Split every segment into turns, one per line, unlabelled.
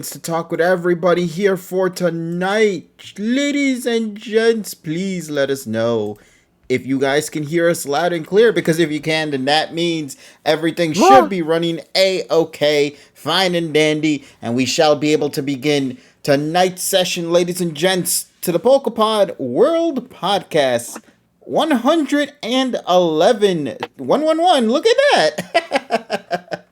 To talk with everybody here for tonight. Ladies and gents, please let us know if you guys can hear us loud and clear, because if you can, then that means everything should
Well,
be running a-okay, fine and dandy, and we shall be able to begin tonight's session, ladies and gents, to the PokePod World Podcast 111. 111, look at that.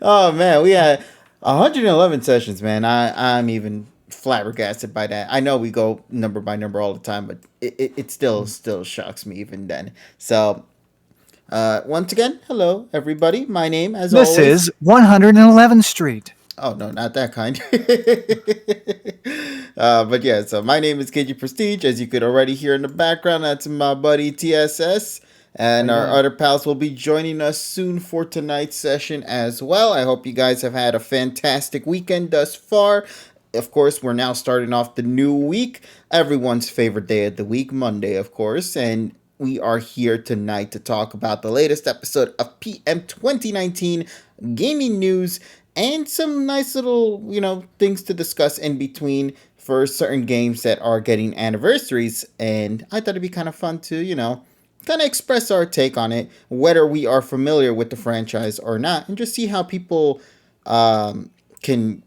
Oh man, we had 111 sessions, man. I'm even flabbergasted by that. I know we go number by number all the time, but it still shocks me even then. So once again, hello everybody. My name, as
this
always.
is 111th Street.
Oh no, not that kind. But yeah, so my name is KG Prestige. As you could already hear in the background, that's my buddy TSS.
How
And
you
our
doing?
other pals will be joining us soon for tonight's session as well. I hope you guys have had a fantastic weekend thus far. Of course, we're now starting off the new week, everyone's favorite day of the week, Monday, of course. And we are here tonight to talk about the latest episode of PM 2019 gaming news and some nice little, things to discuss in between for certain games that are getting anniversaries. And I thought it'd be kind of fun to, kind of express our take on it, whether we are familiar with the franchise or not, and just see how people can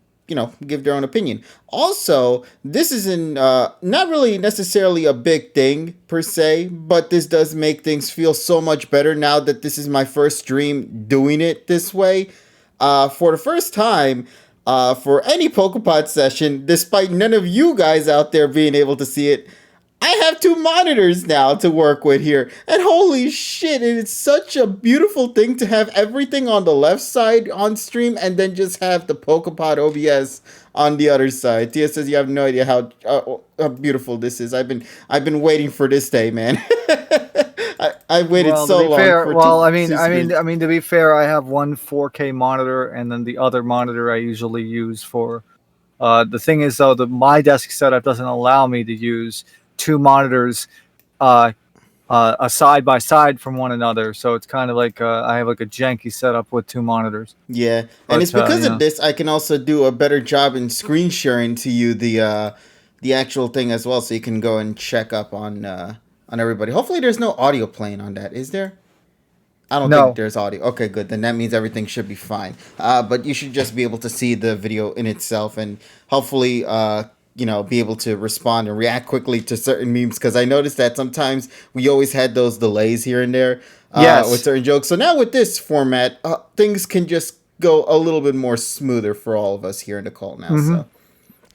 give their own opinion. Also, this isn't not really necessarily a big thing per se, but this does make things feel so much better now that this is my first stream doing it this way. For the first time, for any PokePod session, despite none of you guys out there being able to see it, I have two monitors now to work with here. And holy shit, it's such a beautiful thing to have everything on the left side on stream and then just have the PokePod OBS on the other side. Tia says you have no idea how beautiful this is. I've been waiting for this day, man. I've waited
Well, to
so
be
long
fair,
for
well, I mean,
two
I mean,
screens.
I mean, to be fair, I have one 4K monitor, and then the other monitor I usually use for. The thing is, though, my desk setup doesn't allow me to use two monitors, uh, a side by side from one another. So it's kind of like I have like a janky setup with two monitors.
Yeah, and it's
But
because of this I can also do a better job in screen sharing to you the actual thing as well, so you can go and check up on everybody. Hopefully, there's no audio playing on that. Is there? I don't think
no.
there's audio. Okay, good. Then that means everything should be fine. But you should just be able to see the video in itself, and hopefully, be able to respond and react quickly to certain memes. Because I noticed that sometimes we always had those delays here and there with
Yes.
certain jokes. So now with this format, things can just go a little bit more smoother for all of us here in the call now.
Mm-hmm.
So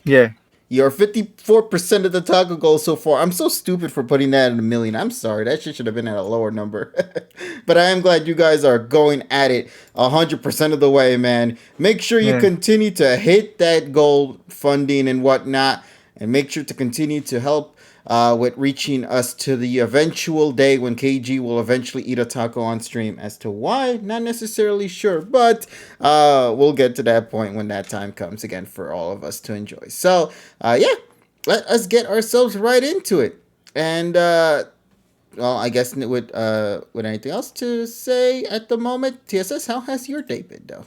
Yeah.
you're 54% of the taco goal so far. I'm so stupid for putting that in a million. I'm sorry. That shit should have been at a lower number. But I am glad you guys are going at it 100% of the way, man. Make sure you
Yeah.
continue to hit that goal funding and whatnot. And make sure to continue to help with reaching us to the eventual day when KG will eventually eat a taco on stream. As to why, not necessarily sure, but we'll get to that point when that time comes again for all of us to enjoy. So, yeah, let us get ourselves right into it. And well, I guess with anything else to say at the moment, TSS, how has your day been though?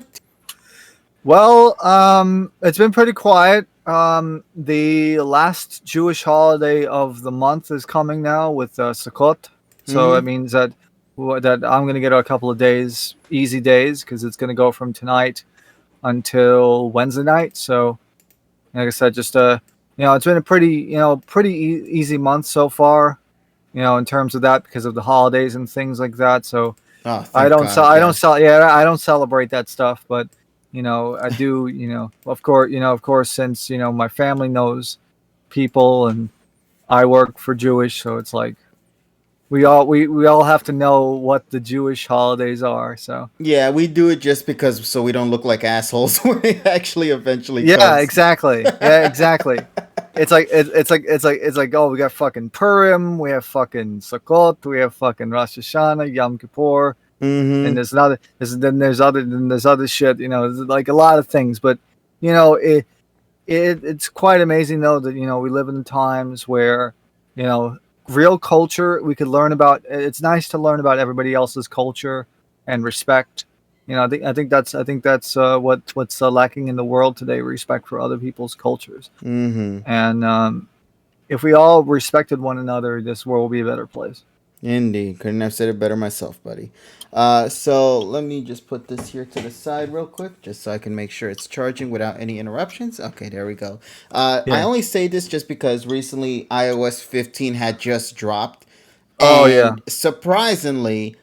Well, it's been pretty quiet. The last Jewish holiday of the month is coming now with Sukkot, so it
Mm-hmm.
means that I'm going to get a couple of days, easy days, because it's going to go from tonight until Wednesday night. So, like I said, just it's been a easy month so far. In terms of that, because of the holidays and things like that. So
Oh, thank God,
I don't
yeah.
sell. Yeah, I don't celebrate that stuff, but I do. Of course, since my family knows people and I work for Jewish, so it's like we all have to know what the Jewish holidays are. So
Yeah, we do it just because so we don't look like assholes when it actually eventually
yeah,
comes.
exactly. Yeah, exactly. It's like oh, we got fucking Purim, we have fucking Sukkot, we have fucking Rosh Hashanah, Yom Kippur, and
Mm-hmm.
there's other shit. There's like a lot of things, but you know it, it's quite amazing though that we live in times where you know real culture we could learn about. It's nice to learn about everybody else's culture and respect. I think that's what's lacking in the world today: respect for other people's cultures.
Mm-hmm.
And if we all respected one another, this world will be a better place.
Indeed. Couldn't have said it better myself, buddy. So let me just put this here to the side real quick, just so I can make sure it's charging without any interruptions. Okay, there we go. I
Yeah.
only say this just because recently iOS 15 had just dropped,
Oh yeah.
and surprisingly,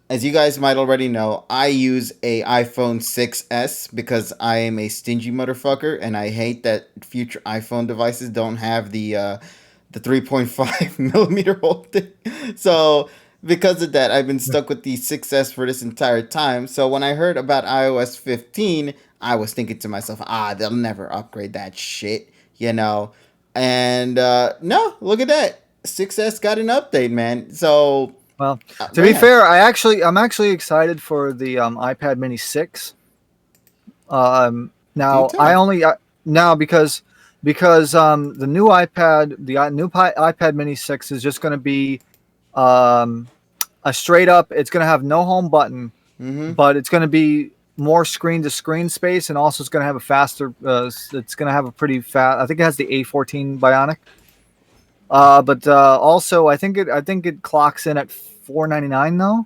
as you guys might already know, I use a iPhone 6s because I am a stingy motherfucker, and I hate that future iPhone devices don't have the 3.5 millimeter hole thing. So because of that, I've been stuck with the 6s for this entire time. So when I heard about iOS 15, I was thinking to myself, they'll never upgrade that shit, you know. And no, look at that. 6s got an update, man. So
Well, to be
yeah,
fair, I'm actually excited for the iPad Mini 6.
do
Now I
tell.
only now because the new iPad, iPad Mini 6 is just going to be um, a straight up. It's going to have no home button,
Mm-hmm.
but it's going to be more screen to screen space, and also it's going to have a faster. It's going to have a pretty fast. I think it has the A14 Bionic. But also I think it clocks in at $499 though.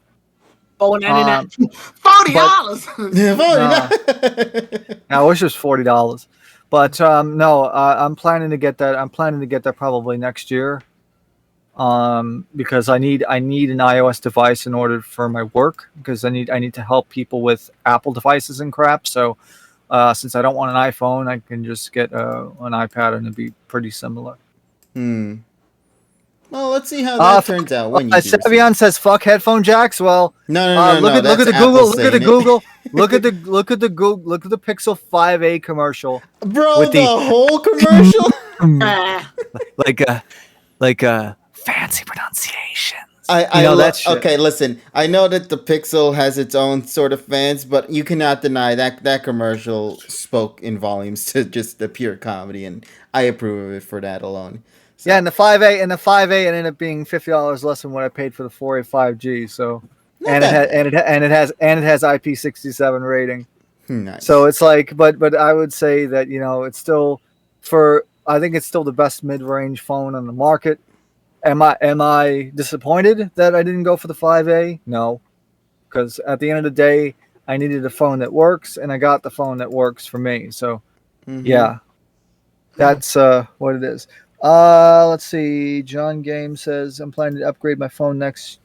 $4.99.
Um, but
$40.
Yeah,
no,
49.
I wish it was $40. But no, I'm planning to get that. I'm planning to get that probably next year. Because I need an iOS device in order for my work, because I need to help people with Apple devices and crap. So since I don't want an iPhone, I can just get an iPad and it'd be pretty similar.
Hmm. Well, let's see how that turns out when you do receive it.
Savion says fuck headphone jacks. Well,
No, no, no,
look
no.
at
That's
the
Apple
Google, look at the
saying it.
Google, look at the Pixel 5a commercial
Bro,
with
the
the
whole commercial?
Ah,
like like fancy pronunciations.
I
That shit.
okay, listen. I know that the Pixel has its own sort of fans, but you cannot deny that that commercial spoke in volumes to just the pure comedy, and I approve of it for that alone.
Yeah,
So,
and the 5a it ended up being $50 less than what I paid for the 4A 5G. So,
not that bad.
and it has IP67 rating. So
Nice.
it's like, but I would say that it's still I think it's still the best mid range phone on the market. Am I disappointed that I didn't go for the 5A? No, because at the end of the day, I needed a phone that works, and I got the phone that works for me. So
Mm-hmm.
yeah, that's what it is. Let's see. John Game says I'm planning to upgrade my phone next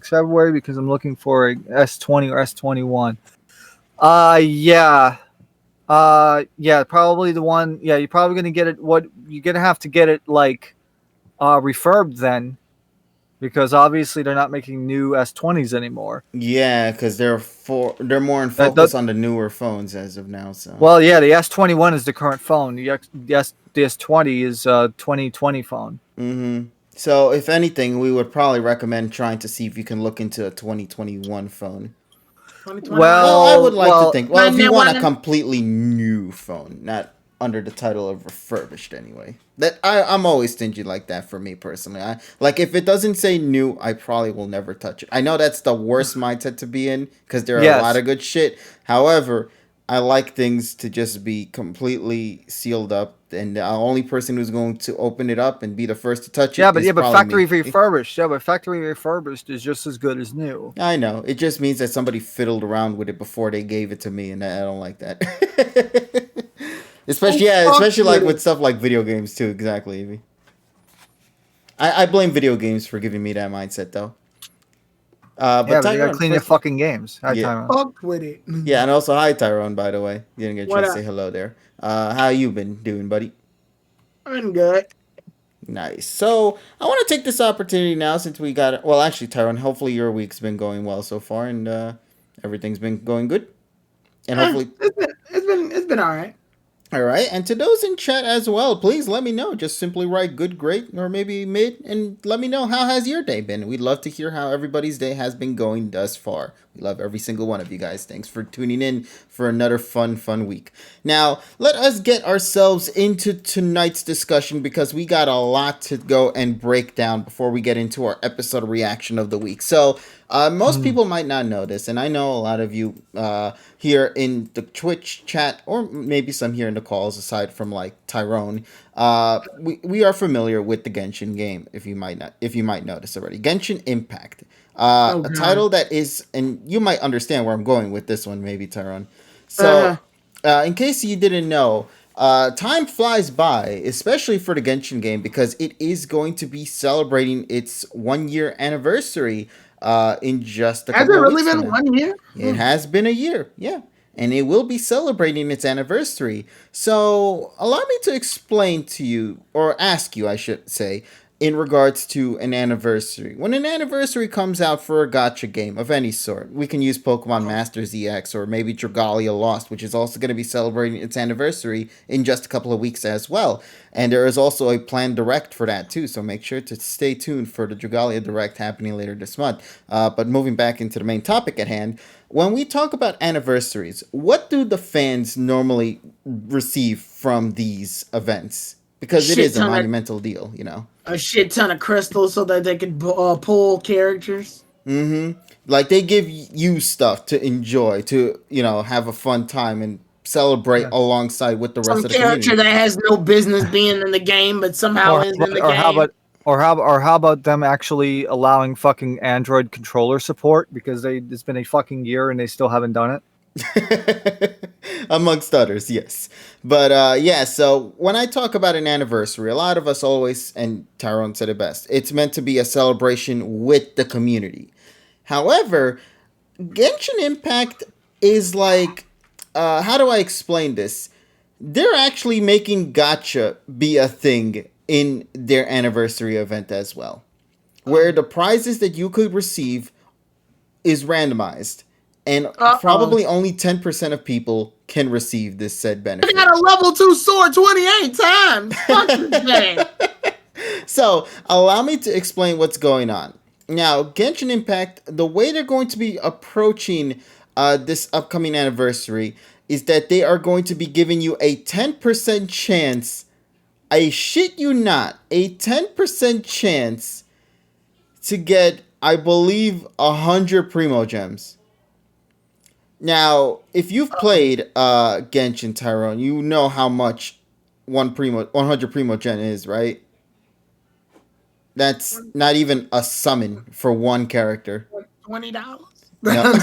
February because I'm looking for a S20 or S21. Yeah. Yeah, probably the one. Yeah, you're probably gonna get it. What you're gonna have to get it like refurbed then, because obviously they're not making new S20s anymore.
Yeah, because they're more in
That,
focus
that
on the newer phones as of now. So.
well, yeah, the S21 is the current phone. The S20 is 2020 phone.
Mm-hmm. So, if anything, we would probably recommend trying to see if you can look into a 2021 phone.
2021.
Well, I would like to
Well,
think. Well, if you want a
91.
completely new phone, not under the title of refurbished, anyway. I'm always stingy like that for me personally. I like if it doesn't say new, I probably will never touch it. I know that's the worst mindset to be in because there are a lot
yes.
of good shit. However, I like things to just be completely sealed up, and the only person who's going to open it up and be the first to touch it is
But
probably
factory
me.
refurbished. Yeah, but factory refurbished is just as good as new.
I know. It just means that somebody fiddled around with it before they gave it to me, and I don't like that.
Who
Especially
fucked
like
with
with
it?
stuff like video games too. Exactly, Evie. I blame video games for giving me that mindset though. But
Yeah, but you gotta
Tyrone,
clean your
first,
fucking games. Hi,
yeah,
Tyrone.
Fucked with it.
yeah, and also hi Tyrone. By the way, didn't get a
What
chance to
up?
say hello there. How you been doing, buddy?
I'm good.
Nice. So I want to take this opportunity now since we got well. Actually, Tyrone, hopefully your week's been going well so far, and everything's been going good, and hopefully
It's been all right.
all right, and to those in chat as well, please let me know. Just simply write good, great, or maybe mid, and let me know how has your day been. We'd love to hear how everybody's day has been going thus far. We love every single one of you guys. Thanks for tuning in for another fun week. Now, let us get ourselves into tonight's discussion because we got a lot to go and break down before we get into our episode reaction of the week. So, Most
Hmm.
people might not know this, and I know a lot of you here in the Twitch chat, or maybe some here in the calls, aside from like Tyrone. We are familiar with the Genshin game. If you might notice already, Genshin Impact,
Oh
a
god.
title that is, and you might understand where I'm going with this one, maybe Tyrone.
Uh
So, in case you didn't know, time flies by, especially for the Genshin game, because it is going to be celebrating its 1 year anniversary in just a
has it
couple of
really
weeks from
been
now.
1 year?
It has been a year, yeah. And it will be celebrating its anniversary. So, allow me to explain to you, or ask you, I should say, in regards to an anniversary. When an anniversary comes out for a gacha game of any sort, we can use Pokemon Masters EX or maybe Dragalia Lost, which is also going to be celebrating its anniversary in just a couple of weeks as well. And there is also a planned direct for that too, so make sure to stay tuned for the Dragalia direct happening later this month. But moving back into the main topic at hand, when we talk about anniversaries, what do the fans normally receive from these events? Because it
Shit
is a
ton of
monumental deal, you know.
a shit ton of crystals so that they could pull characters.
Mm-hmm. Like they give you stuff to enjoy, to have a fun time and celebrate
Yeah.
alongside with the rest
Some
of the
character
community.
that has no business being in the game, but somehow
Or
is in the
or how
game.
about or how about them actually allowing fucking Android controller support because it's been a fucking year and they still haven't done it.
Amongst others, yes. But yeah, so when I talk about an anniversary, a lot of us always, and Tyrone said it best, it's meant to be a celebration with the community. However, Genshin Impact is like, how do I explain this? They're actually making gacha be a thing in their anniversary event as well, where the prizes that you could receive is randomized, and
Uh-oh.
probably only 10% of people can receive this said
I
benefit.
got a level 2 sword 28 times. Fuck this game.
So, allow me to explain what's going on. Now, Genshin Impact, the way they're going to be approaching this upcoming anniversary is that they are going to be giving you a 10% chance, I shit you not, a 10% chance to get, I believe, 100 Primo Gems. Now, if you've played Genshin, Tyrone, you know how much 100 Primo Gen is, right? That's not even a summon for one character.
$20.
No.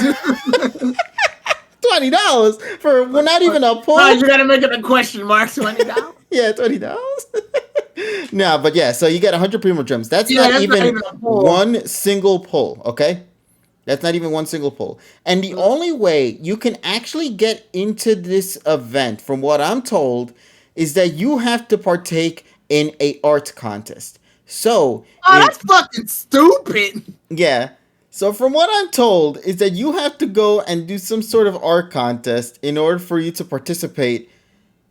$20 for, well, not even a
No,
pull.
you gotta make it a question mark. $20.
Yeah, $20. No, but yeah, so you get 100 Primo Gems. That's
Yeah,
not
that's not
even
even a pull.
one single pull, okay? That's not even one single pull. And the only way you can actually get into this event, from what I'm told, is that you have to partake in a art contest. So,
Oh, that's fucking stupid.
yeah. So from what I'm told is that you have to go and do some sort of art contest in order for you to participate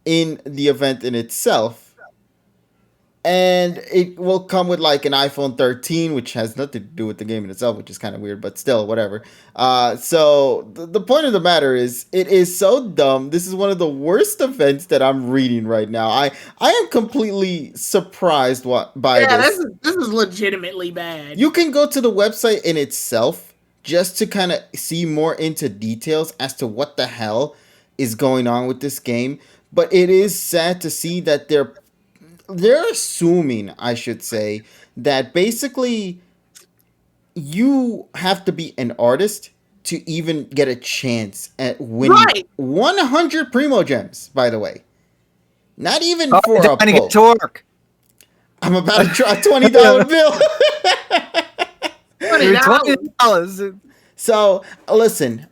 in the event in itself. And it will come with like an iPhone 13, which has nothing to do with the game in itself, which is kind of weird, but still, whatever. So the point of the matter is, it is so dumb. This is one of the worst events that I'm reading right now. I am completely surprised by
Yeah,
this.
this is legitimately bad.
You can go to the website in itself just to kind of see more into details as to what the hell is going on with this game. But it is sad to see that they're assuming, I should say, that basically you have to be an artist to even get a chance at winning
Right.
100 Primo Gems, by the way. Not even
Oh,
for a
trying to get
pull.
to work.
I'm about to try a $20 bill.
$20.
$20.
So, listen,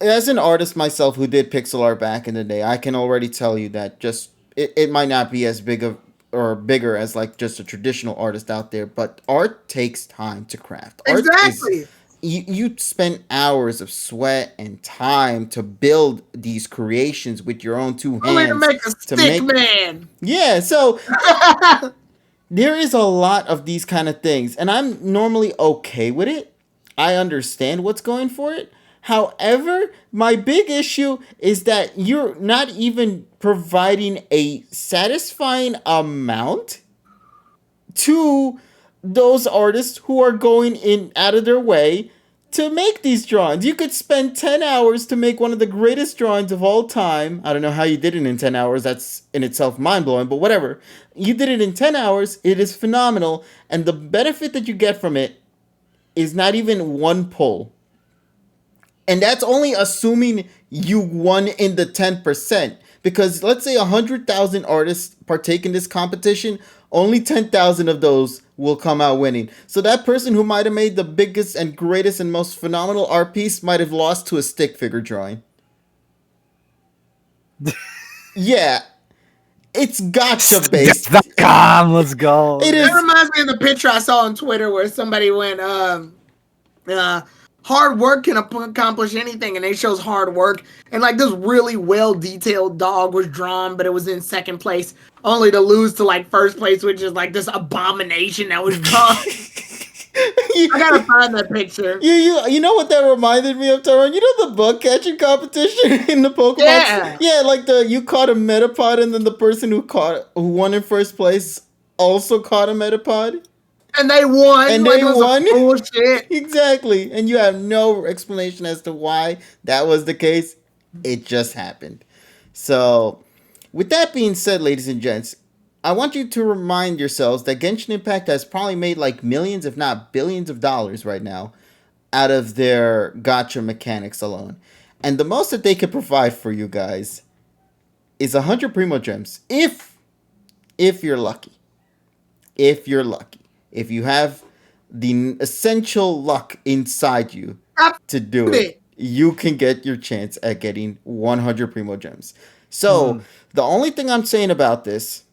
as an artist myself who did pixel art back in the day, I can already tell you that just it might not be as big of or bigger as like just a traditional artist out there, but art takes time to craft. Art is
Exactly.
you spend hours of sweat and time to build these creations with your own two
Only to
hands
make a stick man.
yeah, so there is a lot of these kind of things, and I'm normally okay with it. I understand what's going for it. However, my big issue is that you're not even providing a satisfying amount to those artists who are going in out of their way to make these drawings. You could spend 10 hours to make one of the greatest drawings of all time. I don't know how you did it in 10 hours. That's in itself mind blowing, but whatever. You did it in 10 hours. It is phenomenal. And the benefit that you get from it is not even one pull. And that's only assuming you won in the 10%. Because let's say 100,000 artists partake in this competition, only 10,000 of those will come out winning. So that person who might have made the biggest and greatest and most phenomenal art piece might have lost to a stick figure drawing. Yeah. It's gotcha based.
Let's go.
It
That
is.
reminds me of the picture I saw on Twitter where somebody went, hard work can accomplish anything, and they shows hard work, and like this really well detailed dog was drawn, but it was in second place, only to lose to like first place, which is like this abomination that was drawn. I gotta find that picture.
You know what that reminded me of, Tyrone? You know the bug catching competition in the Pokemon?
Yeah.
Like you caught a Metapod, and then the person who won in first place also caught a Metapod.
And they won.
And
like,
they won.
Bullshit.
Exactly. And you have no explanation as to why that was the case. It just happened. So, with that being said, ladies and gents, I want you to remind yourselves that Genshin Impact has probably made like millions, if not billions of dollars right now out of their gacha mechanics alone. And the most that they could provide for you guys is 100 Primo Gems. If you're lucky. If you're lucky. If you have the essential luck inside you to do it, you can get your chance at getting 100 Primo Gems. So, the only thing I'm saying about this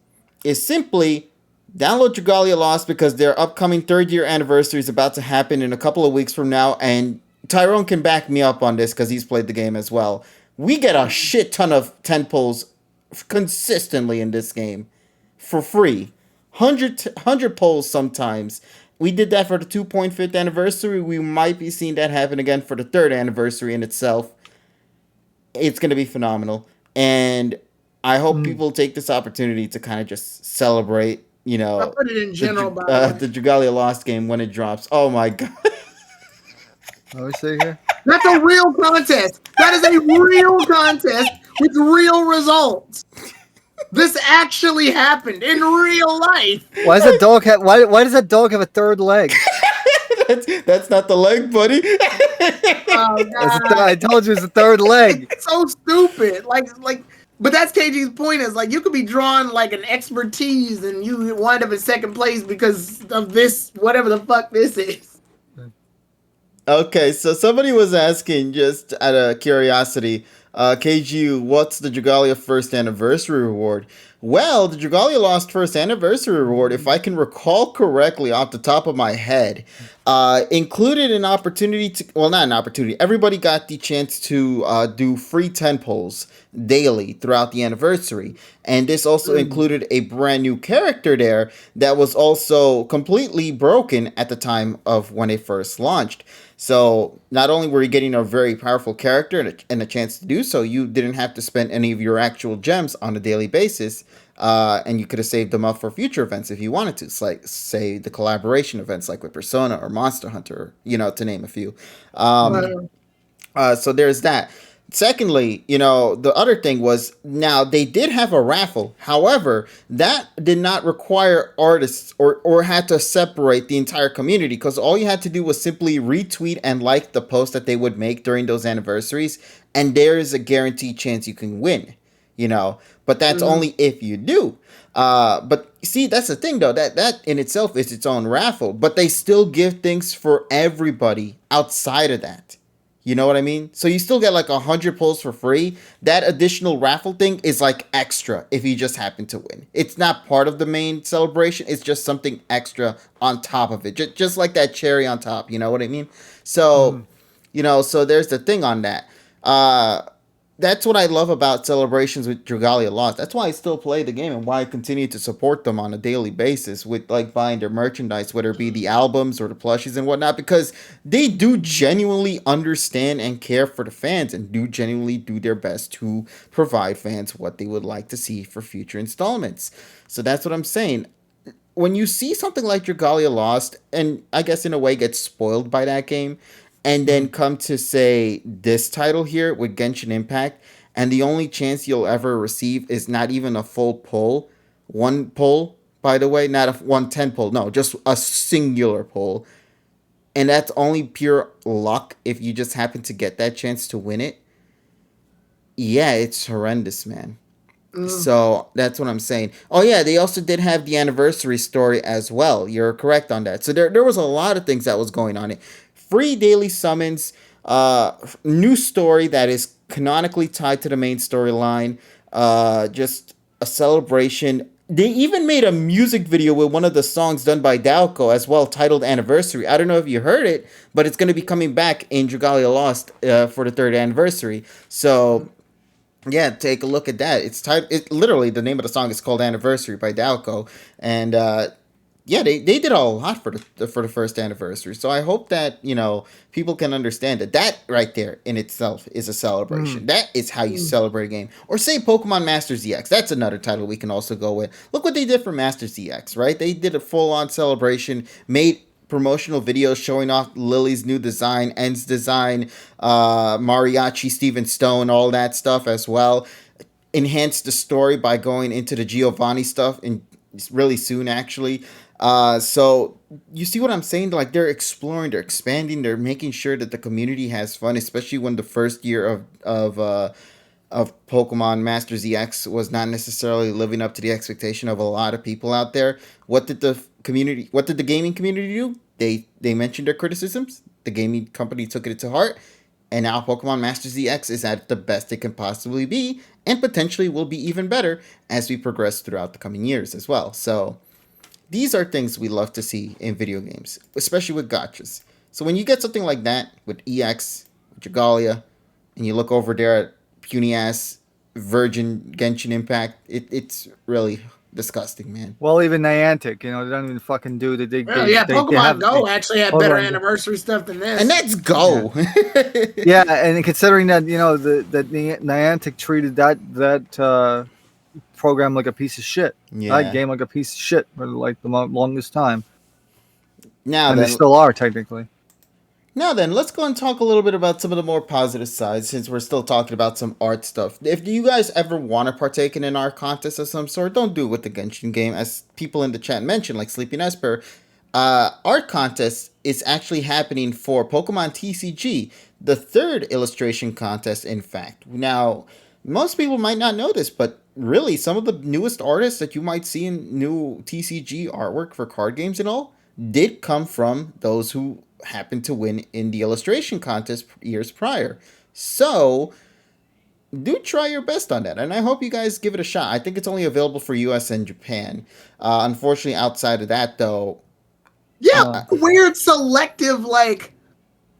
is simply download Dragalia Lost, because their upcoming 3rd year anniversary is about to happen in a couple of weeks from now, and Tyrone can back me up on this because he's played the game as well. We get a shit ton of 10 pulls consistently in this game for free. 100 polls sometimes. We did that for the 2.5th anniversary. We might be seeing that happen again for the 3rd anniversary in itself. It's going to be phenomenal. And I hope people take this opportunity to kind of just celebrate,
I put it in general,
the Dragalia Lost game when it drops. Oh my god.
Let me see here.
That's a real contest. That is a real contest with real results. This actually happened in real life.
Why does that dog have? Why does that dog have a third leg?
that's not the leg, buddy.
Oh, God.
I told you it's a third leg.
It's so stupid. But that's KG's point, is like you could be drawing like an expertise and you wind up in second place because of this, whatever the fuck this is.
Okay, so somebody was asking, just out of curiosity, KG, what's the Dragalia first anniversary reward? Well, the Dragalia Lost first anniversary reward, if I can recall correctly off the top of my head, included an opportunity to, well, not an opportunity, everybody got the chance to do free 10 polls daily throughout the anniversary. And this also included a brand new character there that was also completely broken at the time of when it first launched. So not only were you getting a very powerful character and a chance to do so, you didn't have to spend any of your actual gems on a daily basis, and you could have saved them up for future events if you wanted to, like say the collaboration events like with Persona or Monster Hunter, to name a few. So there's that. Secondly, the other thing was, now they did have a raffle. However, that did not require artists or had to separate the entire community, because all you had to do was simply retweet and like the post that they would make during those anniversaries, and there is a guaranteed chance you can win, but that's only if you do. But see, that's the thing though, that in itself is its own raffle, but they still give things for everybody outside of that. You know what I mean? So you still get like 100 pulls for free. That additional raffle thing is like extra if you just happen to win. It's not part of the main celebration. It's just something extra on top of it. Just like that cherry on top. You know what I mean? So, so there's the thing on that. That's what I love about celebrations with Dragalia Lost. That's why I still play the game and why I continue to support them on a daily basis with like buying their merchandise, whether it be the albums or the plushies and whatnot, because they do genuinely understand and care for the fans and do genuinely do their best to provide fans what they would like to see for future installments. So that's what I'm saying. When you see something like Dragalia Lost, and I guess in a way gets spoiled by that game, and then come to say this title here with Genshin Impact, and the only chance you'll ever receive is not even a full pull, one pull, by the way, not a 110 pull, no, just a singular pull, and that's only pure luck if you just happen to get that chance to win it. Yeah, it's horrendous, man. So that's what I'm saying. Oh yeah, they also did have the anniversary story as well. You're correct on that. So there was a lot of things that was going on. It free daily summons, new story that is canonically tied to the main storyline. Just a celebration. They even made a music video with one of the songs done by Dalco as well, titled "Anniversary." I don't know if you heard it, but it's going to be coming back in Dragalia Lost for the third anniversary. So yeah, take a look at that. It's it literally the name of the song is called "Anniversary" by Dalco, and yeah, they did a lot for the first anniversary. So I hope that people can understand that right there in itself is a celebration. That is how you celebrate a game. Or say Pokemon Masters EX. That's another title we can also go with. Look what they did for Masters EX, right? They did a full on celebration, made promotional videos showing off Lily's new design, En's design, Mariachi, Steven Stone, all that stuff as well. Enhanced the story by going into the Giovanni stuff in really soon, actually. So you see what I'm saying? Like they're exploring, they're expanding, they're making sure that the community has fun, especially when the first year of Pokemon Masters EX was not necessarily living up to the expectation of a lot of people out there. What did the gaming community do? They mentioned their criticisms. The gaming company took it to heart, and now Pokemon Masters EX is at the best it can possibly be, and potentially will be even better as we progress throughout the coming years as well. So these are things we love to see in video games, especially with gotchas. So when you get something like that with EX, with Dragalia, and you look over there at puny ass Virgin Genshin Impact, it's really disgusting, man.
Well, even Niantic, they don't even fucking do the
Yeah, Pokemon Go actually had better
Pokemon-
anniversary stuff than this.
And that's Go.
Yeah, and considering that that Niantic treated that program like a piece of shit, that game like a piece of shit for like the longest time,
Now
and
then,
they still are technically.
Now then, let's go and talk a little bit about some of the more positive sides, since we're still talking about some art stuff. If you guys ever want to partake in an art contest of some sort, don't do it with the Genshin game, as people in the chat mentioned, like Sleeping Esper. Art contest is actually happening for Pokemon TCG, the third illustration contest, in fact. Now, most people might not know this, but really, some of the newest artists that you might see in new TCG artwork for card games and all did come from those who happened to win in the illustration contest years prior. So do try your best on that, and I hope you guys give it a shot. I think it's only available for US and Japan. Unfortunately, outside of that, though,
weird selective, like,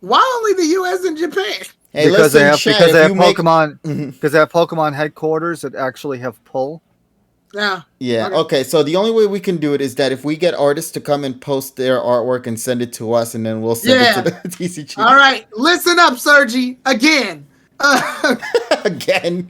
why only the US and Japan?
hey,
Because
listen,
they have
chat,
because they
if
have
you make
Pokemon because they have Pokemon headquarters that actually have pull.
Yeah.
Okay. So the only way we can do it is that if we get artists to come and post their artwork and send it to us, and then we'll send it to the TCG.
All right, listen up, Sergi. Again.
Again.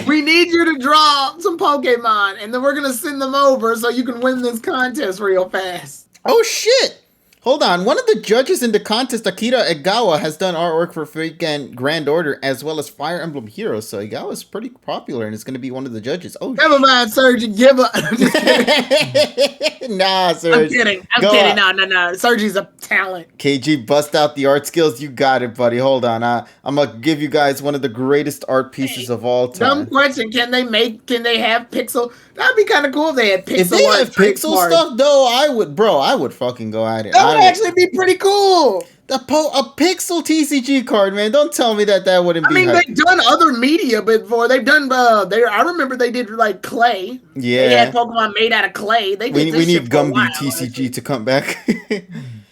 we need you to draw some Pokemon, and then we're gonna send them over so you can win this contest real fast.
Oh shit! Hold on. One of the judges in the contest, Akira Egawa, has done artwork for freaking Grand Order as well as Fire Emblem Heroes. So Egawa's pretty popular and is going to be one of the judges. Oh,
never mind, Sergi. Give up. Just kidding.
Nah, Sergi.
I'm kidding. I'm kidding. No. Sergi's a talent.
KG, bust out the art skills. You got it, buddy. Hold on. I'm going to give you guys one of the greatest art pieces of all time.
Dumb question. Can they have pixel? That'd be kind of cool if they had pixel.
If they have pixel stuff, though, I would fucking go at it.
That would actually be pretty cool.
A pixel TCG card, man. Don't tell me that wouldn't be.
I mean, they've done other media before. They've done. I remember they did like clay.
Yeah,
they had Pokemon made out of clay. They did
we need Gumby TCG to come back.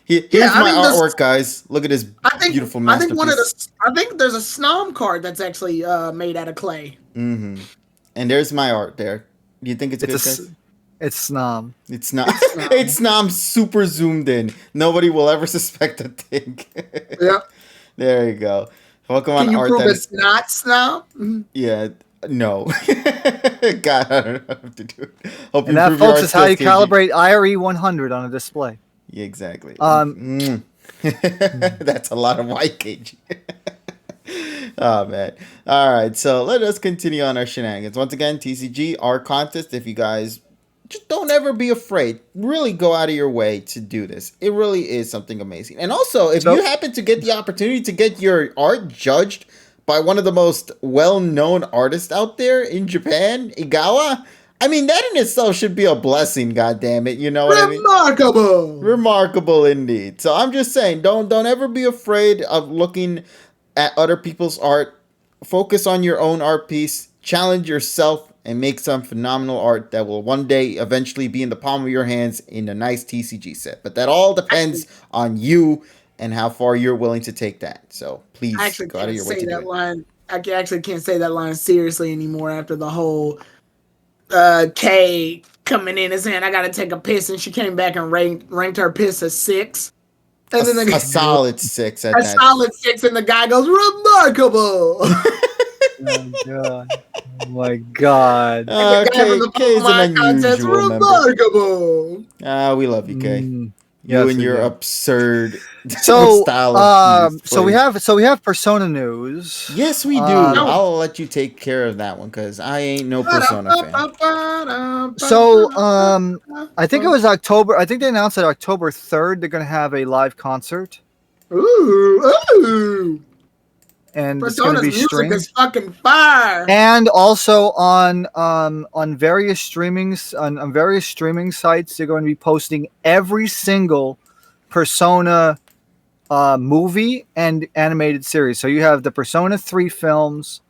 Here's my artwork, guys. Look at this beautiful masterpiece.
I think there's a Snom card that's actually made out of clay.
Mm-hmm. And there's my art there. Do you think it's good, guys?
It's Snom.
It's not. It's Snom super zoomed in. Nobody will ever suspect a thing.
Yeah.
There you go. Pokemon
Can you
art.
prove it's not Snom?
Yeah. No. God, I don't know how to do it. Hope
and that, folks, is how you calibrate IRE 100 on a display.
Yeah, exactly. That's a lot of white cage. Oh man. All right, so let us continue on our shenanigans. Once again, TCG, our contest. If you guys just don't ever be afraid, really go out of your way to do this. It really is something amazing. And also, if you
So
happen to get the opportunity to get your art judged by one of the most well-known artists out there in Japan, Igawa, I mean that in itself should be a blessing. God damn it, you know what I mean?
Remarkable.
Remarkable indeed. So I'm just saying, don't ever be afraid of looking at other people's art. Focus on your own art piece. Challenge yourself and make some phenomenal art that will one day eventually be in the palm of your hands in a nice TCG set. But that all depends on you and how far you're willing to take that. So please
I actually
go out of
can't
your way
say
to do
that
it.
line. Actually can't say that line seriously anymore after the whole Kay coming in and saying I gotta take a piss, and she came back and ranked her piss a 6,
A,
and then
a
the,
solid 6 at
a
that.
solid 6, and the guy goes remarkable.
oh god. Oh my god.
And the guy from the
Kay is an
Pokemon contest,
unusual member.
remarkable.
We love you, Kay. You
Yes,
and
we
your
do.
absurd
So,
style of
so we
play.
have Persona news.
Yes, we do.
Um,
I'll let you take care of that one because I ain't no Persona fan.
so, I think it was October. I think they announced that October 3rd they're going to have a live concert,
ooh.
and it's going to
Persona's
be
music
streamed.
is fucking fire.
And also on various on various streaming sites, they're going to be posting every single Persona movie and animated series. So you have the Persona 3 films.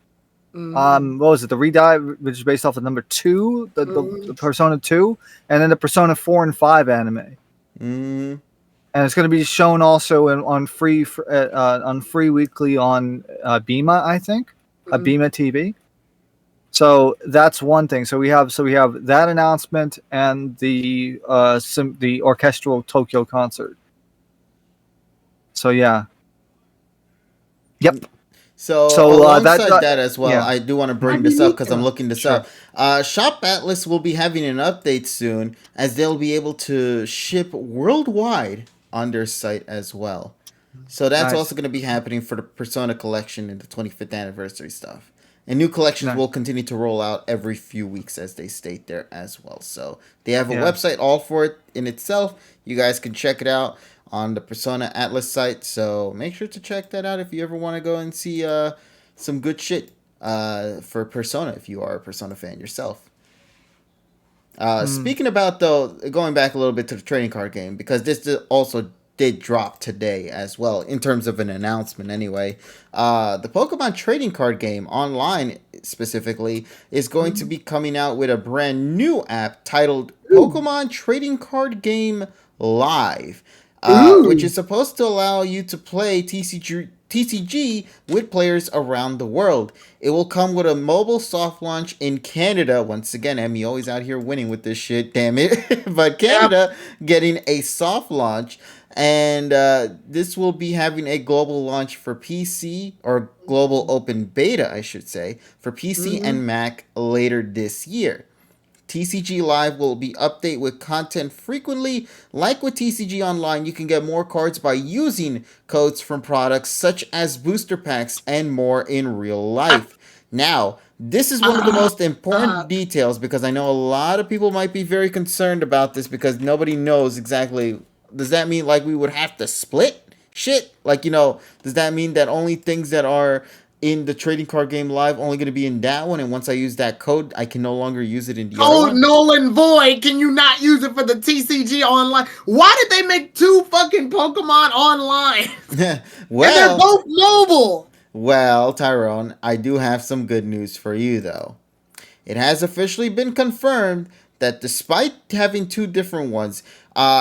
What was it? The Redive, which is based off of number 2, the Persona 2, and then the Persona 4 and 5 anime.
Mm.
And it's going to be shown also on free weekly on Bima, I think, Bima TV. So that's one thing. So we have that announcement and the orchestral Tokyo concert. So yeah. Yep.
So alongside that as well, I do want to bring this up because I'm looking this up. Shop Atlas will be having an update soon, as they'll be able to ship worldwide on their site as well. So that's also going to be happening for the Persona collection and the 25th anniversary stuff. And new collections will continue to roll out every few weeks, as they state there as well. So they have a website all for it in itself. You guys can check it out on the Persona Atlas site. So make sure to check that out if you ever want to go and see some good shit for Persona, if you are a Persona fan yourself. Speaking about, though, going back a little bit to the trading card game, because this also did drop today as well, in terms of an announcement anyway. The Pokemon trading card game online specifically is going to be coming out with a brand new app titled Pokemon Trading Card Game Live, which is supposed to allow you to play TCG with players around the world. It will come with a mobile soft launch in Canada. Once again, Emmy always out here winning with this shit, damn it. But Canada getting a soft launch. And this will be having a global launch for PC, or global open beta, I should say, for PC and Mac later this year. TCG Live will be updated with content frequently. Like with TCG Online, you can get more cards by using codes from products such as booster packs and more in real life. Now, this is one of the most important details, because I know a lot of people might be very concerned about this because nobody knows exactly. Does that mean like we would have to split shit? Like, does that mean that only things that are in the trading card game live only going to be in that one, and once I use that code, I can no longer use it in the other one?
Null and void. Can you not use it for the TCG Online? Why did they make 2 fucking Pokemon Online?
Well,
and they're both mobile.
Well, Tyrone, I do have some good news for you, though. It has officially been confirmed that despite having 2 different ones,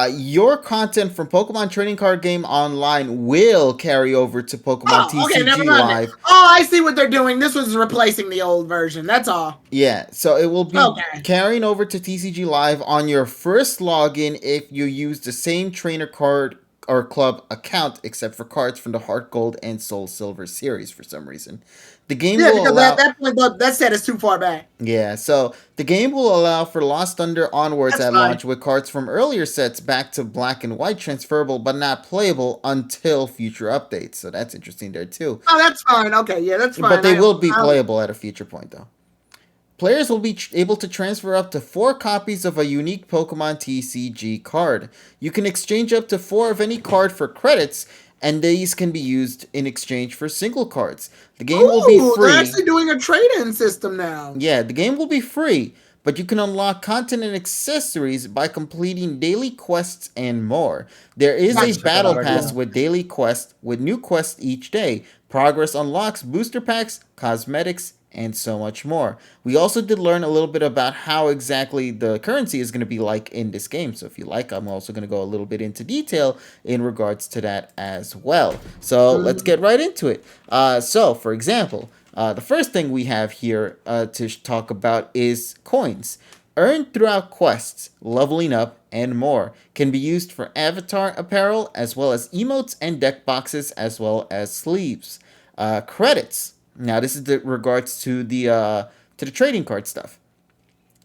your content from Pokemon Trading Card Game Online will carry over to Pokemon TCG Live.
Oh, I see what they're doing. This was replacing the old version. That's all.
Yeah, so it will be carrying over to TCG Live on your first login if you use the same trainer card or club account except for cards from the Heart Gold and Soul Silver series for some reason. The game
Yeah,
will
because at
allow
that point that set is too far back.
Yeah, so the game will allow for Lost Thunder onwards
That's
at
fine.
launch with cards from earlier sets back to black and white transferable but not playable until future updates. So that's interesting there too.
Oh, that's fine. Okay, yeah, that's fine.
But they will be playable at a future point though. Players will be able to transfer up to 4 copies of a unique Pokemon TCG card. You can exchange up to 4 of any card for credits, and these can be used in exchange for single cards. The game will be free.
They're actually doing a trade-in system now.
Yeah, the game will be free, but you can unlock content and accessories by completing daily quests and more. There is a battle pass with daily quests with new quests each day. Progress unlocks booster packs, cosmetics, and so much more. We also did learn a little bit about how exactly the currency is going to be like in this game. So if you like, I'm also going to go a little bit into detail in regards to that as well. So let's get right into it. So for example, the first thing we have here to talk about is coins. Earned throughout quests, leveling up, and more. Can be used for avatar apparel, as well as emotes and deck boxes, as well as sleeves. Credits. Now, this is the regards to the trading card stuff.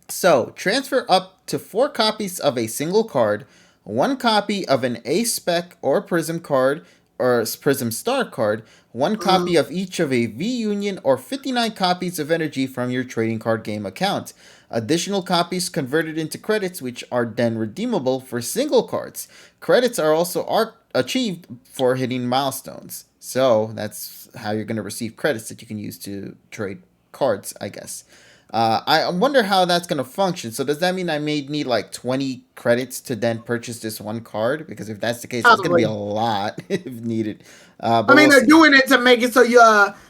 So, transfer up to 4 copies of a single card, 1 copy of an A-Spec or Prism card, or Prism Star card, 1 copy of each of a V-Union, or 59 copies of energy from your trading card game account. Additional copies converted into credits, which are then redeemable for single cards. Credits are also achieved for hitting milestones. So, that's how you're going to receive credits that you can use to trade cards, I guess. I wonder how that's going to function. So does that mean I may need like 20 credits to then purchase this one card? Because if that's the case, it's going to be a lot if needed.
But I mean, they're doing it to make it so you,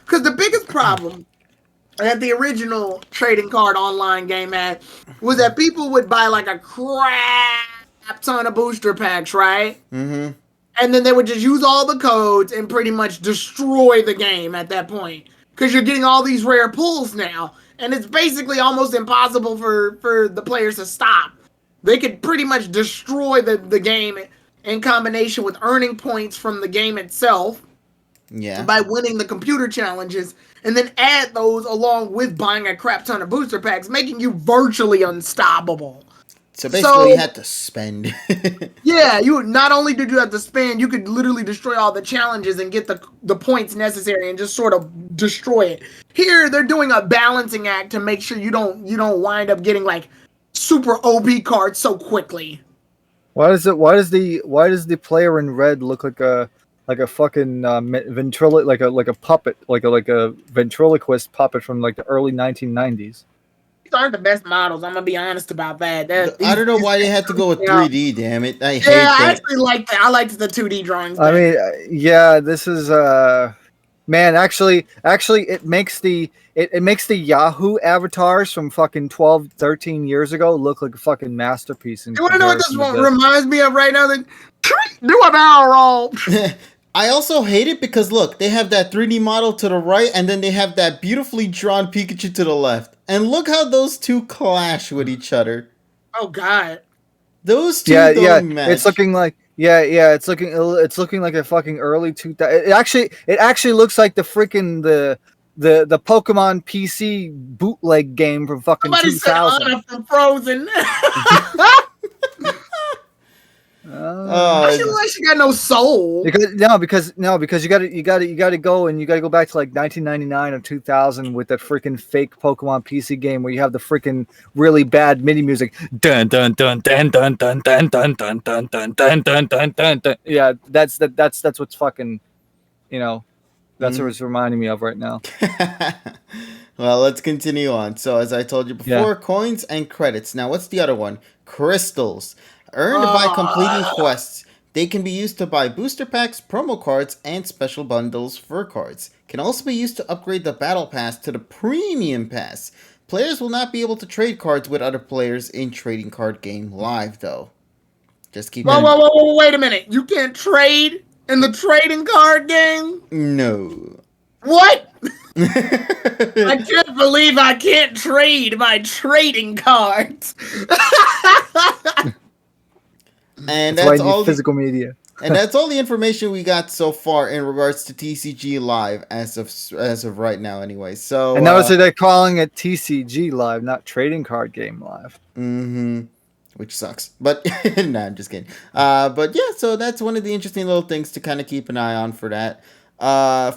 because the biggest problem that the original trading card online game had was that people would buy like a crap ton of booster packs, right?
Mm-hmm.
And then they would just use all the codes and pretty much destroy the game at that point. Because you're getting all these rare pulls now. And it's basically almost impossible for the players to stop. They could pretty much destroy the game in combination with earning points from the game itself.
Yeah.
By winning the computer challenges. And then add those along with buying a crap ton of booster packs, making you virtually unstoppable.
So basically, you had to spend.
Yeah, you not only did you have to spend, you could literally destroy all the challenges and get the points necessary and just sort of destroy it. Here, they're doing a balancing act to make sure you don't wind up getting like super OP cards so quickly.
Why does the player in red look like a fucking like a puppet, like a ventriloquist puppet from like the early 1990s?
Aren't the best models. I'm gonna be honest about that.
I don't know why they had to go with 3D. Damn it! I hate
that.
I
actually liked that. I liked the 2D drawings.
I mean, yeah, this is man. Actually, it makes the Yahoo avatars from fucking 12, 13 years ago look like a fucking masterpiece.
You want to know what this one reminds me of right now? That do a barrel roll.
I also hate it because look, they have that 3D model to the right, and then they have that beautifully drawn Pikachu to the left. And look how those two clash with each other.
Oh God,
those two don't match.
It's looking like it's looking like a fucking early 2000. It actually looks like the freaking the Pokemon PC bootleg game from fucking
somebody
2000.
Said Anna from Frozen. She got no soul.
Because you got to go back to like 1999 or 2000 with that freaking fake Pokemon PC game where you have the freaking really bad MIDI music. Dun dun dun dun dun dun dun dun dun dun dun dun dun dun dun dun. Yeah, that's what's fucking, that's what it's reminding me of right now.
Well, let's continue on. So as I told you before, coins and credits. Now, what's the other one? Crystals. Earned by completing quests. They can be used to buy booster packs, promo cards, and special bundles for cards. Can also be used to upgrade the battle pass to the premium pass. Players will not be able to trade cards with other players in Trading Card Game Live, though. Just keep
Whoa, wait a minute. You can't trade in the trading card game?
No.
What? I can't believe I can't trade my trading cards.
And
that's all physical media.
And that's all the information we got so far in regards to TCG Live as of right now. Anyway, so
And notice that they're calling it TCG Live, not Trading Card Game Live.
Which sucks, but no, I'm just kidding. But yeah, so that's one of the interesting little things to kind of keep an eye on for that.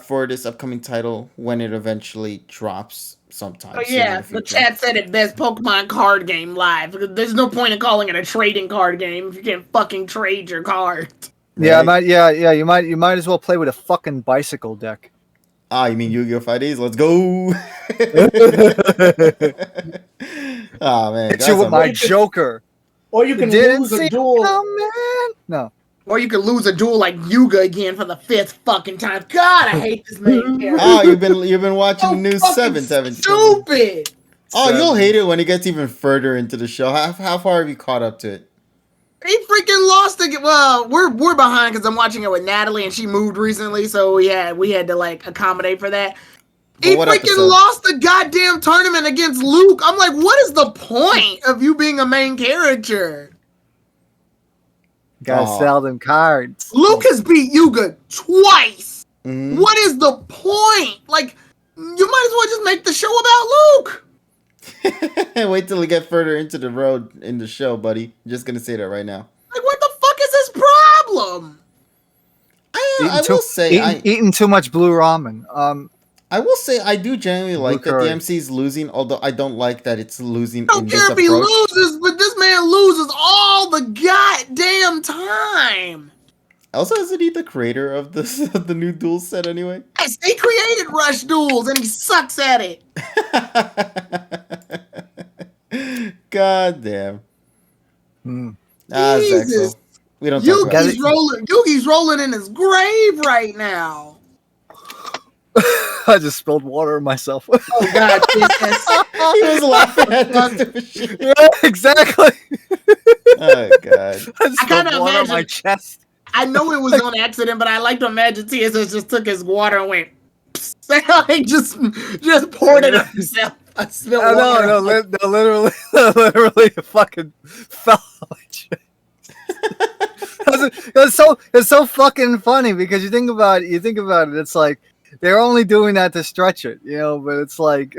For this upcoming title when it eventually drops sometime.
Oh
soon in
yeah,
the
the
future.
chat said it best: Pokemon card game live. There's no point in calling it a trading card game if you can't fucking trade your cards.
Yeah,
Right?
you might as well play with a fucking bicycle deck.
Ah, you mean Yu-Gi-Oh! 5Ds? Let's go! Oh man,
Hit you with
guys,
my Joker.
Or you can
Didn't
lose
see
a
it
duel.
coming. No.
Or you could lose a duel like Yuga again for the 5th fucking time. God, I hate this main character.
Oh, you've been watching
So
the new
fucking
7th, haven't you?
stupid.
Oh, you'll
7.
hate it when it gets even further into the show. How far have you caught up to it?
He freaking lost again. Well, we're behind because I'm watching it with Natalie and she moved recently, so we had to like accommodate for that.
But
He
what
freaking
episode?
lost the goddamn tournament against Luke. I'm like, what is the point of you being a main character?
Gotta
Aw.
sell them cards.
Luke has beat Yuga twice.
Mhm.
What is the point? Like, you might as well just make the show about Luke.
Wait till we get further into the road in the show, buddy. I'm just gonna say that right now.
Like, what the fuck is his problem?
I will say
Eating too much blue ramen.
I will say I do genuinely like that the
curry.
MC is losing, although I don't like that it's losing
I
in
don't
this
care if he
approach.
loses, but this man loses all the goddamn time.
Also, isn't he the creator of this of the new duel set anyway?
Yes, he created Rush Duels and he sucks at it.
God damn.
Jesus.
Zexel. We don't talk about it.
Yugi's rolling in his grave right now.
I just spilled water on myself.
Oh God, Jesus.
He was laughing at this shit.
Yeah, exactly.
Oh God.
I just
kinda
spilled water on my
imagine-
chest.
I know it was on accident, but I like to imagine TSS just took his water and went. Like just poured it on himself. I spilled water.
No, literally fucking fell on my chest. It's so fucking funny because you think about it, it's like they're only doing that to stretch it, but it's like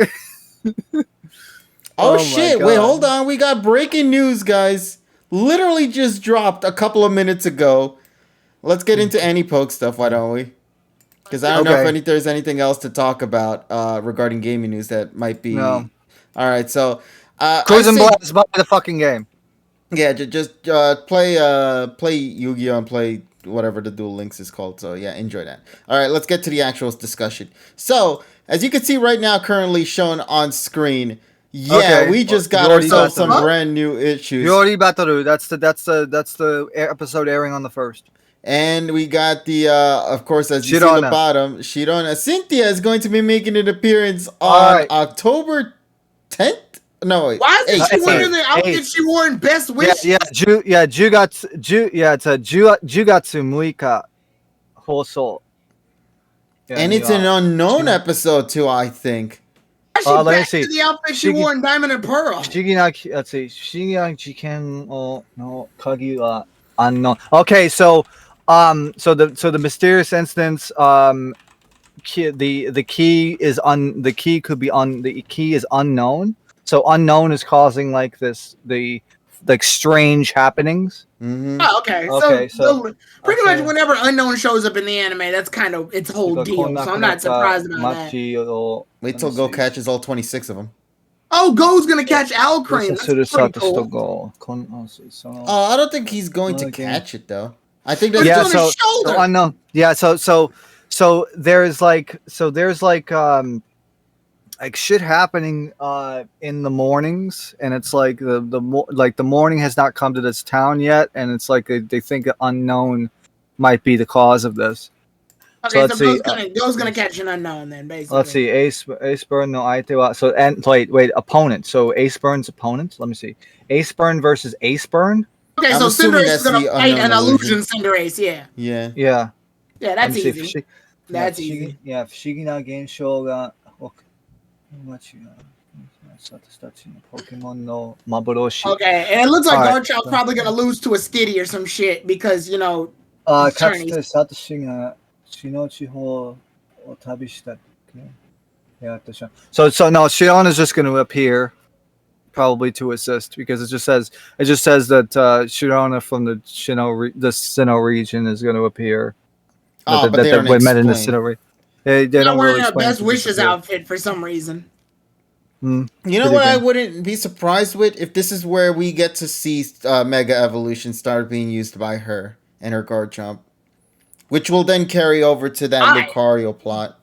Oh
my
shit,
God.
wait, hold on. We got breaking news, guys. Literally just dropped a couple of minutes ago. Let's get into Anti-Poke stuff, why don't we? Because I don't know
Okay.
if there's anything else to talk about regarding gaming news that might be...
No.
All right, so...
Cruise and
I say-
Blast buy the fucking game.
Yeah, just play Yu-Gi-Oh! And play whatever the Duel Links is called. So yeah, enjoy that. All right, let's get to the actual discussion. So, as you can see right now, currently shown on screen,
Okay.
we just
You
got
already
ourselves
got
some
them.
brand new issues.
Yori Bataru, that's the episode airing on the 1st.
And we got the, of course, as you see at the
Shirona.
bottom, Shirona. Cynthia is going to be making an appearance on
Alright.
October 10th? No, wait.
Why isn't she
8th.
wearing the outfit
Eight.
she wore in Best Wish?
It's a Jugatsu Muika Hoso.
And it's an unknown episode, too, I think.
Why is she
let me
back
see.
to the outfit she
Shigi-
wore in Diamond and Pearl?
Let's see. Shigen no Kagi wa unknown. Okay, so the mysterious instance, the key could be the key is unknown. So unknown is causing like strange happenings.
Mm-hmm.
Oh, okay.
Okay,
So pretty much
okay.
whenever Unknown shows up in the anime, that's kind of its whole deal. So I'm not surprised about that.
Wait till Go catches all 26 of them.
Oh, Go's gonna catch Al Cream. That's pretty cool.
I don't think he's going to
Okay.
catch it, though. I think
But
that's
it's
just...
on his shoulder.
So unknown. Yeah, so there's like shit happening in the mornings, and it's like the morning has not come to this town yet, and it's like they think unknown might be the cause of this.
Okay,
let's
so
see,
Go's gonna catch an Unknown then, basically.
Let's see, Ace Burn no Aite wa wait, opponent. So Ace Burn's opponent. Let me see, Ace Burn versus Ace Burn.
Okay,
I'm
so
assuming
Cinderace
that's
is gonna
the
fight
Unknown
an illusion
illusion.
Cinderace, yeah.
Yeah.
Yeah,
Yeah,
Let
that's
me see,
easy. That's easy.
Yeah, 不思議な現象がPokemon no Maburoshi.
Okay, and it looks like
Alright.
Garchomp's probably gonna lose to a Skitty or some shit because, It's
かつて
Journeys.
Satoshi が血の地方を旅したっけ? Yeah, so no, Shion is just going to appear probably to assist because it just says that Shirona from the Sinnoh region is going to appear.
Oh, but they don't
we met in the
explain.
Sinnoh region. They
Not
don't really
wearing a
explain.
Best Wishes outfit for some reason.
You know what I wouldn't be surprised with? If this is where we get to see Mega Evolution start being used by her and her Garchomp. Which will then carry over to that
Why?
Lucario plot.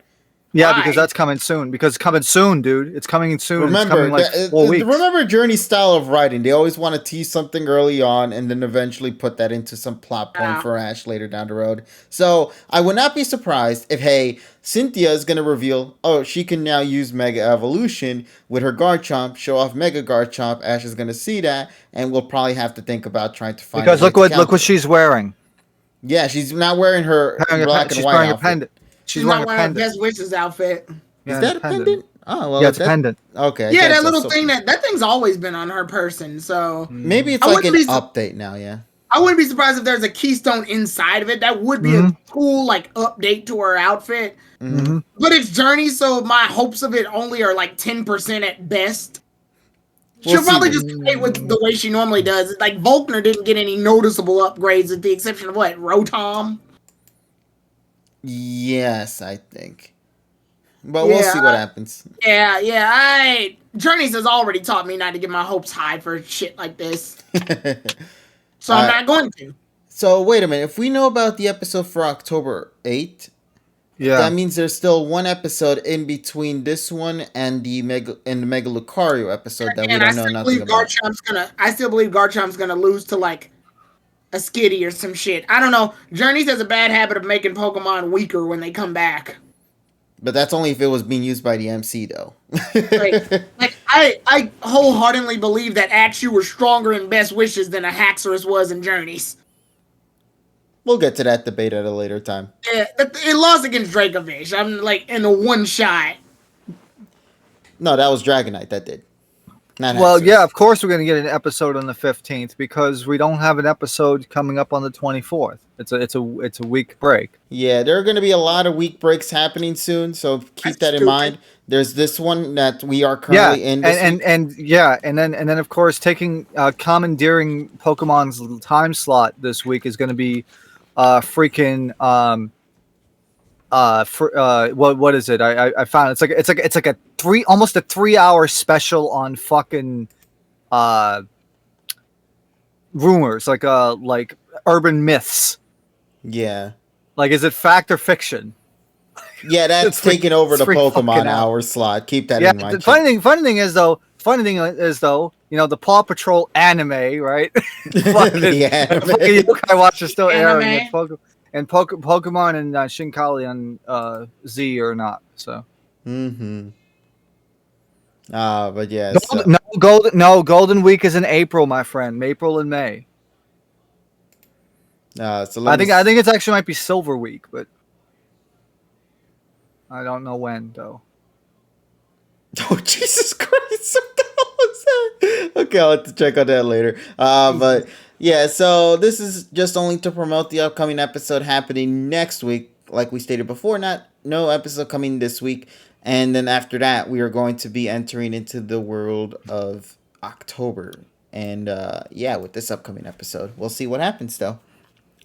Yeah,
Why?
because that's coming soon. Because it's coming soon, dude. It's coming soon.
Remember,
it's coming like 4 weeks.
Remember Journey's style of writing. They always want to tease something early on and then eventually put that into some plot point for Ash later down the road. So I would not be surprised if, hey, Cynthia is going to reveal, oh, she can now use Mega Evolution with her Garchomp, show off Mega Garchomp. Ash is going to see that, and we'll probably have to think about trying to find.
Because look what she's wearing.
Yeah, she's not wearing her black and white outfit.
Pendant.
She's not wearing a Best Wishes outfit.
Is that a pendant? Oh, well,
yeah, it's a pendant.
Okay.
Yeah, that little thing that thing's always been on her person. So
maybe it's like an update now. Yeah.
I wouldn't be surprised if there's a keystone inside of it. That would be a cool like update to her outfit.
Mm-hmm.
But it's Journey, so my hopes of it only are like 10% at best. She'll probably just play with the way she normally does. Like Volkner didn't get any noticeable upgrades, with the exception of what, Rotom.
Yes, I think. But we'll see what happens.
Yeah. Journeys has already taught me not to get my hopes high for shit like this. So I'm not going to.
So wait a minute. If we know about the episode for October 8th, that means there's still one episode in between this one and the Mega Lucario episode that we don't know nothing about.
I still believe Garchomp's gonna lose to like a Skitty or some shit. I don't know. Journeys has a bad habit of making Pokemon weaker when they come back.
But that's only if it was being used by the MC, though.
Like I wholeheartedly believe that Axew was stronger in Best Wishes than a Haxorus was in Journeys.
We'll get to that debate at a later time.
Yeah, it lost against Dracovish. I'm like in a one shot.
No, that was Dragonite that did.
Well, yeah, of course we're going to get an episode on the 15th because we don't have an episode coming up on the 24th. It's a week break.
Yeah, there are going to be a lot of week breaks happening soon, so keep that in mind. There's this one that we are currently in.
And then of course taking commandeering Pokemon's time slot this week is going to be freaking what is it? I found it's like a almost a 3-hour special on fucking rumors, like urban myths.
Yeah.
Like, is it fact or fiction?
Yeah, that's taking over the Pokemon hour slot. Keep that in mind.
The funny thing is though, you know, the Paw Patrol anime, right?
The anime.
Yokai Watch is still airing. And Pokemon and Shinkali on Z or not. So.
But yeah.
Golden Week is in April, my friend. April and May.
So
I think it's actually might be Silver Week, but I don't know when though.
Oh Jesus Christ! What the hell is that? Okay, I'll have to check on that later. But yeah, so this is just only to promote the upcoming episode happening next week. Like we stated before, no episode coming this week. And then after that, we are going to be entering into the world of October. And with this upcoming episode, we'll see what happens though.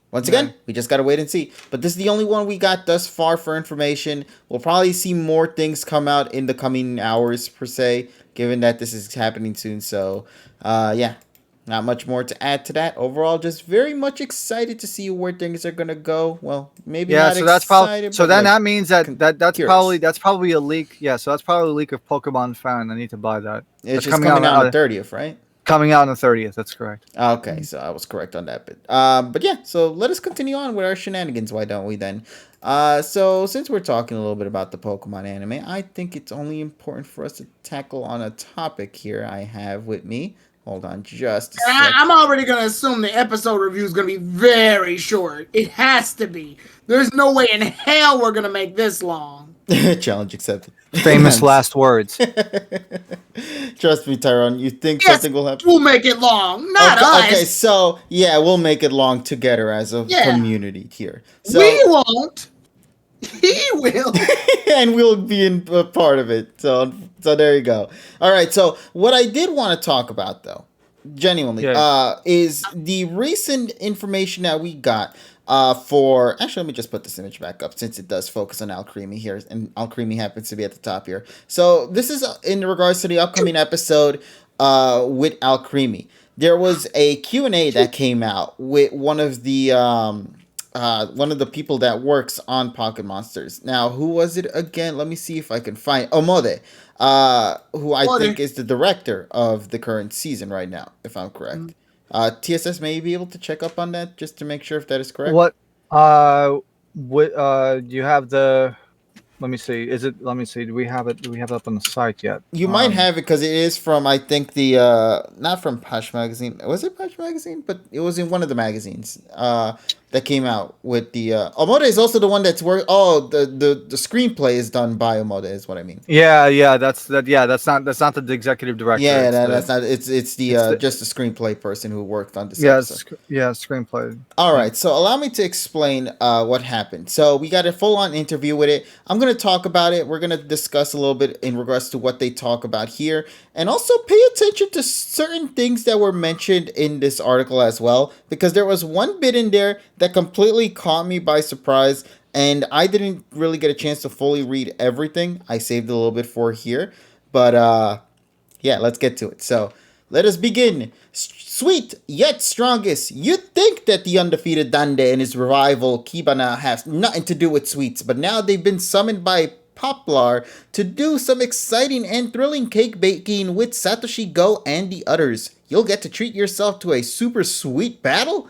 Once again, we just got to wait and see. But this is the only one we got thus far for information. We'll probably see more things come out in the coming hours, per se, given that this is happening soon. So, not much more to add to that. Overall, just very much excited to see where things are going to go. Well, maybe not
so
that's
excited. So then that means that's probably a leak. Yeah, so that's probably a leak of Pokemon Fan. I need to buy that.
It's just coming out on the 30th, right?
Coming out on the 30th, that's correct.
Okay, so I was correct on that bit. But yeah, so let us continue on with our shenanigans, why don't we then? So since we're talking a little bit about the Pokemon anime, I think it's only important for us to tackle on a topic here I have with me. Hold on just a second.
I'm already going to assume the episode review is going to be very short. It has to be. There's no way in hell we're going to make this long.
Challenge accepted.
Famous
Nice.
last words.
Trust me, Tyrone. You think
Yes,
something will happen?
we'll make it long, not
Okay, okay.
us.
So yeah, we'll make it long together as a
Yeah,
community here.
we
So
won't. He will.
and we'll be in a part of it. So there you go. All right. So what I did want to talk about though, genuinely,
Yeah.
is the recent information that we got. For actually, let me just put this image back up since it does focus on Al Creamy here, and Al Creamy happens to be at the top here. So this is in regards to the upcoming episode, with Al Creamy. There was a Q&A that came out with one of the people that works on Pocket Monsters. Now, who was it again? Let me see if I can find Omode, who I think is the director of the current season right now, if I'm correct. TSS may be able to check up on that just to make sure if that is correct.
What? You have the? Let me see. Is it? Let me see. Do we have it? Do we have it up on the site yet?
You might have it because it is from, I think, the not from Push magazine. Was it Push magazine? But it was in one of the magazines that came out with the Omode is also the one that's work. Oh, the screenplay is done by Omode is what I mean.
Yeah. That's that. Yeah, that's not the executive director.
Yeah,
it's
that's not. It's the just the screenplay person who worked on this episode.
Screenplay.
All right, so allow me to explain what happened. So we got a full-on interview with it. I'm going to talk about it. We're going to discuss a little bit in regards to what they talk about here, and also pay attention to certain things that were mentioned in this article as well, because there was one bit in there that completely caught me by surprise, and I didn't really get a chance to fully read everything. I saved a little bit for here, but yeah, let's get to it. So let us begin. Sweet yet strongest. You'd think that the undefeated Dande and his rival Kibana have nothing to do with sweets, but now they've been summoned by Poplar to do some exciting and thrilling cake baking with Satoshi Go and the others. You'll get to treat yourself to a super sweet battle?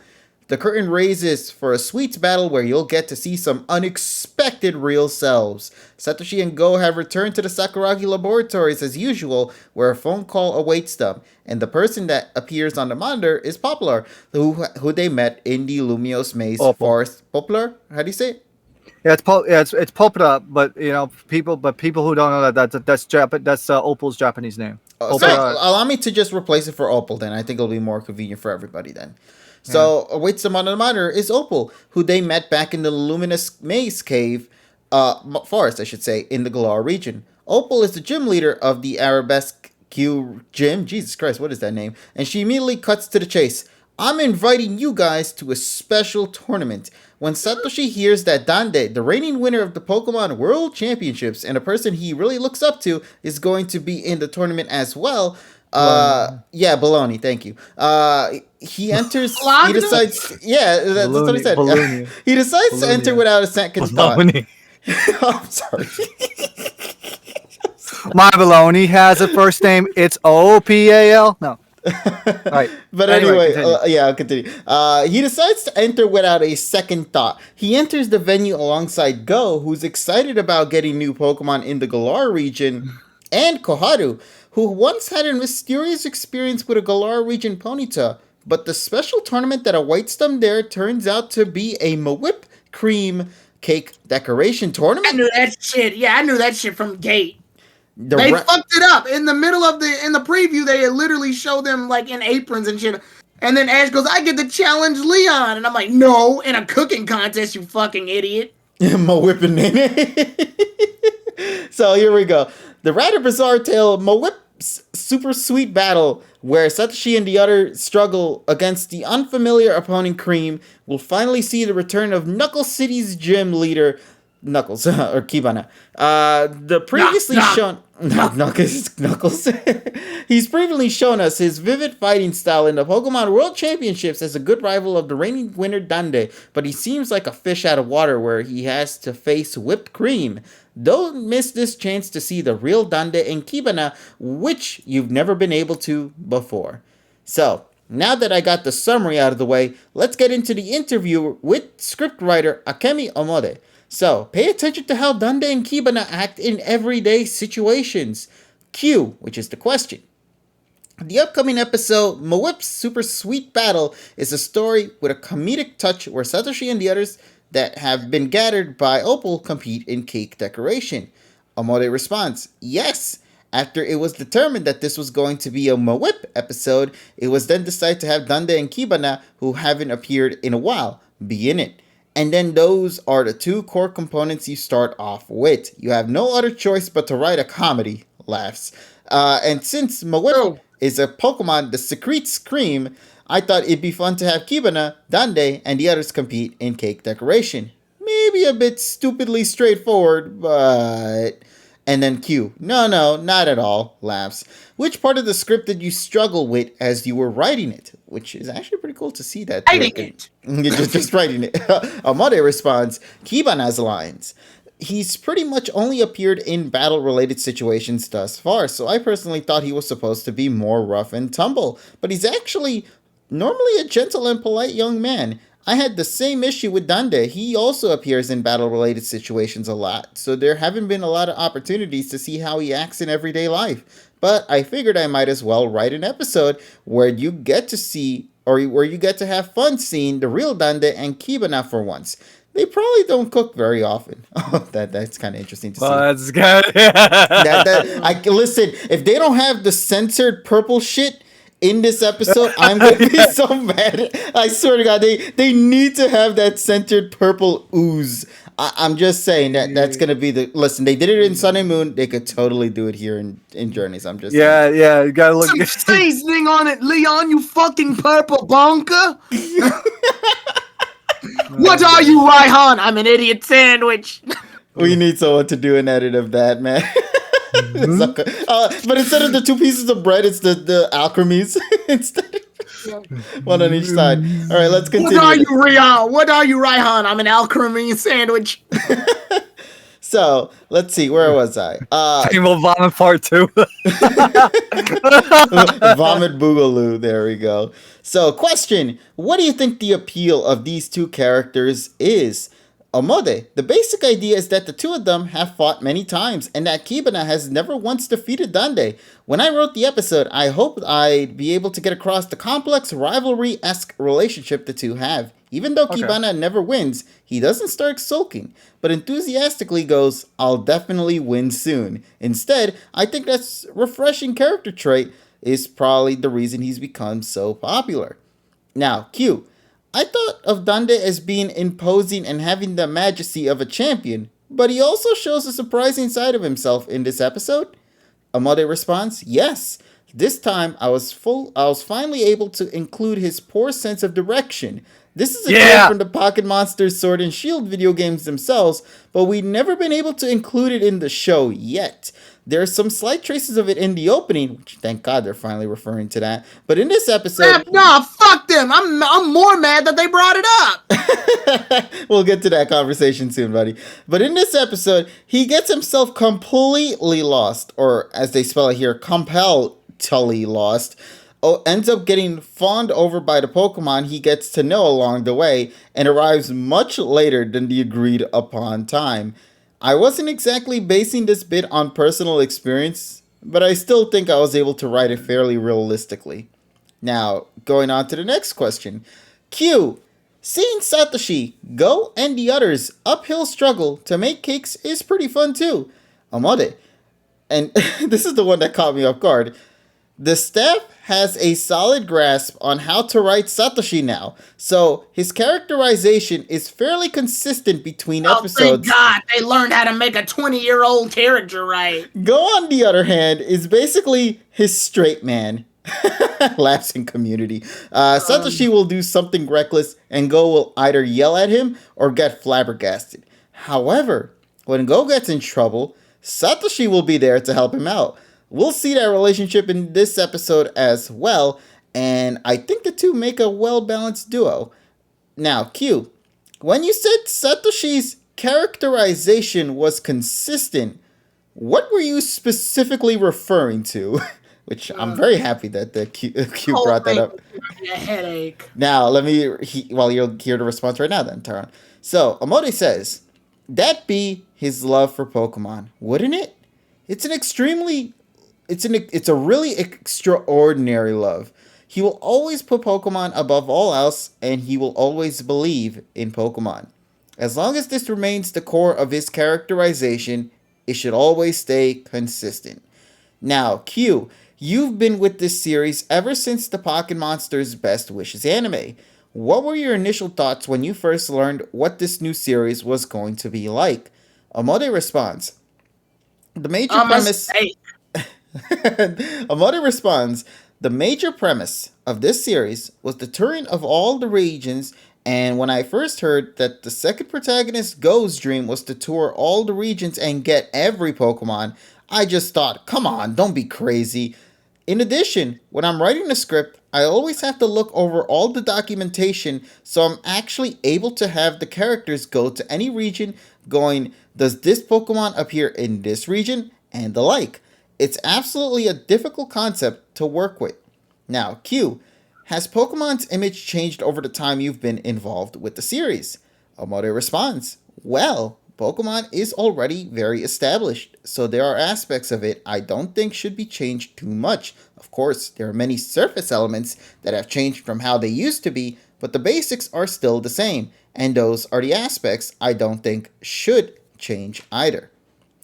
The curtain raises for a sweets battle where you'll get to see some unexpected real selves. Satoshi and Go have returned to the Sakuragi laboratories as usual, where a phone call awaits them, and the person that appears on the monitor is Poplar, who they met in the Lumiose Maze Forest. Poplar? How do you say it?
Yeah, it's Popra, but people who don't know that's Opal's Japanese name.
So allow me to just replace it for Opal then. I think it'll be more convenient for everybody then. So awaits them on the monitor is Opal, who they met back in the Luminous Maze Cave, forest I should say, in the Galar region. Opal is the gym leader of the Arabesque Q Gym. Jesus Christ, what is that name? And she immediately cuts to the chase. I'm inviting you guys to a special tournament. When Satoshi hears that Dande, the reigning winner of the Pokemon World Championships and a person he really looks up to, is going to be in the tournament as well. Yeah, baloney. Thank you. He enters. He decides. Yeah, that's what I said. He decides to enter without a second thought. Oh, I'm sorry.
My baloney has a first name. It's OPAL. No. Right.
But anyway, I'll continue. He decides to enter without a second thought. He enters the venue alongside Go, who's excited about getting new Pokemon in the Galar region, and Koharu, who once had a mysterious experience with a Galar region Ponyta, but the special tournament that awaits them there turns out to be a Mawip cream cake decoration tournament.
I knew that shit. Yeah, I knew that shit from Gate. They fucked it up in the middle of in the preview. They literally show them like in aprons and shit. And then Ash goes, "I get to challenge Leon," and I'm like, "No, in a cooking contest, you fucking idiot."
Mawip name. So here we go. The rather bizarre tale of Mawip's super sweet battle, where Satoshi and the other struggle against the unfamiliar opponent Cream, will finally see the return of Knuckles City's gym leader, Knuckles, or Kibana. The previously shown... Knuckles. He's previously shown us his vivid fighting style in the Pokemon World Championships as a good rival of the reigning winner Dande, but he seems like a fish out of water where he has to face whipped cream. Don't miss this chance to see the real Dande and Kibana, which you've never been able to before. So, now that I got the summary out of the way, let's get into the interview with scriptwriter Akemi Omode. So, pay attention to how Dande and Kibana act in everyday situations. Q, which is the question. The upcoming episode, Mawip's Super Sweet Battle, is a story with a comedic touch where Satoshi and the others that have been gathered by Opal compete in cake decoration? Amore responds, yes. After it was determined that this was going to be a Mawip episode, it was then decided to have Dande and Kibana, who haven't appeared in a while, be in it. And then those are the two core components you start off with. You have no other choice but to write a comedy. Laughs. And since Mawip is a Pokemon that secretes cream, I thought it'd be fun to have Kibana, Dande, and the others compete in cake decoration. Maybe a bit stupidly straightforward, but... And then Q. No, not at all. Laughs. Which part of the script did you struggle with as you were writing it? Which is actually pretty cool to see that.
Writing it.
just writing it. Amade responds, Kibana's lines. He's pretty much only appeared in battle-related situations thus far, so I personally thought he was supposed to be more rough and tumble. But he's actually normally a gentle and polite young man. I had the same issue with Dande. He also appears in battle-related situations a lot, so there haven't been a lot of opportunities to see how he acts in everyday life. But I figured I might as well write an episode where you get to see, or where you get to have fun seeing the real Dande and Kibana for once. They probably don't cook very often. Oh, that's kind of interesting to see.
That's good.
Listen, if they don't have the censored purple shit in this episode, I'm gonna be so mad. I swear to God, they need to have that centered purple ooze. I'm just saying that's gonna be the listen. They did it in Sun and Moon. They could totally do it here in Journeys. I'm just
saying. You gotta look.
Some seasoning on it, Leon. You fucking purple bonker. What are you, Raihan? I'm an idiot sandwich.
We need someone to do an edit of that, man. But instead of the two pieces of bread, it's the alchemies instead. One on each side. All right, let's continue.
What are you, Raihan? I'm an alchemy sandwich.
So let's see. Where was I?
Table Vomit Part 2.
Vomit Boogaloo. There we go. So, question: what do you think the appeal of these two characters is? Amode, the basic idea is that the two of them have fought many times, and that Kibana has never once defeated Dande. When I wrote the episode, I hoped I'd be able to get across the complex rivalry-esque relationship the two have. Even though Kibana never wins, he doesn't start sulking, but enthusiastically goes, I'll definitely win soon. Instead, I think that's refreshing character trait is probably the reason he's become so popular. Now, Q. I thought of Dande as being imposing and having the majesty of a champion, but he also shows a surprising side of himself in this episode. Amade responds, yes. This time, I was finally able to include his poor sense of direction. This is a trait from the Pocket Monsters Sword and Shield video games themselves, but we've never been able to include it in the show yet. There are some slight traces of it in the opening, which thank God they're finally referring to that. But in this episode...
Nah, fuck them! I'm more mad that they brought it
up! We'll get to that conversation soon, buddy. But in this episode, he gets himself completely lost, or as they spell it here, compelledly lost. Ends up getting fawned over by the Pokemon he gets to know along the way, and arrives much later than the agreed upon time. I wasn't exactly basing this bit on personal experience, but I still think I was able to write it fairly realistically. Now, going on to the next question. Q. Seeing Satoshi, Go, and the others uphill struggle to make cakes is pretty fun too. Amade. And this is the one that caught me off guard. The staff has a solid grasp on how to write Satoshi now, so his characterization is fairly consistent between episodes.
Thank God, they learned how to make a 20-year-old character right.
Go, on the other hand, is basically his straight man. Laughs in community. Satoshi will do something reckless, and Go will either yell at him or get flabbergasted. However, when Go gets in trouble, Satoshi will be there to help him out. We'll see that relationship in this episode as well, and I think the two make a well-balanced duo. Now, Q, when you said Satoshi's characterization was consistent, what were you specifically referring to? Which I'm very happy that the Q brought that up.
A headache.
Now, while you'll hear the response right now then, Taran. So, Amode says, that be his love for Pokemon, wouldn't it? It's a really extraordinary love. He will always put Pokemon above all else, and he will always believe in Pokemon. As long as this remains the core of his characterization, it should always stay consistent. Now, Q, you've been with this series ever since the Pocket Monsters Best Wishes anime. What were your initial thoughts when you first learned what this new series was going to be like? Amode responds, the major
A
premise
mistake.
Amode responds, the major premise of this series was the touring of all the regions, and when I first heard that the second protagonist Go's dream was to tour all the regions and get every Pokemon, I just thought, come on, don't be crazy. In addition, when I'm writing a script, I always have to look over all the documentation so I'm actually able to have the characters go to any region going, does this Pokemon appear in this region? And the like. It's absolutely a difficult concept to work with. Now, Q, has Pokemon's image changed over the time you've been involved with the series? Omode responds, well, Pokemon is already very established, so there are aspects of it I don't think should be changed too much. Of course, there are many surface elements that have changed from how they used to be, but the basics are still the same, and those are the aspects I don't think should change either.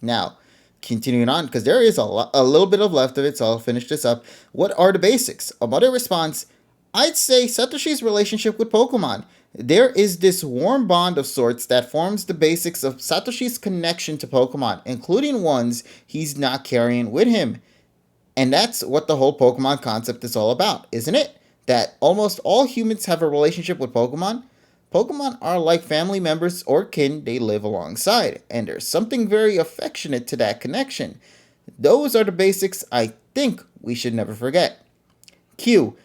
Now, continuing on, because there is a little bit of left of it, so I'll finish this up. What are the basics? A mother response, I'd say Satoshi's relationship with Pokemon. There is this warm bond of sorts that forms the basics of Satoshi's connection to Pokemon, including ones he's not carrying with him. And that's what the whole Pokemon concept is all about, isn't it? That almost all humans have a relationship with Pokemon. Pokemon are like family members or kin they live alongside, and there's something very affectionate to that connection. Those are the basics I think we should never forget. Q.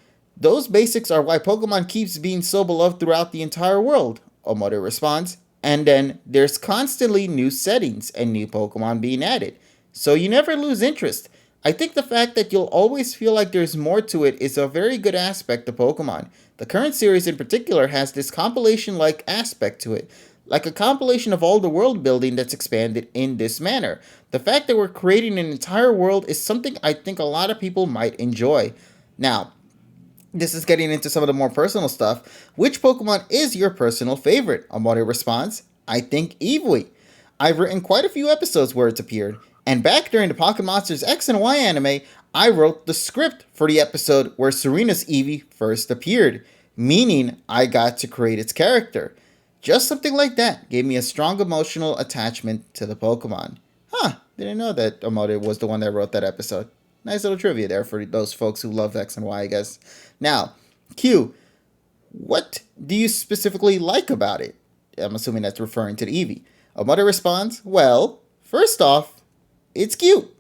Those basics are why Pokemon keeps being so beloved throughout the entire world, Omoto responds. And then there's constantly new settings and new Pokemon being added, so you never lose interest. I think the fact that you'll always feel like there's more to it is a very good aspect of Pokemon. The current series in particular has this compilation like aspect to it, like a compilation of all the world building that's expanded in this manner. The fact that we're creating an entire world is something I think a lot of people might enjoy. Now, this is getting into some of the more personal stuff. Which Pokemon is your personal favorite? Amore responds, I think Eevee. I've written quite a few episodes where it's appeared, and back during the Pocket Monsters X and Y anime, I wrote the script for the episode where Serena's Eevee first appeared, meaning I got to create its character. Just something like that gave me a strong emotional attachment to the Pokemon. Huh, didn't know that Amore was the one that wrote that episode. Nice little trivia there for those folks who love X and Y, I guess. Now, Q, what do you specifically like about it? I'm assuming that's referring to the Eevee. Amore responds, well, first off, it's cute.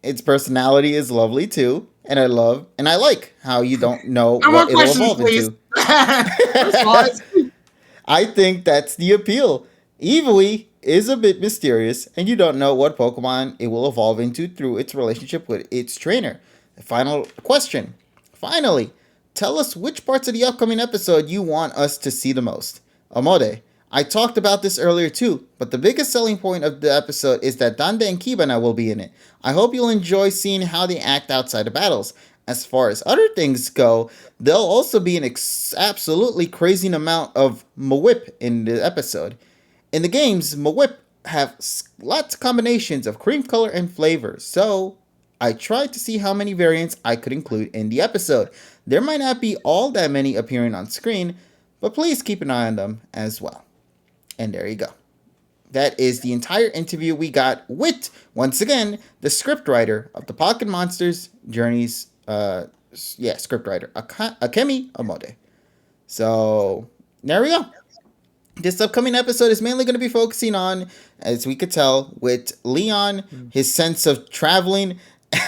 Its personality is lovely too, and I like how you don't know
No more
what it'll
questions,
evolve
please.
into.
First of all, it's cute.
I think that's the appeal. Eevee is a bit mysterious, and you don't know what Pokemon it will evolve into through its relationship with its trainer. The final question. Finally, tell us which parts of the upcoming episode you want us to see the most. Amode, I talked about this earlier too, but the biggest selling point of the episode is that Dande and Kibana will be in it. I hope you'll enjoy seeing how they act outside the battles. As far as other things go, there'll also be an absolutely crazy amount of Mawip in the episode. In the games, Mawip have lots of combinations of cream color and flavor, so I tried to see how many variants I could include in the episode. There might not be all that many appearing on screen, but please keep an eye on them as well. And there you go. That is the entire interview we got with, once again, the scriptwriter of the Pocket Monsters Journeys, scriptwriter, Akemi Amode. So, there we go. This upcoming episode is mainly going to be focusing on, as we could tell, with Leon, his sense of traveling,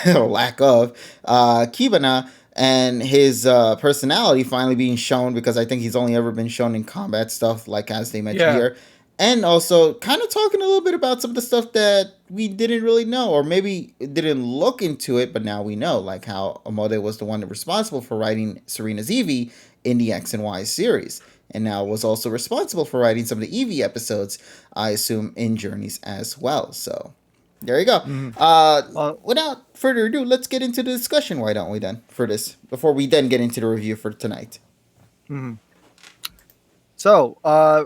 or lack of, Kibana, and his personality finally being shown, because I think he's only ever been shown in combat stuff, like as they mentioned here. And also kind of talking a little bit about some of the stuff that we didn't really know, or maybe didn't look into it, but now we know, like how Amode was the one responsible for writing Serena's Eevee in the X and Y series, and now was also responsible for writing some of the Eevee episodes, I assume, in Journeys as well. So there you go. Without further ado, let's get into the discussion. Why don't we then, for this, before we then get into the review for tonight?
So So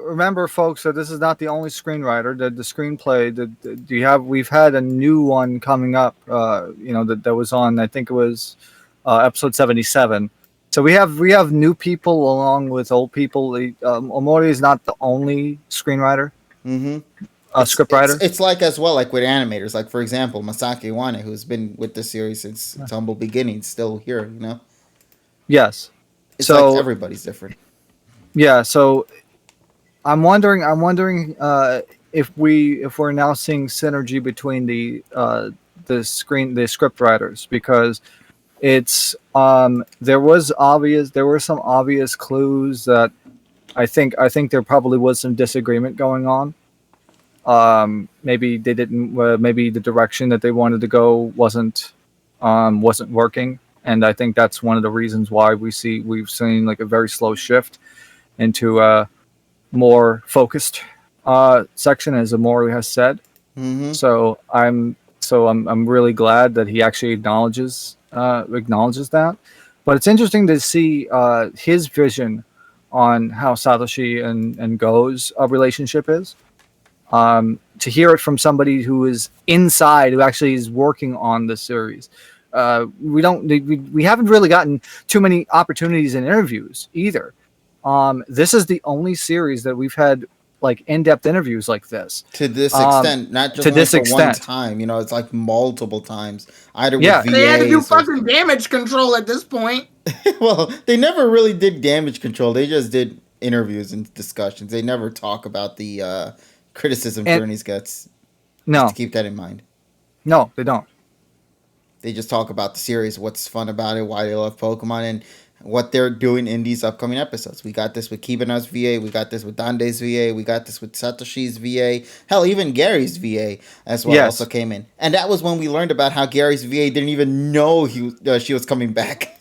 remember, folks, that this is not the only screenwriter. The screenplay. Do you have? We've had a new one coming up. That was on. I think it was episode 77. So we have new people along with old people. Omori is not the only screenwriter,
Mm-hmm.
script writer.
It's like as well, like with animators, like for example Masaki Iwane, who's been with the series since its humble beginnings, still here.
Yes.
It's like
So
everybody's different.
yeah. So I'm wondering if we're now seeing synergy between the script writers, because there were some obvious clues that I think there probably was some disagreement going on. Maybe they didn't. Maybe the direction that they wanted to go wasn't working, and I think that's one of the reasons why we've seen like a very slow shift into a more focused section, as Amori has said.
Mm-hmm.
So I'm really glad that he actually acknowledges that. But it's interesting to see his vision on how Satoshi and Go's relationship is. To hear it from somebody who is inside, who actually is working on the series. We haven't really gotten too many opportunities in interviews either. This is the only series that we've had like in-depth interviews like this.
To this extent, not just
to
only
this
for one
extent.
time. It's like multiple times, either with
Yeah.
VAs
They had to do
or
fucking damage control at this point.
well, they never really did damage control. They just did interviews and discussions. They never talk about the criticism
And
Journeys gets. Just
no,
to keep that in mind.
no, they don't.
They just talk about the series, what's fun about it, why they love Pokemon, and what they're doing in these upcoming episodes. We got this with Kibana's VA, we got this with Dande's VA, we got this with Satoshi's VA. Hell, even Gary's VA as well
Yes.
also came in. And that was when we learned about how Gary's VA didn't even know she was coming back.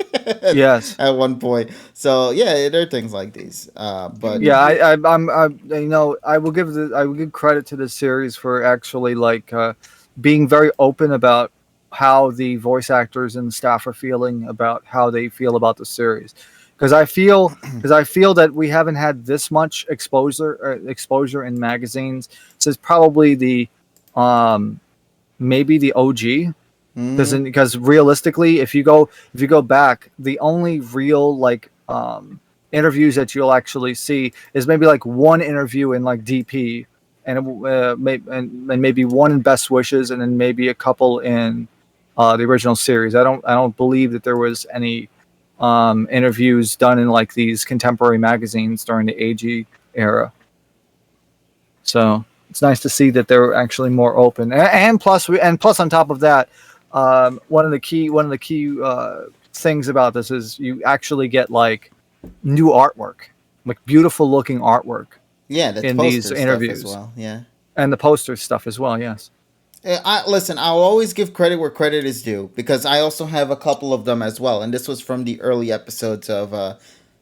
Yes.
At one point. So yeah, there are things like these. But
Yeah, I will give credit to this series for actually being very open about how the voice actors and staff are feeling about how they feel about the series, because I feel that we haven't had this much exposure in magazines since probably the maybe the OG. Because realistically, if you go back, the only real interviews that you'll actually see is maybe like one interview in like DP, and maybe one in Best Wishes, and then maybe a couple in the original series. I don't believe that there was any interviews done in like these contemporary magazines during the AG era. So it's nice to see that they're actually more open, and plus on top of that, one of the key things about this is you actually get like new artwork, like beautiful looking artwork
yeah, that's
in
poster
these
stuff
interviews,
as well. Yeah.
and the poster stuff as well. Yes.
Listen, I'll always give credit where credit is due because I also have a couple of them as well. And this was from the early episodes of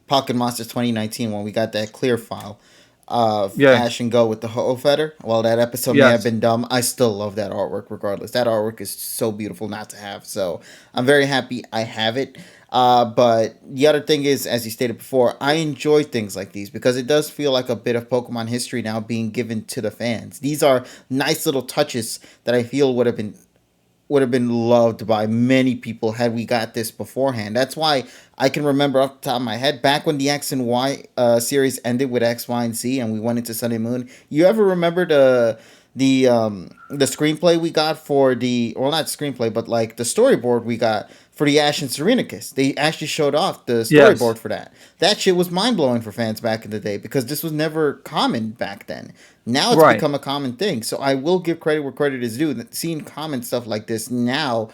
Pocket Monsters 2019 when we got that clear file of
Yeah.
Ash and Go with the Ho-Feather. While that episode may have
Yes.
been dumb, I still love that artwork regardless. That artwork is so beautiful not to have. So I'm very happy I have it. But the other thing is, as you stated before, I enjoy things like these because it does feel like a bit of Pokemon history now being given to the fans. These are nice little touches that I feel would have been loved by many people had we got this beforehand. That's why I can remember off the top of my head back when the X and Y series ended with X, Y, and Z, and we went into Sun and Moon. You ever remember the screenplay we got for not screenplay, but like the storyboard we got for the Ash and Serenicus? They actually showed off the
Yes.
storyboard for that. That shit was mind blowing for fans back in the day because this was never common back then. Now it's
Right.
become a common thing. So I will give credit where credit is due. Seeing common stuff like this now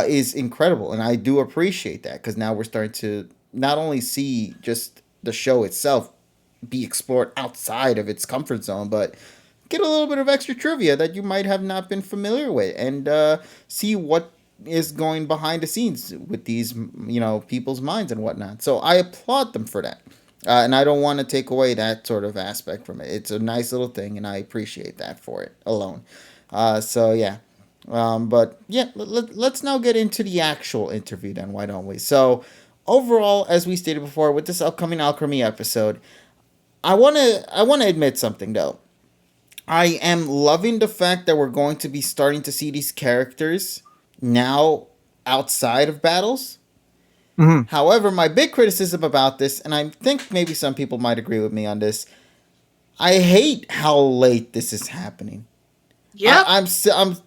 is incredible, and I do appreciate that because now we're starting to not only see just the show itself be explored outside of its comfort zone, but get a little bit of extra trivia that you might have not been familiar with, and see what is going behind the scenes with these people's minds and whatnot. So I applaud them for that. And I don't want to take away that sort of aspect from it. It's a nice little thing, and I appreciate that for it alone. So yeah, but yeah, let's now get into the actual interview then. Why don't we? So overall, as we stated before, with this upcoming Alchemy episode, I wanna admit something though. I am loving the fact that we're going to be starting to see these characters now outside of battles.
Hmm.
However, my big criticism about this, and I think maybe some people might agree with me on this, I hate how late this is happening.
Yep.
I'm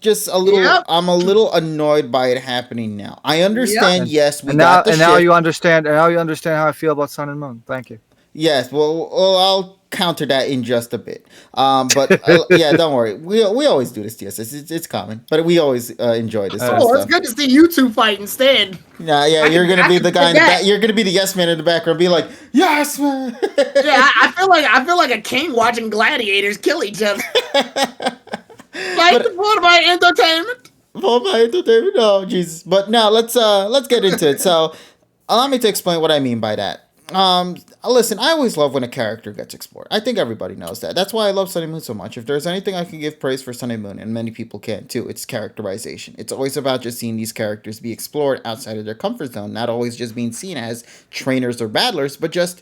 just a little
Yep.
I'm a little annoyed by it happening now. I
Yep.
understand.
And
Yes, we
and now
got the
and now
shift.
you understand. And now you understand how I feel about Sun and Moon. Thank you.
Yes, well, I'll counter that in just a bit. But yeah, don't worry. We always do this, TSS. It's common, but we always enjoy this sort of
Oh, it's
stuff.
good to see you two fight instead.
Yeah, yeah, you're gonna
I
be
can
the guy
dig
in the
that.
back. You're gonna be the yes man in the background, be like, yes man.
Yeah, I feel like a king watching gladiators kill each other. Like
But
for my entertainment.
for my entertainment, oh Jesus! But now let's get into it. So allow me to explain what I mean by that. Listen, I always love when a character gets explored. I think everybody knows that. That's why I love Sunny Moon so much. If there's anything I can give praise for Sunny Moon, and many people can too, it's characterization. It's always about just seeing these characters be explored outside of their comfort zone, not always just being seen as trainers or battlers, but just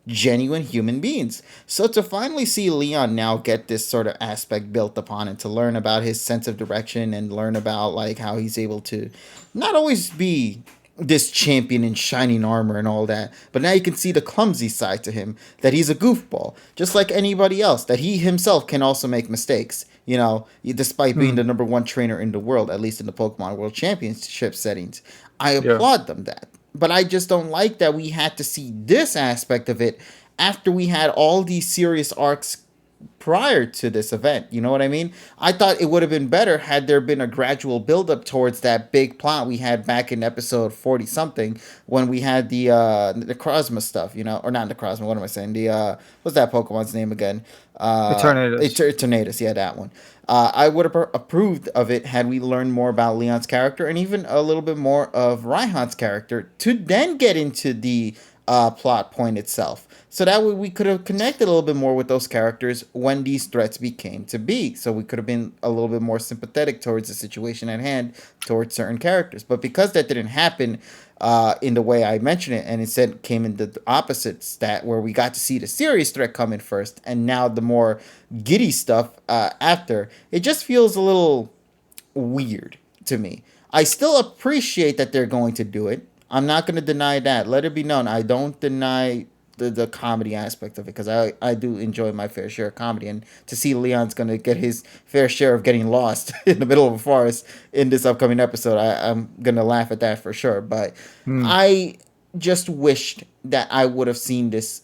genuine human beings. So to finally see Leon now get this sort of aspect built upon and to learn about his sense of direction and learn about like how he's able to not always be this champion in shining armor and all that, but now you can see the clumsy side to him, that he's a goofball, just like anybody else, that he himself can also make mistakes. Despite being
Hmm.
the number one trainer in the world, at least in the Pokemon World Championship settings, I
Yeah.
applaud them that. But I just don't like that we had to see this aspect of it after we had all these serious arcs prior to this event. You know what I mean? I thought it would have been better had there been a gradual buildup towards that big plot we had back in episode 40 something when we had the Crozma stuff, or not the Crozma, what am I saying? What's that Pokemon's name again?
Eternatus.
Eternatus, yeah, that one. I would have approved of it had we learned more about Leon's character and even a little bit more of Raihan's character to then get into the plot point itself. So that way we could have connected a little bit more with those characters when these threats became to be. So we could have been a little bit more sympathetic towards the situation at hand, towards certain characters. But because that didn't happen in the way I mentioned it, and instead came in the opposite stat where we got to see the serious threat coming first, and now the more giddy stuff after, it just feels a little weird to me. I still appreciate that they're going to do it. I'm not going to deny that. Let it be known. I don't deny the comedy aspect of it because I do enjoy my fair share of comedy. And to see Leon's going to get his fair share of getting lost in the middle of a forest in this upcoming episode, I'm going to laugh at that for sure. But
Hmm.
I just wished that I would have seen this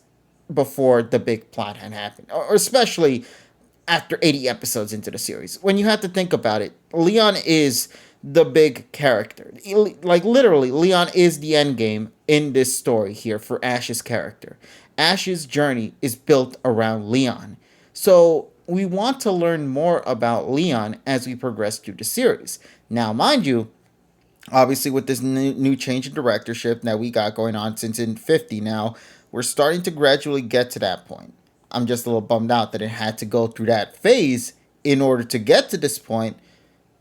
before the big plot had happened, or especially after 80 episodes into the series. When you have to think about it, Leon is the big character. Like literally, Leon is the end game in this story here for Ash's character. Ash's journey is built around Leon. So we want to learn more about Leon as we progress through the series. Now, mind you, obviously with this new change in directorship that we got going on since in 50 now, we're starting to gradually get to that point. I'm just a little bummed out that it had to go through that phase in order to get to this point,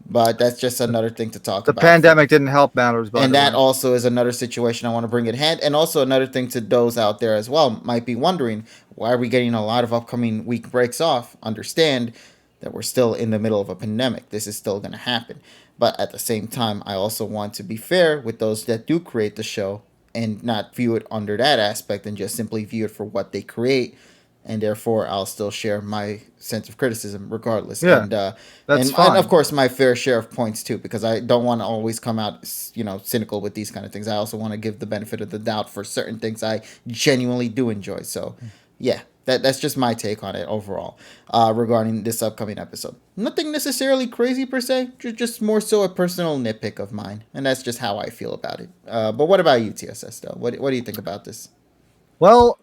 but that's just another thing to talk
The
about.
pandemic didn't help matters, by
And
the
that
way.
also is another situation I want to bring at hand. And also another thing to those out there as well might be wondering, why are we getting a lot of upcoming week breaks off? Understand that we're still in the middle of a pandemic. This is still going to happen. But at the same time, I also want to be fair with those that do create the show and not view it under that aspect and just simply view it for what they create. And therefore, I'll still share my sense of criticism regardless.
Yeah, that's
And of
fine.
course my fair share of points too, because I don't want to always come out cynical with these kind of things. I also want to give the benefit of the doubt for certain things I genuinely do enjoy. So yeah, that's just my take on it overall regarding this upcoming episode. Nothing necessarily crazy per se, just more so a personal nitpick of mine, and that's just how I feel about it. But what about you, TSS though? What do you think about this?
Well,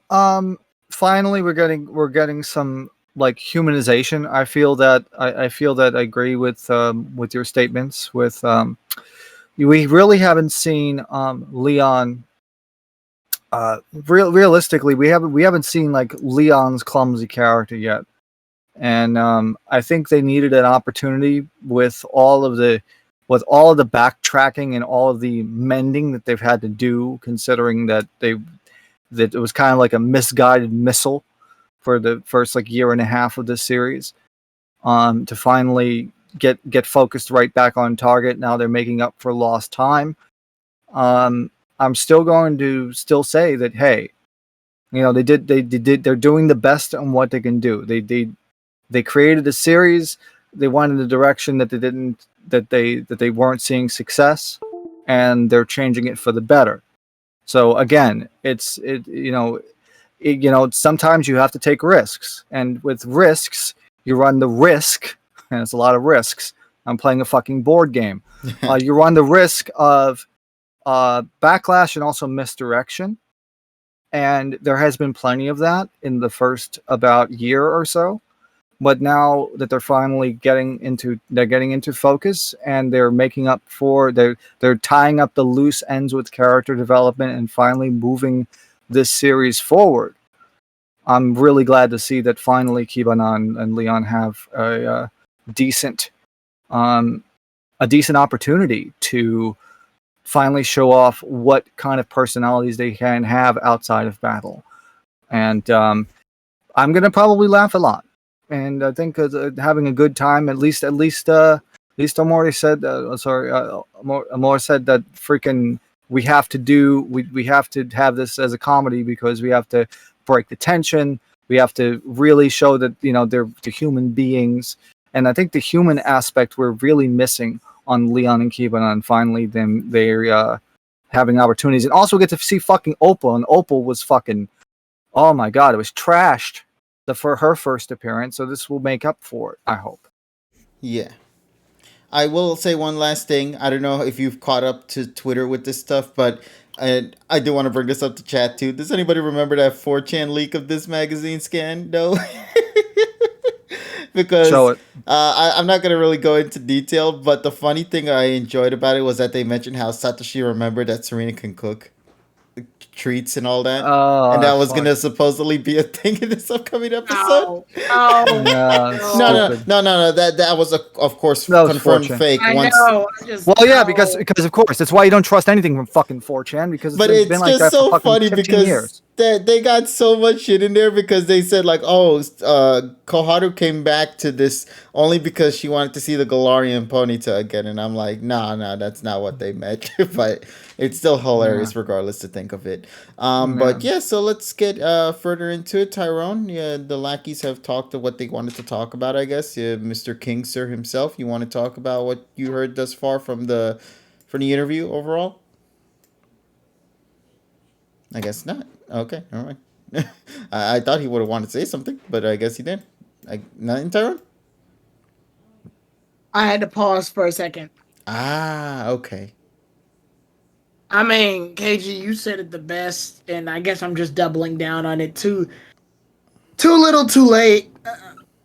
finally we're getting some like humanization. I feel that I agree with your statements. We really haven't seen Leon. Realistically, we haven't seen like Leon's clumsy character yet, and I think they needed an opportunity with all of the backtracking and all of the mending that they've had to do, considering that it was kind of like a misguided missile for the first like year and a half of this series, to finally get focused right back on target. Now they're making up for lost time. I'm still going to say that, hey, they're doing the best on what they can do. They created a series. They went in the direction that they weren't seeing success, and they're changing it for the better. So again, sometimes you have to take risks, and with risks, you run the risk, and it's a lot of risks. I'm playing a fucking board game. You run the risk of backlash and also misdirection, and there has been plenty of that in the first about year or so. But now that they're finally getting into focus, and they're making up for they're tying up the loose ends with character development and finally moving this series forward. I'm really glad to see that finally Kibanan and Leon have a decent opportunity to finally show off what kind of personalities they can have outside of battle. And I'm gonna probably laugh a lot. And I think having a good time. At least Amori said. Amor said that freaking we have to have this as a comedy because we have to break the tension. We have to really show that they're human beings. And I think the human aspect we're really missing on Leon and Kiba, and finally they're having opportunities, and also get to see fucking Opal. And Opal was fucking, oh my god, it was trashed for her first appearance, so this will make up for it, I hope.
Yeah. I will say one last thing. I don't know if you've caught up to Twitter with this stuff, but I do want to bring this up to chat too. Does anybody remember that 4chan leak of this magazine scan? No. Because I'm not going to really go into detail, but the funny thing I enjoyed about it was that they mentioned how Satoshi remembered that Serena can cook treats and all that, and that was gonna supposedly be a thing in this upcoming episode. No. That was of course confirmed fake.
Because of course that's why you don't trust anything from fucking 4chan, because it's been like that so for funny because years.
They got so much shit in there because they said like, Koharu came back to this only because she wanted to see the Galarian ponytail again, and I'm like, no, that's not what they meant. But it's still hilarious regardless to think of it. But yeah, so let's get further into it. Tyrone, the lackeys have talked of what they wanted to talk about, I guess. Mr. King Sir himself, you want to talk about what you heard thus far from the interview overall? I guess not. Okay, all right. I thought he would have wanted to say something, but I guess he didn't. Nothing, Tyrone?
I had to pause for a second.
Okay.
I mean, KG, you said it the best, and I guess I'm just doubling down on it too. Too little, too late.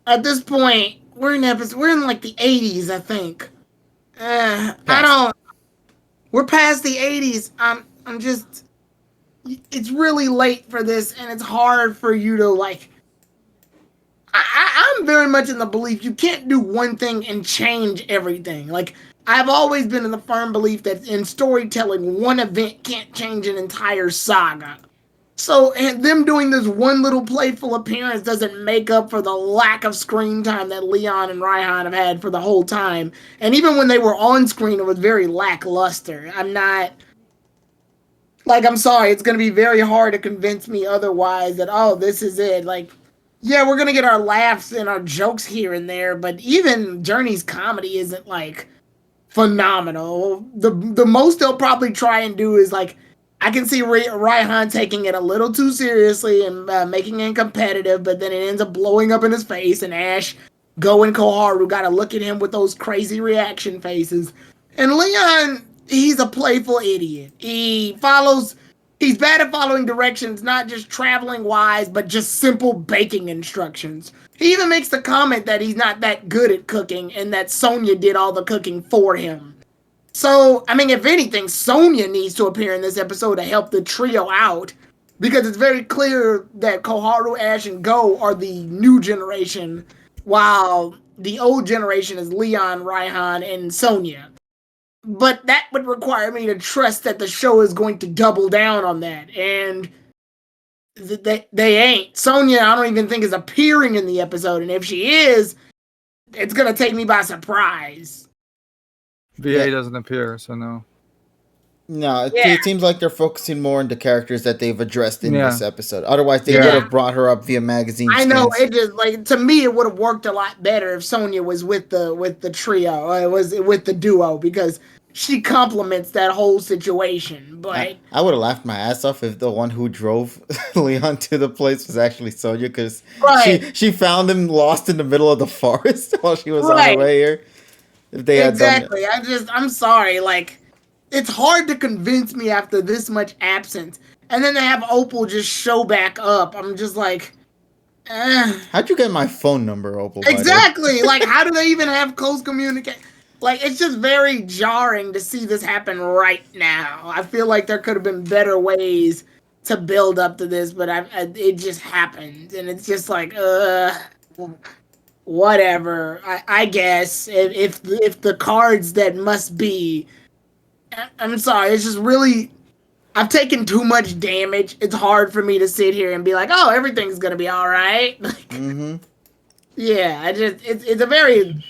At this point, we're in like the 80s, I think. We're past the 80s. I'm just. It's really late for this, and it's hard for you to like. I'm very much in the belief you can't do one thing and change everything. Like, I've always been in the firm belief that in storytelling, one event can't change an entire saga. So, and them doing this one little playful appearance doesn't make up for the lack of screen time that Leon and Raihan have had for the whole time. And even when they were on screen, it was very lackluster. I'm sorry, it's going to be very hard to convince me otherwise that, this is it. Like, yeah, we're going to get our laughs and our jokes here and there, but even Journey's comedy isn't, like, phenomenal. The most they'll probably try and do is, like, I can see Raihan taking it a little too seriously and making it competitive, but then it ends up blowing up in his face, and Ash, Go, and Koharu got to look at him with those crazy reaction faces. And Leon, he's a playful idiot. He's bad at following directions, not just traveling wise, but just simple baking instructions. He even makes the comment that he's not that good at cooking and that Sonya did all the cooking for him. So, I mean, if anything, Sonya needs to appear in this episode to help the trio out, because it's very clear that Koharu, Ash, and Go are the new generation, while the old generation is Leon, Raihan, and Sonya. But that would require me to trust that the show is going to double down on that. And They ain't. Sonya, I don't even think is appearing in the episode, and if she is, it's gonna take me by surprise.
VA doesn't appear, so no.
No,
Yeah.
it seems like they're focusing more on the characters that they've addressed in
Yeah.
this episode. Otherwise, they
Yeah.
would have brought her up via magazine.
I know
skins.
it just like to me it would have worked a lot better if Sonya was with the trio, it was with the duo because she complements that whole situation. But
I would have laughed my ass off if the one who drove Leon to the place was actually Sonya, because
Right.
she found him lost in the middle of the forest while she was on her
Right.
way here. If they had done
exactly, I'm sorry, like it's hard to convince me after this much absence, and then to have Opal just show back up. I'm just like,
How'd you get my phone number, Opal? by the way?
exactly. Like, how do they even have close communication? Like, it's just very jarring to see this happen right now. I feel like there could have been better ways to build up to this, but it just happened, and it's just like, whatever. I guess if the cards that must be, I'm sorry. It's just really, I've taken too much damage. It's hard for me to sit here and be like, oh, everything's gonna be all right.
Mm-hmm.
Yeah, it's a very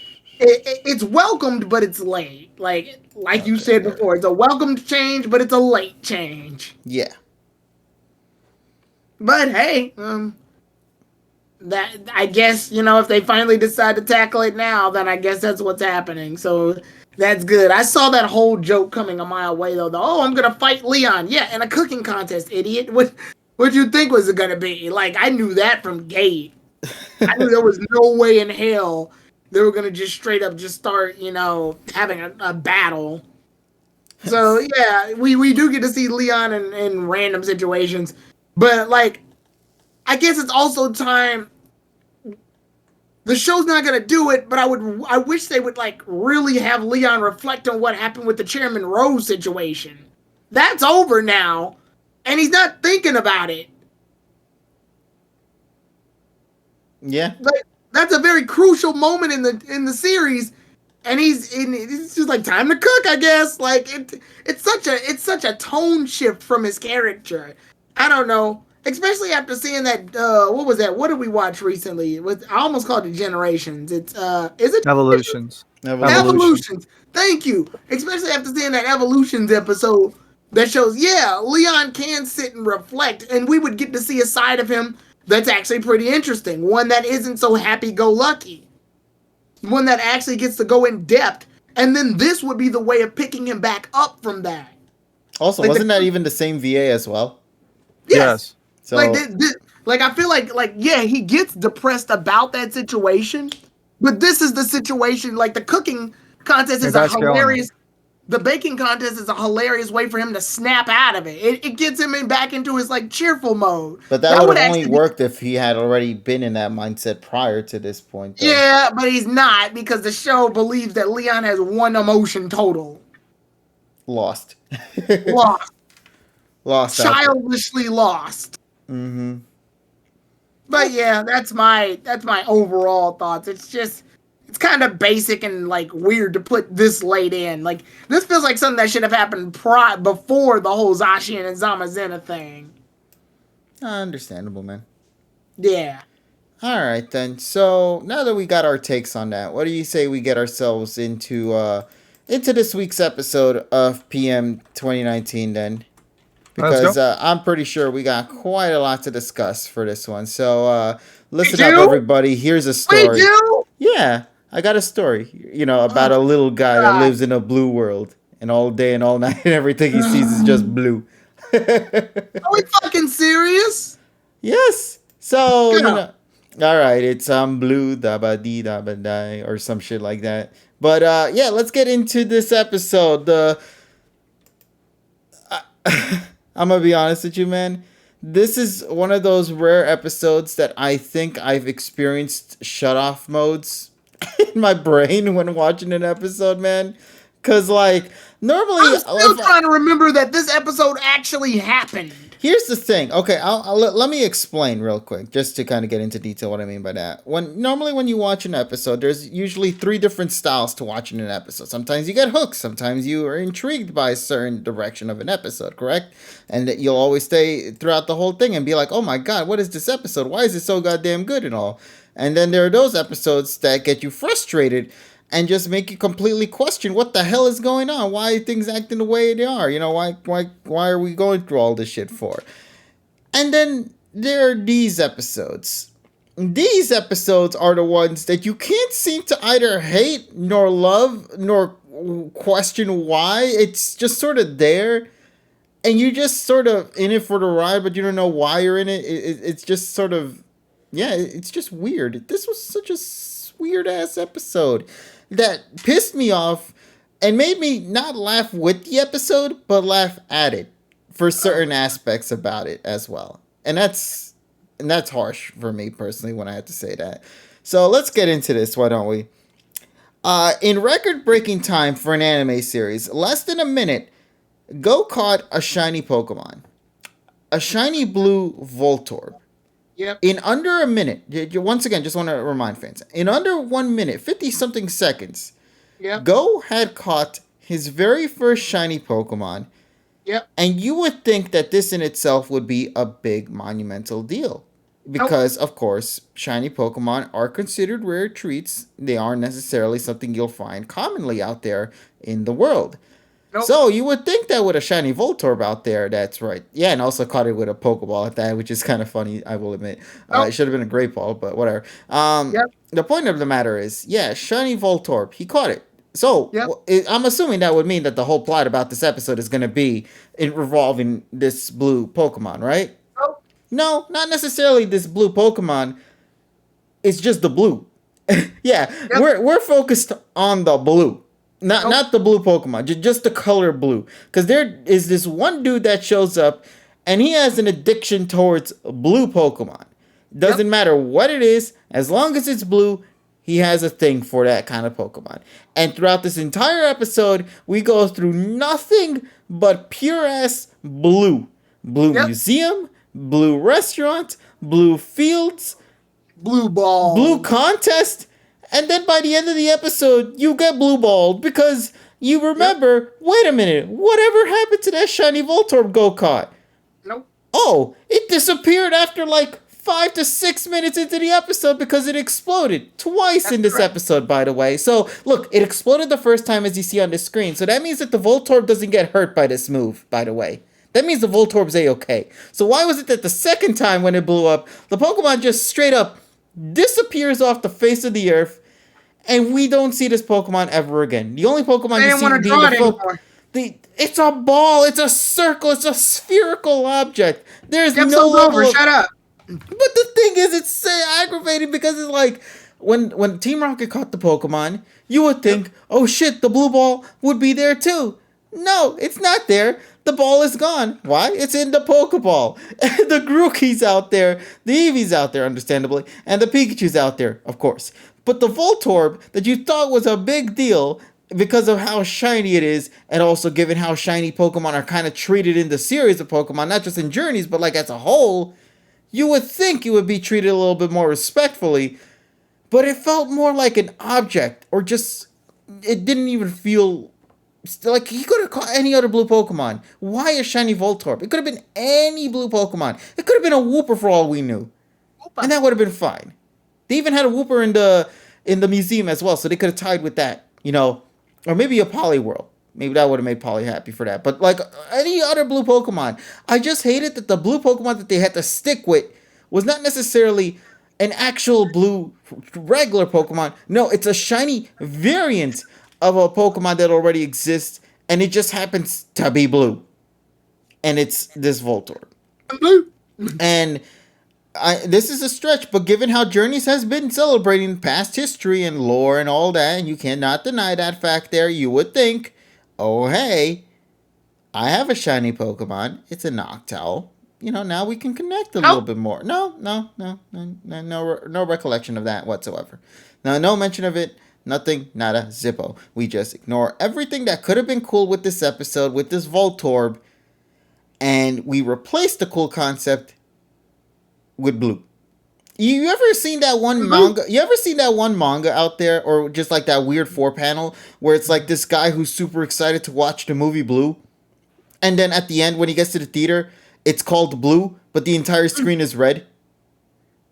it's welcomed, but it's late. Like you said before, it's a welcomed change, but it's a late change.
Yeah.
But hey, that I guess if they finally decide to tackle it now, then I guess that's what's happening. So that's good. I saw that whole joke coming a mile away though. Oh, I'm gonna fight Leon. Yeah, in a cooking contest, idiot. What you think was it gonna be? Like I knew that from gate. I knew there was no way in hell they were gonna just straight up just start, having a battle. So yeah, we do get to see Leon in random situations, but like, I guess it's also time. The show's not gonna do it, but I wish they would like really have Leon reflect on what happened with the Chairman Rose situation. That's over now, and he's not thinking about it.
Yeah.
Like that's a very crucial moment in the series, and it's just like time to cook, I guess. Like it's such a tone shift from his character. I don't know. Especially after seeing that, what was that? What did we watch recently? I almost called it Generations. It's is it
Evolutions?
Evolutions. Thank you. Especially after seeing that Evolutions episode that shows, yeah, Leon can sit and reflect, and we would get to see a side of him that's actually pretty interesting. One that isn't so happy-go-lucky. One that actually gets to go in depth, and then this would be the way of picking him back up from that.
Also,
Like
wasn't that even the same VA as well?
Yes.
So
Like I feel like yeah, he gets depressed about that situation, but this is the situation. Like the cooking contest is a hilarious. The baking contest is a hilarious way for him to snap out of it. It gets him back into his like cheerful mode.
But that would have only worked if he had already been in that mindset prior to this point. Though.
Yeah, but he's not because the show believes that Leon has one emotion total.
Lost.
Lost.
Lost.
Childishly lost.
Mm-hmm.
But yeah, that's my overall thoughts. It's kind of basic and like weird to put this late in. Like this feels like something that should have happened before the whole Zacian and Zamazenta thing.
Understandable, man.
Yeah.
All right then. So now that we got our takes on that, what do you say we get ourselves into this week's episode of PM 2019 then? Because I'm pretty sure we got quite a lot to discuss for this one. So listen up, everybody. Here's a story.
We do?
Yeah, I got a story. About a little guy that lives in a blue world, and all day and all night, and everything he sees is just blue.
Are we fucking serious?
Yes. So all right, it's blue da ba dee da ba die or some shit like that. But yeah, let's get into this episode. I'm gonna be honest with you, man. This is one of those rare episodes that I think I've experienced shut-off modes in my brain when watching an episode, man. Cause like normally,
I'm still trying to remember that this episode actually happened.
Here's the thing. Okay, let me explain real quick, just to kind of get into detail what I mean by that. When you watch an episode, there's usually three different styles to watching an episode. Sometimes you get hooked. Sometimes you are intrigued by a certain direction of an episode, correct? And that you'll always stay throughout the whole thing and be like, "Oh my god, what is this episode? Why is it so goddamn good and all?" And then there are those episodes that get you frustrated and just make you completely question what the hell is going on. Why are things acting the way they are? Why are we going through all this shit for? And then there are these episodes. These episodes are the ones that you can't seem to either hate nor love nor question why. It's just sort of there. And you're just sort of in it for the ride, but you don't know why you're in it. It's just sort of, yeah, it's just weird. This was such a weird ass episode that pissed me off and made me not laugh with the episode, but laugh at it for certain aspects about it as well. And that's harsh for me personally when I have to say that. So let's get into this, why don't we? In record-breaking time for an anime series, less than a minute, Go caught a shiny Pokemon. A shiny blue Voltorb.
Yep.
In under a minute, once again, just want to remind fans, in under 1 minute, 50-something seconds,
Yep.
Go had caught his very first shiny Pokemon.
Yep.
And you would think that this in itself would be a big monumental deal. Because, of course, shiny Pokemon are considered rare treats. They aren't necessarily something you'll find commonly out there in the world.
Nope.
So you would think that with a shiny Voltorb out there, that's right. Yeah, and also caught it with a Pokeball at that, which is kind of funny, I will admit. It should have been a Great Ball, but whatever. The point of the matter is, yeah, shiny Voltorb, he caught it. So I'm assuming that would mean that the whole plot about this episode is going to be revolving this blue Pokemon, right?
Nope.
No, not necessarily this blue Pokemon. It's just the blue. We're focused on the blue. Not the blue Pokemon, just the color blue. Because there is this one dude that shows up, and he has an addiction towards blue Pokemon. Doesn't matter what it is, as long as it's blue, he has a thing for that kind of Pokemon. And throughout this entire episode, we go through nothing but pure-ass blue. Blue museum, blue restaurant, blue fields,
blue ball,
blue contest. And then by the end of the episode, you get blue balled because you remember, wait a minute, whatever happened to that shiny Voltorb go-kart?
Nope.
Oh, it disappeared after like 5 to 6 minutes into the episode because it exploded twice in this episode, by the way. So, look, it exploded the first time as you see on the screen. So that means that the Voltorb doesn't get hurt by this move, by the way. That means the Voltorb's A-okay. So why was it that the second time when it blew up, the Pokemon just straight up disappears off the face of the earth, and we don't see this Pokemon ever again? The only Pokemon you see being the it's a ball, it's a circle, it's a spherical object. There's no level of...
Shut up.
But the thing is, it's so aggravating because it's like, when Team Rocket caught the Pokemon, you would think, oh shit, the blue ball would be there too. No, it's not there. The ball is gone. Why? It's in the Pokeball. The Grookey's out there, the Eevee's out there, understandably, and the Pikachu's out there, of course. But the Voltorb that you thought was a big deal because of how shiny it is, and also given how shiny Pokemon are kind of treated in the series of Pokemon, not just in Journeys, but like as a whole, you would think it would be treated a little bit more respectfully, but it felt more like an object, or just, it didn't even feel, like he could have caught any other blue Pokemon. Why a shiny Voltorb? It could have been any blue Pokemon. It could have been a Wooper for all we knew. And that would have been fine. They even had a Wooper in the museum as well, so they could have tied with that, or maybe a Poliwhirl. Maybe that would have made Polly happy for that. But like any other blue Pokemon, I just hated that the blue Pokemon that they had to stick with was not necessarily an actual blue regular Pokemon. No, it's a shiny variant of a Pokemon that already exists, and it just happens to be blue. And it's this Voltorb.
Blue.
And this is a stretch, but given how Journeys has been celebrating past history and lore and all that, and you cannot deny that fact there, you would think, oh hey, I have a shiny Pokemon. It's a Noctowl. Now we can connect a little bit more. No recollection of that whatsoever. No mention of it. Nothing, nada, zippo. We just ignore everything that could have been cool with this episode, with this Voltorb, and we replaced the cool concept with blue. You ever seen that one manga? You ever seen that one manga out there, or just like that weird 4 panel where it's like this guy who's super excited to watch the movie Blue, and then at the end when he gets to the theater, it's called Blue, but the entire screen is red.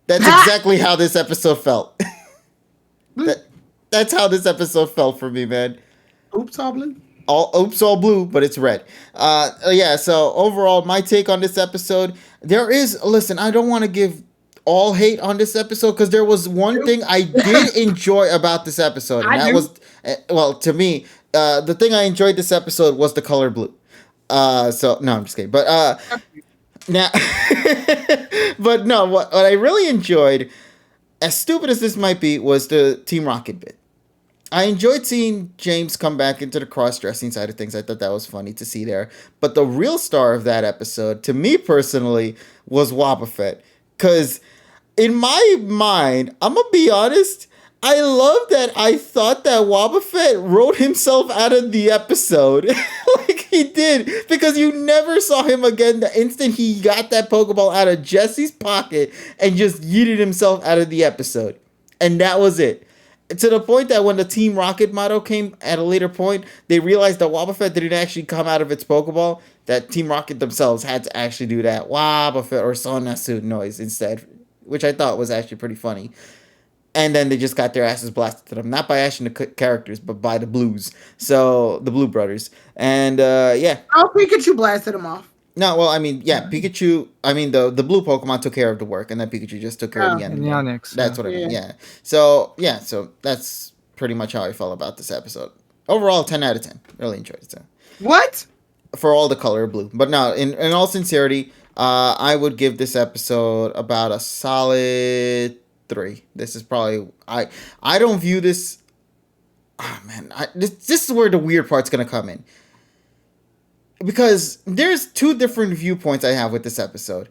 That's exactly how this episode felt. That's how this episode felt for me, man.
Oops, all blue.
All blue, but it's red. Yeah. So overall, my take on this episode, listen, I don't want to give all hate on this episode because there was one thing I did enjoy about this episode, and that was, well, to me, the thing I enjoyed this episode was the color blue. So no, I'm just kidding. But now, but no, what I really enjoyed, as stupid as this might be, was the Team Rocket bit. I enjoyed seeing James come back into the cross-dressing side of things. I thought that was funny to see there. But the real star of that episode, to me personally, was Wobbuffet. Because in my mind, I'm going to be honest, I love that I thought that Wobbuffet wrote himself out of the episode. Like he did. Because you never saw him again the instant he got that Pokeball out of Jesse's pocket and just yeeted himself out of the episode. And that was it. To the point that when the Team Rocket motto came at a later point, they realized that Wobbuffet didn't actually come out of its Pokeball. That Team Rocket themselves had to actually do that Wobbuffet or Sonasu noise instead, which I thought was actually pretty funny. And then they just got their asses blasted to them, not by actually the characters, but by the Blues. So the Blue Brothers, and yeah.
Oh, Pikachu blasted them off.
No, well, I mean, yeah, Pikachu. I mean, the blue Pokemon took care of the work, and then Pikachu just took care of the end. That's what I mean. Yeah. So that's pretty much how I felt about this episode. Overall, 10 out of 10. Really enjoyed it. So.
What?
For all the color blue, but no. In all sincerity, I would give this episode about a solid 3. This is probably I don't view this. Oh man, this is where the weird part's gonna come in. Because there's 2 different viewpoints I have with this episode.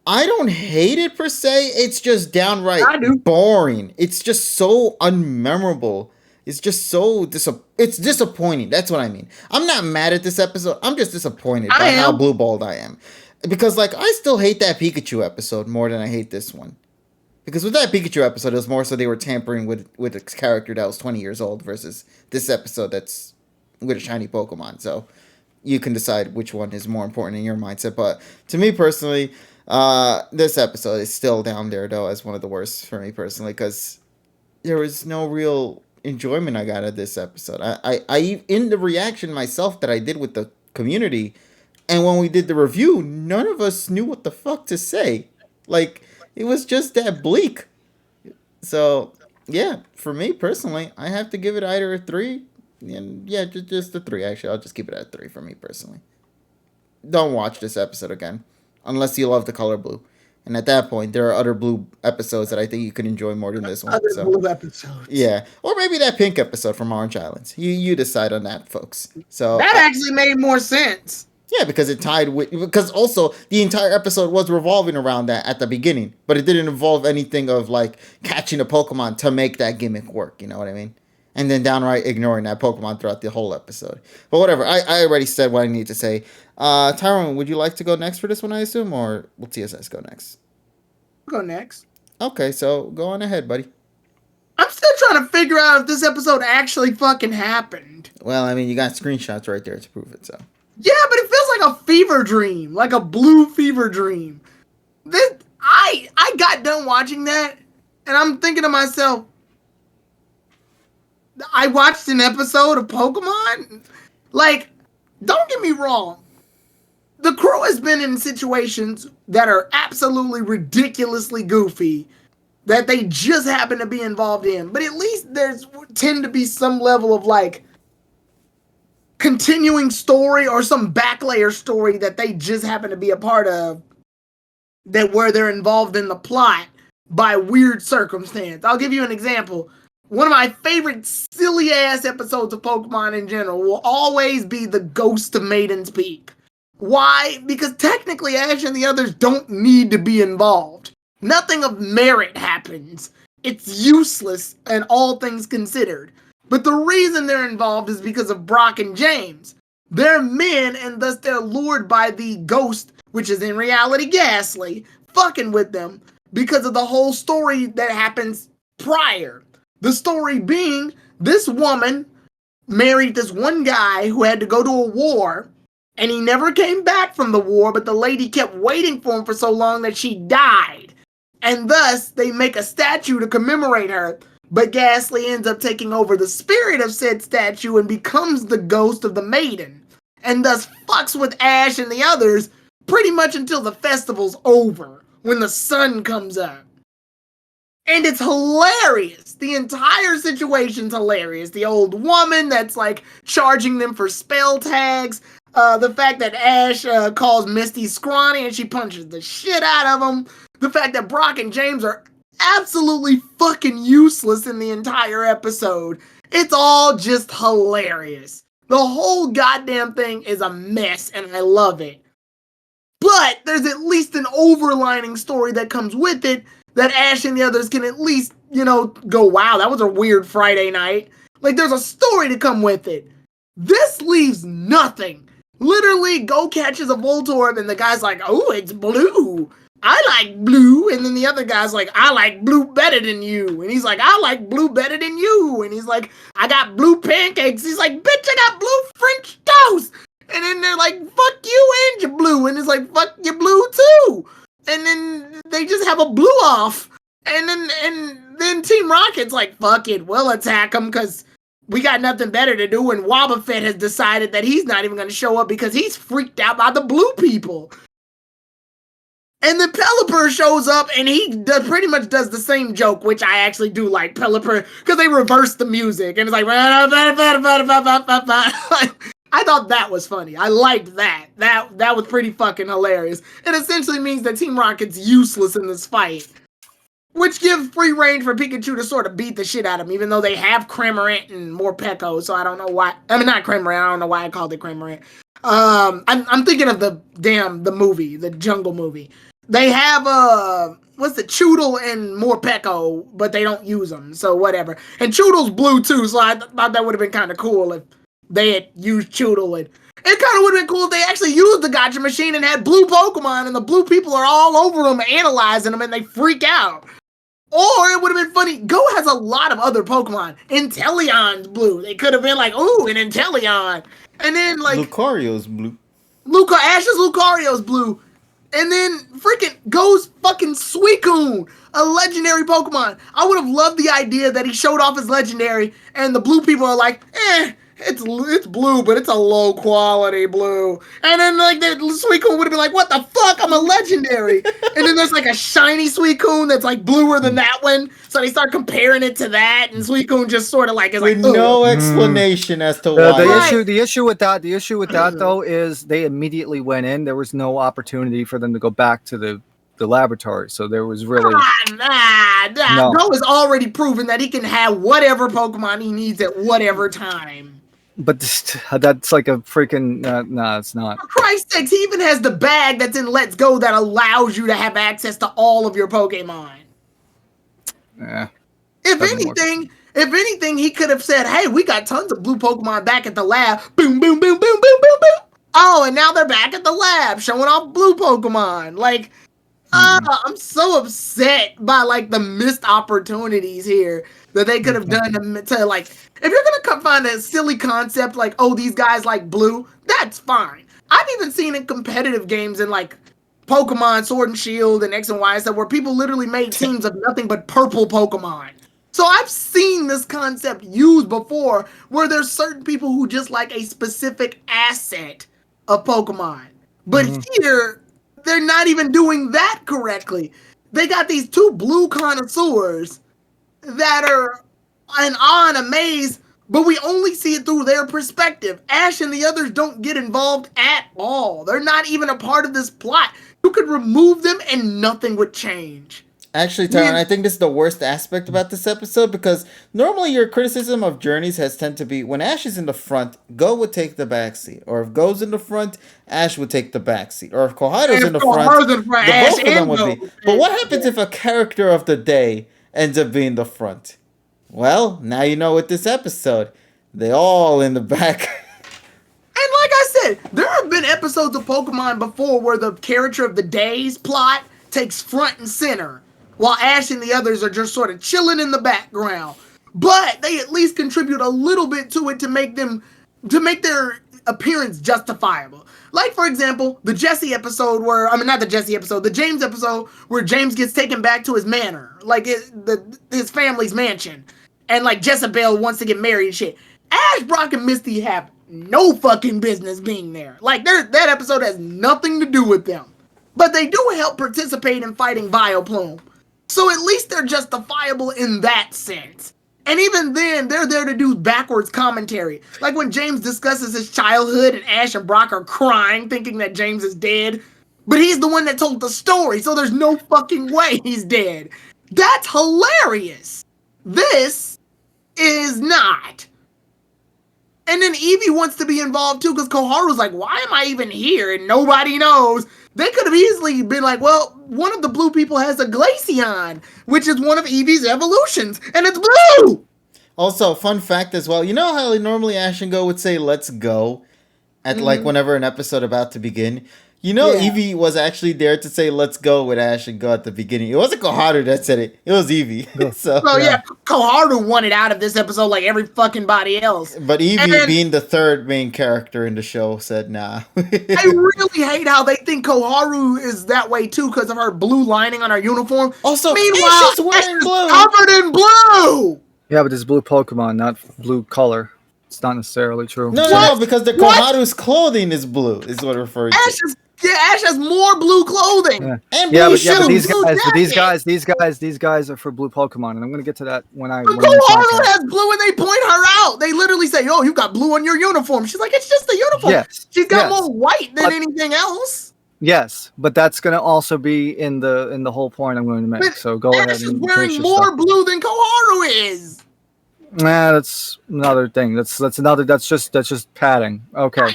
I don't hate it per se. It's just downright boring. It's just so unmemorable. It's just so it's disappointing. That's what I mean. I'm not mad at this episode. I'm just disappointed by how blue-balled I am. Because like I still hate that Pikachu episode more than I hate this one. Because with that Pikachu episode, it was more so they were tampering with a character that was 20 years old versus this episode that's with a shiny Pokemon. So you can decide which one is more important in your mindset. But to me personally, this episode is still down there, though, as one of the worst for me personally, because there was no real enjoyment I got out of this episode. I in the reaction myself that I did with the community, and when we did the review, none of us knew what the fuck to say. Like, it was just that bleak. So, yeah, for me personally, I have to give it either a 3. And yeah, just a 3. Actually, I'll just keep it at 3 for me personally. Don't watch this episode again, unless you love the color blue. And at that point, there are other blue episodes that I think you could enjoy more than this one.
Other blue episodes.
Yeah, or maybe that pink episode from Orange Islands. You decide on that, folks. So
that actually made more sense.
Yeah, because it tied with, because also the entire episode was revolving around that at the beginning, but it didn't involve anything of like catching a Pokemon to make that gimmick work. You know what I mean? And then downright ignoring that Pokemon throughout the whole episode. But whatever, I already said what I need to say. Tyrone, would you like to go next for this one, I assume, or will TSS go next?
Go next.
Okay, so go on ahead, buddy.
I'm still trying to figure out if this episode actually fucking happened.
Well, I mean, you got screenshots right there to prove it, so.
Yeah, but it feels like a fever dream, like a blue fever dream. I got done watching that, and I'm thinking to myself, I watched an episode of Pokemon? Like, don't get me wrong. The crew has been in situations that are absolutely ridiculously goofy that they just happen to be involved in. But at least there's tend to be some level of, like, continuing story or some backlayer story that they just happen to be a part of, that where they're involved in the plot by weird circumstance. I'll give you an example. One of my favorite silly ass episodes of Pokemon in general will always be the Ghost of Maiden's Peak. Why? Because technically Ash and the others don't need to be involved. Nothing of merit happens. It's useless and all things considered. But the reason they're involved is because of Brock and James. They're men, and thus they're lured by the ghost, which is in reality Ghastly, fucking with them because of the whole story that happens prior. The story being this woman married this one guy who had to go to a war, and he never came back from the war, but the lady kept waiting for him for so long that she died. And thus, they make a statue to commemorate her. But Ghastly ends up taking over the spirit of said statue and becomes the ghost of the Maiden. And thus fucks with Ash and the others pretty much until the festival's over, when the sun comes up. And it's hilarious. The entire situation's hilarious. The old woman that's like charging them for spell tags. The fact that Ash calls Misty scrawny and she punches the shit out of him. The fact that Brock and James are absolutely fucking useless in the entire episode. It's all just hilarious. The whole goddamn thing is a mess and I love it. But there's at least an overlining story that comes with it that Ash and the others can at least, go, wow, that was a weird Friday night. Like, there's a story to come with it. This leaves nothing. Literally, Go catches a Voltorb, and the guy's like, oh, it's blue. I like blue. And then the other guy's like, I like blue better than you. And he's like, I like blue better than you. And he's like, I got blue pancakes. He's like, bitch, I got blue French toast. And then they're like, fuck you and your blue. And it's like, fuck your blue too. And then they just have a blue off. And then Team Rocket's like, fuck it, we'll attack them because we got nothing better to do. And Wobbuffet has decided that he's not even going to show up because he's freaked out by the blue people. And then Pelipper shows up and he pretty much does the same joke, which I actually do like Pelipper because they reverse the music. And it's like, I thought that was funny. I liked that. That was pretty fucking hilarious. It essentially means that Team Rocket's useless in this fight. Which gives free range for Pikachu to sort of beat the shit out of him, even though they have Cramorant and Morpeko, so I don't know why. I mean, not Cramorant, I don't know why I called it Cramorant. I'm thinking of the movie, the Jungle movie. They have, Choodle and Morpeko, but they don't use them, so whatever. And Choodle's blue too, so I thought that would have been kind of cool if they had used Choodle. And it kind of would have been cool if they actually used the Gacha machine and had blue Pokemon and the blue people are all over them analyzing them and they freak out. Or it would have been funny, Go has a lot of other Pokemon. Inteleon's blue. They could have been like, ooh, an Inteleon. And then like...
Lucario's blue.
Ash's Lucario's blue. And then freaking Go's fucking Suicune, a legendary Pokemon. I would have loved the idea that he showed off his legendary and the blue people are like, it's blue, but it's a low quality blue. And then like the Suicune would have been like, what the fuck? I'm a legendary. And then there's like a shiny Suicune that's like bluer than that one. So they start comparing it to that, and Suicune just sort of like is
with
like
no explanation as to why.
The issue with that though is they immediately went in. There was no opportunity for them to go back to the laboratory. So there was really
no. Go has already proven that he can have whatever Pokemon he needs at whatever time.
But that's like a freaking no, it's not.
For Christ's sakes, he even has the bag that's in Let's Go that allows you to have access to all of your Pokemon.
Yeah.
If anything, he could have said, "Hey, we got tons of blue Pokemon back at the lab." Boom, boom, boom, boom, boom, boom, boom. Oh, and now they're back at the lab showing off blue Pokemon. Like, I'm so upset by like the missed opportunities here that they could have done to like. If you're gonna find a silly concept like, oh, these guys like blue, that's fine. I've even seen in competitive games in like Pokemon Sword and Shield and X and Y stuff where people literally made teams of nothing but purple Pokemon. So I've seen this concept used before where there's certain people who just like a specific asset of Pokemon. But here, they're not even doing that correctly. They got these two blue connoisseurs that are in awe and amaze, but we only see it through their perspective. Ash and the others don't get involved at all. They're not even a part of this plot. You could remove them and nothing would change.
Actually, Tyron, I think this is the worst aspect about this episode because normally your criticism of journeys has tended to be when Ash is in the front, Go would take the backseat. Or if Go's in the front, Ash would take the backseat. Or if Kohado's in the front, the both of them would be. But what happens if a character of the day ends up being the front? Well, now you know with this episode, they all in the back.
And like I said, there have been episodes of Pokemon before where the character of the day's plot takes front and center, while Ash and the others are just sort of chilling in the background. But they at least contribute a little bit to it to make their appearance justifiable. Like, for example, the Jesse episode where, I mean, not the Jesse episode, the James episode where James gets taken back to his manor, like his family's mansion. And, like, Jezebel wants to get married and shit. Ash, Brock, and Misty have no fucking business being there. Like, that episode has nothing to do with them. But they do help participate in fighting Vileplume. So at least they're justifiable in that sense. And even then, they're there to do backwards commentary. Like when James discusses his childhood and Ash and Brock are crying, thinking that James is dead. But he's the one that told the story, so there's no fucking way he's dead. That's hilarious. This is not. And then Eevee wants to be involved too, because Koharu's like, why am I even here? And nobody knows. They could have easily been like, well, one of the blue people has a Glaceon, which is one of Eevee's evolutions, and it's blue!
Also, fun fact as well, you know how normally Ash and Go would say, let's go, at like whenever an episode about to begin? You know, Eevee was actually there to say, let's go with Ash and Go at the beginning. It wasn't Koharu that said it. It was Eevee. So
Koharu wanted out of this episode like every fucking body else.
But Eevee, being the third main character in the show, said nah.
I really hate how they think Koharu is that way too because of her blue lining on her uniform.
Also,
meanwhile,
Ash is wearing blue.
Covered in blue!
Yeah, but it's blue Pokemon, not blue color. It's not necessarily true.
No, because the Koharu's clothing is blue, is what it refers to.
Ash has more blue clothing.
Yeah.
And blue shoes.
But these guys are for blue Pokemon, and I'm gonna get to that when I.
But Koharu has blue, and they point her out. They literally say, "Oh, you got blue on your uniform." She's like, "It's just the uniform."
Yes.
She's got more white than anything else.
Yes, but that's gonna also be in the whole point I'm going to make. So go ahead.
Ash is wearing more blue than Koharu is.
Nah, that's another thing. That's just padding. Okay.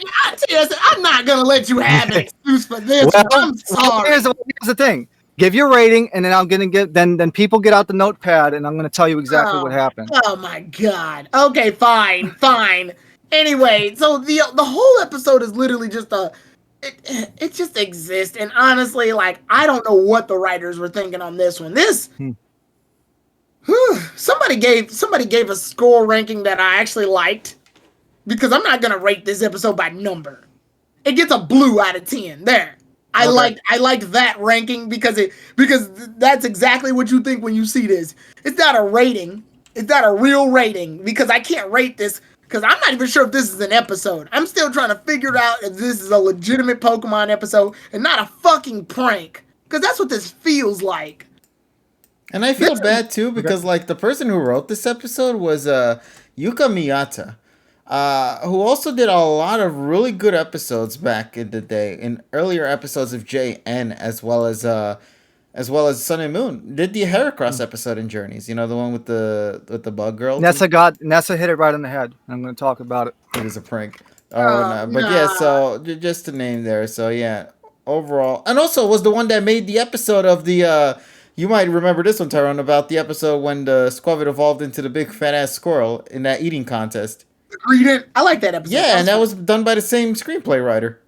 I'm not gonna let you have an excuse for this.
Well,
I'm sorry.
Here's the thing. Give your rating, and then I'm gonna get then people get out the notepad, and I'm gonna tell you exactly what happened.
Oh my god. Okay, fine. Anyway, so the whole episode is literally just it just exists, and honestly, like I don't know what the writers were thinking on this one. Somebody gave a score ranking that I actually liked because I'm not gonna rate this episode by number. It gets a blue out of 10. There. I liked that ranking because that's exactly what you think when you see this. It's not a rating. It's not a real rating because I can't rate this because I'm not even sure if this is an episode. I'm still trying to figure out if this is a legitimate Pokemon episode and not a fucking prank because that's what this feels like.
And I feel bad too because like the person who wrote this episode was Yuka Miyata, who also did a lot of really good episodes back in the day, in earlier episodes of JN as well as Sun and Moon. Did the Heracross episode in Journeys? You know, the one with the bug girl.
Nessa hit it right on the head. I'm going to talk about it.
It was a prank. Yeah. So just to name there. So yeah, overall, and also was the one that made the episode of the. You might remember this one, Tyrone, about the episode when the Squavit evolved into the big fat ass squirrel in that eating contest.
I like that episode.
Yeah, and that was done by the same screenplay writer.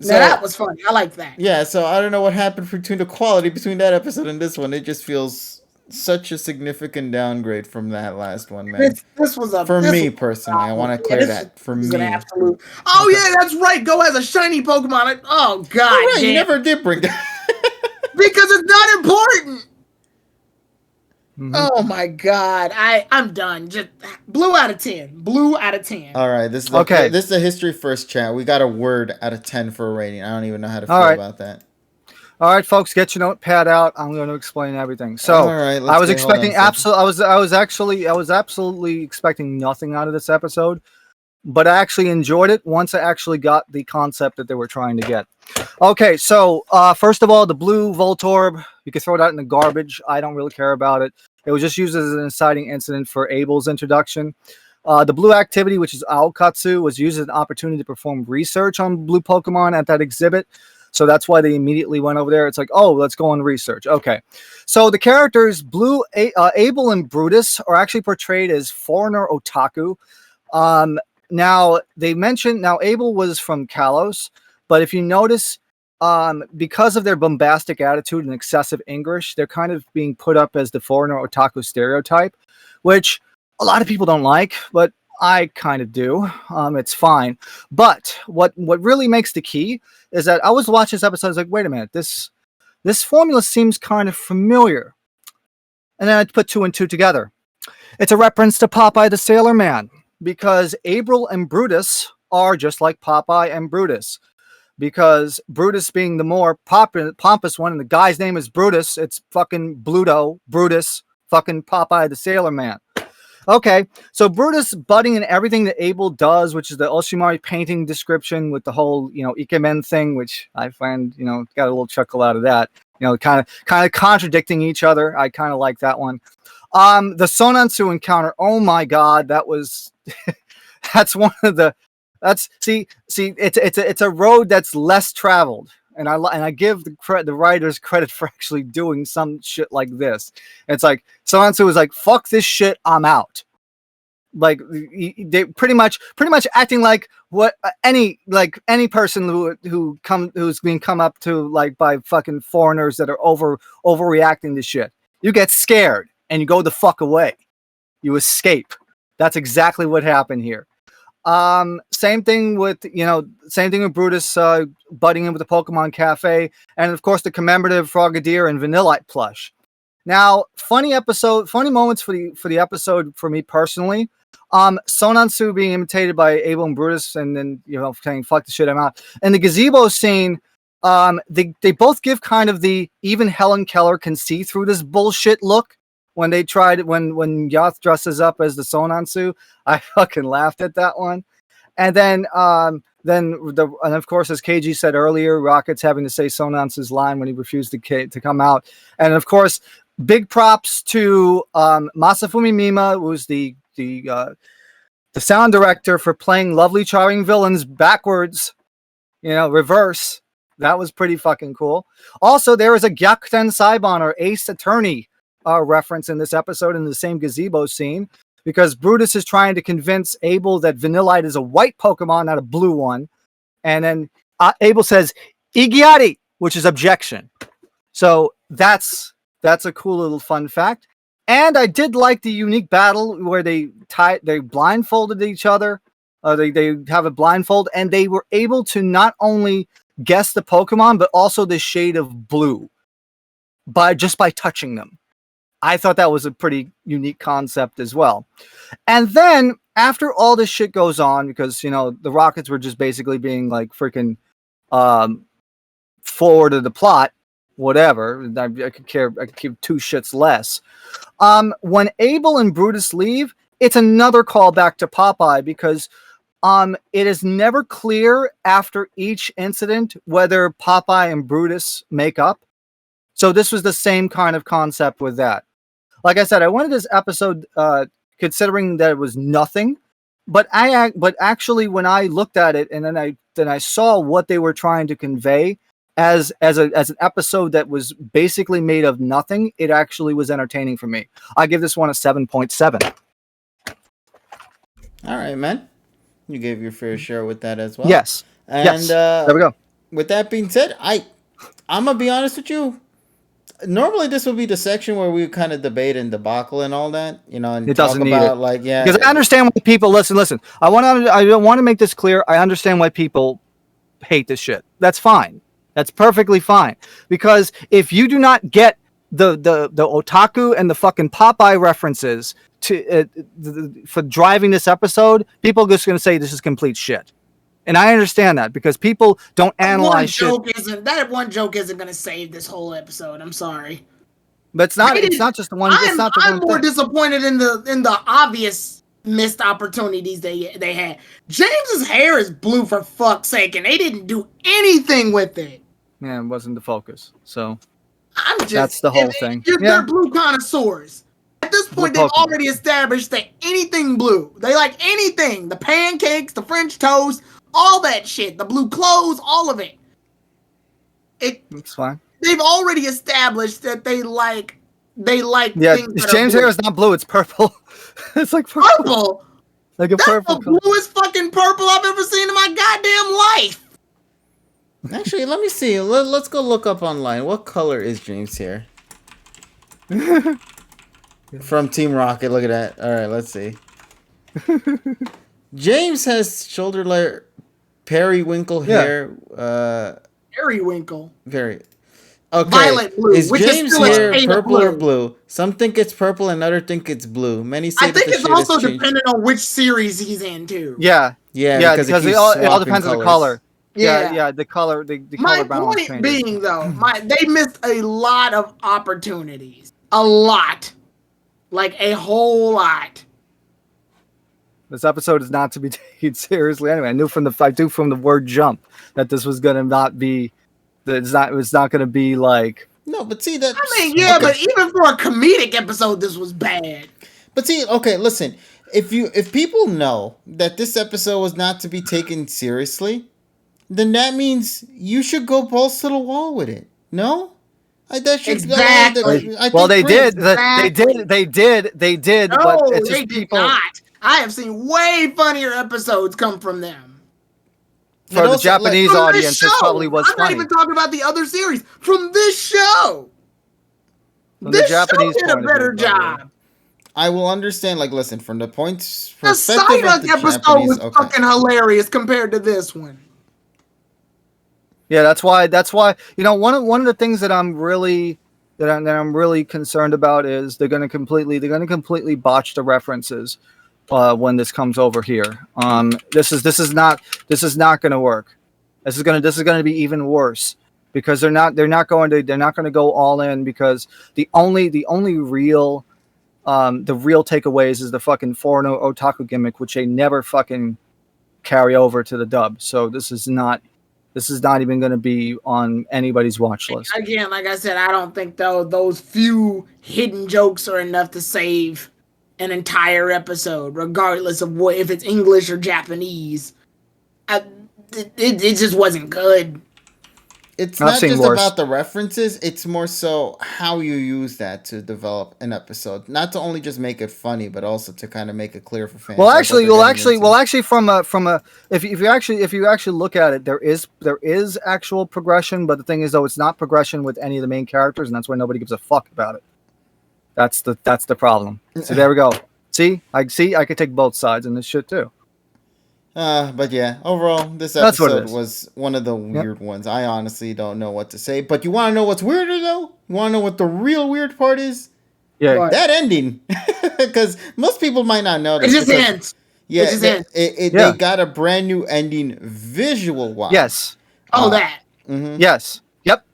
So, that was funny. I like that.
Yeah, so I don't know what happened between the quality between that episode and this one. It just feels such a significant downgrade from that last one, man.
This was
me personally. I want to clear that for me.
An absolute. Oh yeah, that's right. Go has a shiny Pokemon. Oh god.
Oh, right, you never did bring that.
Because it's not important. Mm-hmm. Oh my god, I'm done. Just blue out of 10. Blue out of 10.
All right, this is okay. This is a history first chat. We got a word out of 10 for a rating. I don't even know how to feel about that.
All right, folks, get your notepad out. I'm going to explain everything. So
all right,
I was expecting I was absolutely expecting nothing out of this episode, but I actually enjoyed it once I actually got the concept that they were trying to get. Okay, so first of all, the blue Voltorb, you can throw that in the garbage. I don't really care about it. It was just used as an inciting incident for Abel's introduction. The blue activity, which is Aokatsu, was used as an opportunity to perform research on blue Pokemon at that exhibit. So that's why they immediately went over there. It's like, oh, let's go on research. Okay. So the characters Blue, Abel, and Brutus are actually portrayed as foreigner otaku. Now they mentioned Abel was from Kalos, but if you notice, because of their bombastic attitude and excessive English, they're kind of being put up as the foreigner otaku stereotype, which a lot of people don't like, but I kind of do. It's fine. But what really makes the key is that I was watching this episode. I was like, wait a minute, this formula seems kind of familiar. And then I put two and two together. It's a reference to Popeye the Sailor Man, because April and Brutus are just like Popeye and Brutus. Because Brutus being the more pompous one, and the guy's name is Brutus, it's fucking Bluto, Brutus, fucking Popeye the Sailor Man. Okay, so Brutus butting in everything that Abel does, which is the Oshimari painting description with the whole, Ikemen thing, which I find, got a little chuckle out of that. Kind of contradicting each other. I kind of like that one. The Sonansu encounter. Oh my God, that was that's one of the it's a road that's less traveled, and I give the writers credit for actually doing some shit like this. It's like Sonansu was like, "Fuck this shit, I'm out." Like they pretty much acting like what any person who's being come up to like by fucking foreigners that are overreacting to shit. You get scared and you go the fuck away. You escape. That's exactly what happened here. Same thing with Brutus butting in with the Pokemon Cafe, and of course the commemorative Frogadier and Vanillite plush. Now, funny moments for the episode for me personally. Sonansu being imitated by Abel and Brutus, and then saying "fuck the shit, I'm out." And the gazebo scene, they both give kind of the even Helen Keller can see through this bullshit look when they tried when Yoth dresses up as the Sonansu. I fucking laughed at that one. And then and of course, as KG said earlier, Rocket's having to say Sonansu's line when he refused to come out. And of course, big props to Masafumi Mima, who's the sound director, for playing lovely charming villains backwards, reverse. That was pretty fucking cool. Also, there is a Gyakuten Saibon, or Ace Attorney, reference in this episode in the same gazebo scene, because Brutus is trying to convince Abel that Vanillite is a white Pokemon, not a blue one. And then Abel says Igiari, which is objection. So that's a cool little fun fact. And I did like the unique battle where they blindfolded each other. They have a blindfold, and they were able to not only guess the Pokemon, but also the shade of blue by touching them. I thought that was a pretty unique concept as well. And then after all this shit goes on, because the Rockets were just basically being like freaking forward of the plot, whatever. I could give two shits less. When Abel and Brutus leave, it's another callback to Popeye, because it is never clear after each incident whether Popeye and Brutus make up. So this was the same kind of concept with that. Like I said, I wanted this episode considering that it was nothing, but actually when I looked at it and then I saw what they were trying to convey as an episode that was basically made of nothing, it actually was entertaining for me. I give this one a 7.7.
All right, man. You gave your fair share with that as well.
Yes.
And
yes. There we go.
With that being said, I'm gonna be honest with you. Normally, this would be the section where we kind of debate and debacle and all that, and
it
talk
doesn't
about
need it. Because I understand why people listen. I want to make this clear. I understand why people hate this shit. That's fine. That's perfectly fine. Because if you do not get the otaku and the fucking Popeye references for driving this episode, people are just going to say this is complete shit. And I understand that, because people don't analyze shit.
That one joke isn't going to save this whole episode. I'm sorry.
But it's not just the one.
I'm more disappointed in the obvious missed opportunities they had. James's hair is blue, for fuck's sake, and they didn't do anything with it.
Yeah, it wasn't the focus. So
that's
the whole thing.
They're blue connoisseurs. At this point, they've already established that anything blue. They like anything. The pancakes, the French toast, all that shit. The blue clothes, all of it.
It's fine.
They've already established that they like things.
James' hair is not blue, it's purple. It's like purple. Like a
That's
purple
the
color.
bluest fucking purple I've ever seen in my goddamn life.
Actually, let me see. Let's go look up online. What color is James here? From Team Rocket. Look at that. All right, let's see. James has shoulder layer, periwinkle
Yeah.
hair.
Periwinkle.
Very. Okay.
Violet blue,
Is
which is
James'
still a
hair
shade of
purple or
blue.
blue? Some think it's purple and others think it's blue. Many say
I
that
think
the
it's
shade has
also
changed.
dependent on which series he's in too.
Yeah.
Yeah, because it keeps
it all
swapping
depends on the
colors.
color.
Yeah.
Yeah, the color the
My
color balance
point
changes.
being, though, they missed a lot of opportunities. A lot. Like a whole lot.
This episode is not to be taken seriously anyway. I knew from the word jump that this was gonna not be it's not gonna be like
No, but see that.
I mean, yeah,
okay.
but even for a comedic episode, this was bad.
But see, okay, listen. If people know that this episode was not to be taken seriously, then that means you should go balls to the wall with it. No, that should
Exactly.
I
well
think
they did
Exactly.
they did
No,
but it's
they
just
did
people
not. I have seen way funnier episodes come from them.
for the
also,
Japanese
From this
audience. It
show.
probably was
I'm
funny.
not even talking about the other series. From this show.
From the
This
Japanese
show did a
point of view,
better
probably.
job.
I will understand. Like, listen, from the points
The
perspective of
Psyduck
the
episode
Japanese.
was
Okay,
fucking hilarious compared to this one.
Yeah, that's why one of the things that I'm really concerned about is they're going to completely botch the references when this comes over here. This is not going to work. This is going to be even worse because they're not going to go all in because the only real takeaways is the fucking foreign otaku gimmick, which they never fucking carry over to the dub. So this is not even going to be on anybody's watch list.
Again, like I said, I don't think those few hidden jokes are enough to save an entire episode, regardless of if it's English or Japanese. It just wasn't good.
it's
I've
not
seen
just
worse.
about the references. It's more so how you use that to develop an episode. Not to only just make it funny, but also to kind of make it clear for fans.
Well,
like what
actually,
they're getting into.
from a if you actually look at it, there is actual progression, but the thing is though, it's not progression with any of the main characters, and that's why nobody gives a fuck about it. That's the problem. So there we go. See, I could take both sides in this shit too.
But yeah, overall, this
That's what it
episode
is.
was one of the weird ones. I honestly don't know what to say. But you want to know what's weirder, though? You want to know what the real weird part is?
Yeah.
What?
That ending. Because most people might not know
It
this.
just
because,
ends.
Yeah,
It just ends.
they got a brand new ending visual-wise.
Yes.
That.
Mm-hmm.
Yes. Yep.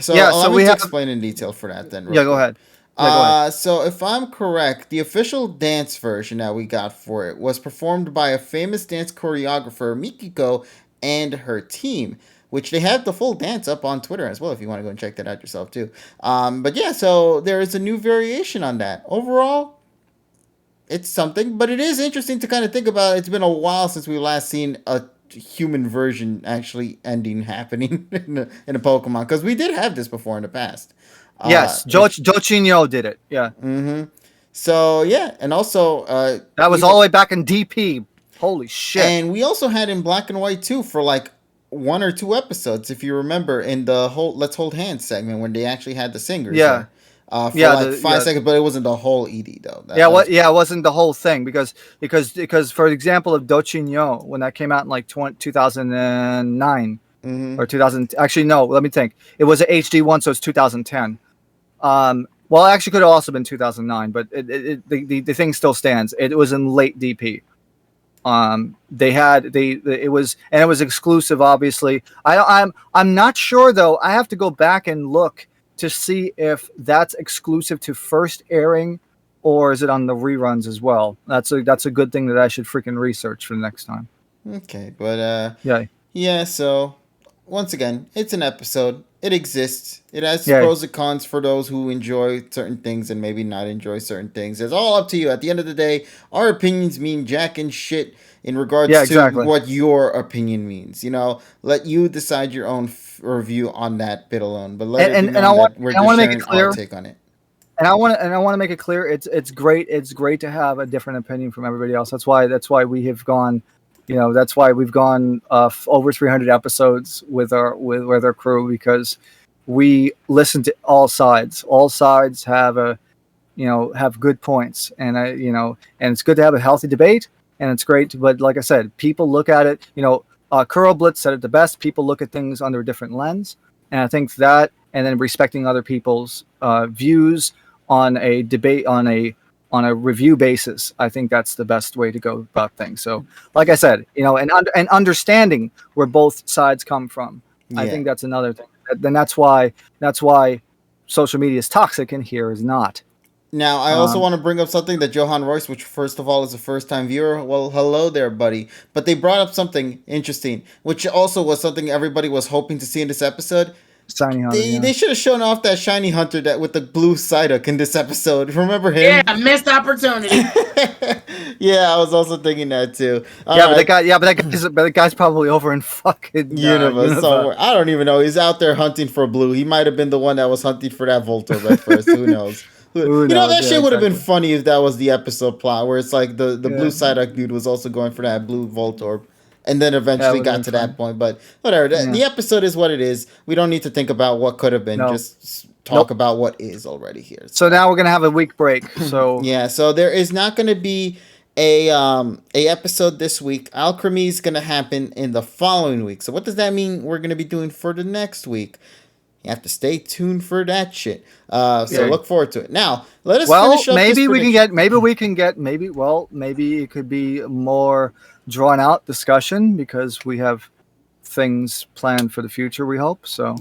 So
Yeah,
allow
so
me
we
to
have-
explain in detail for that then.
Yeah. Go ahead. Yeah, go ahead.
So if I'm correct, the official dance version that we got for it was performed by a famous dance choreographer, Mikiko, and her team, which they have the full dance up on Twitter as well if you want to go and check that out yourself too. But yeah, so there is a new variation on that. Overall, it's something, but it is interesting to kind of think about. It's been a while since we last seen a human version actually ending happening in a Pokemon, because we did have this before in the past.
Yes, Jochinyo did it. Yeah.
Mm-hmm. So yeah, and also
That was all the way back in DP. Holy shit.
and we also had in black and white too for like 1 or 2 episodes, if you remember, in the whole Let's Hold Hands segment when they actually had the singers.
Yeah.
For
Yeah,
like 5 seconds, but it wasn't the whole ED though.
It wasn't the whole thing because for example of Dochinyo, when that came out in like 2009
Mm-hmm.
or 2000, actually no, let me think. It was an HD one, so it's 2010. Well, it actually could have also been 2009, but the thing still stands. It was in late DP. It was exclusive, obviously. I'm not sure though. I have to go back and look to see if that's exclusive to first airing, or is it on the reruns as well. That's a good thing that I should freaking research for the next time.
Okay, but
Yeah.
yeah. So once again, it's an episode. It exists. It has
Yeah.
pros and cons for those who enjoy certain things and maybe not enjoy certain things. It's all up to you. At the end of the day, our opinions mean jack and shit in regards to what your opinion means. You know, let you decide your own review on that bit alone. But let it be known that we're just sharing our take on it.
and I want to make it clear. It's great. It's great to have a different opinion from everybody else. That's why we have gone. That's why we've gone over 300 episodes with our crew, because we listen to all sides. All sides have have good points, and and it's good to have a healthy debate, and it's great. But like I said, people look at it. Kuro Blitz said it the best. People look at things under a different lens, and I think that, and then respecting other people's views on a debate, on a review basis, I think that's the best way to go about things. So, like I said, and understanding where both sides come from, I think that's another thing. Then that's why social media is toxic and here is not.
Now, I also want to bring up something that Johan Royce, which first of all is a first-time viewer. Well, hello there, buddy. But they brought up something interesting, which also was something everybody was hoping to see in this episode.
Shiny Hunter.
They should have shown off that shiny hunter that with the blue Psyduck in this episode. Remember him?
Yeah, missed opportunity.
Yeah, I was also thinking that too.
But that guy's probably over in fucking
Unova somewhere. I don't even know. He's out there hunting for blue. He might have been the one that was hunting for that Voltorb at first. Who knows? That shit would have been funny if that was the episode plot, where it's like the blue Psyduck dude was also going for that blue Voltorb. And then eventually got to that point. But whatever. The episode is what it is. We don't need to think about what could have been. No. Just talk about what is already here.
So now we're going to have a week break. So
so there is not going to be a episode this week. Alchemy is going to happen in the following week. So what does that mean we're going to be doing for the next week? You have to stay tuned for that shit. Look forward to it. Now, let us finish up
maybe it could be more drawn out discussion because we have things planned for the future, we hope. So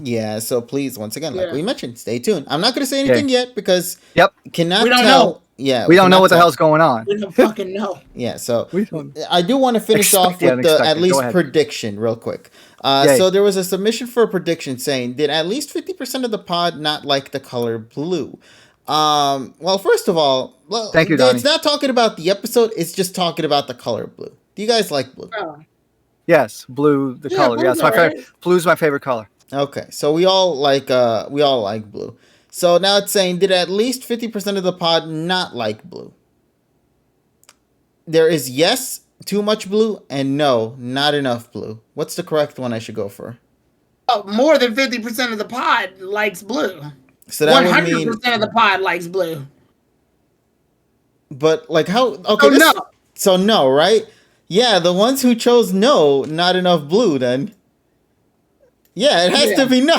please, once again, like we mentioned, stay tuned. I'm not going to say anything yet because
we don't know.
Yeah,
we don't know what the hell's going on.
We don't fucking know.
Yeah, so I do want to finish off with the at least prediction real quick. So there was a submission for a prediction saying, did at least 50% of the pod not like the color blue? Well, first of all,
thank you, Donnie.
It's not talking about the episode. It's just talking about the color blue. Do you guys like blue?
Yes, blue, the color. Yes, my favorite. Blue's my favorite color.
Okay, so we all like blue. So now it's saying, did at least 50% of the pod not like blue? There is yes, too much blue, and no, not enough blue. What's the correct one I should go for?
More than 50% of the pod likes blue.
So that
100% of the pod likes blue.
But like how? Okay, so no, right? Yeah, the ones who chose no, not enough blue. Then, yeah, it has to be no.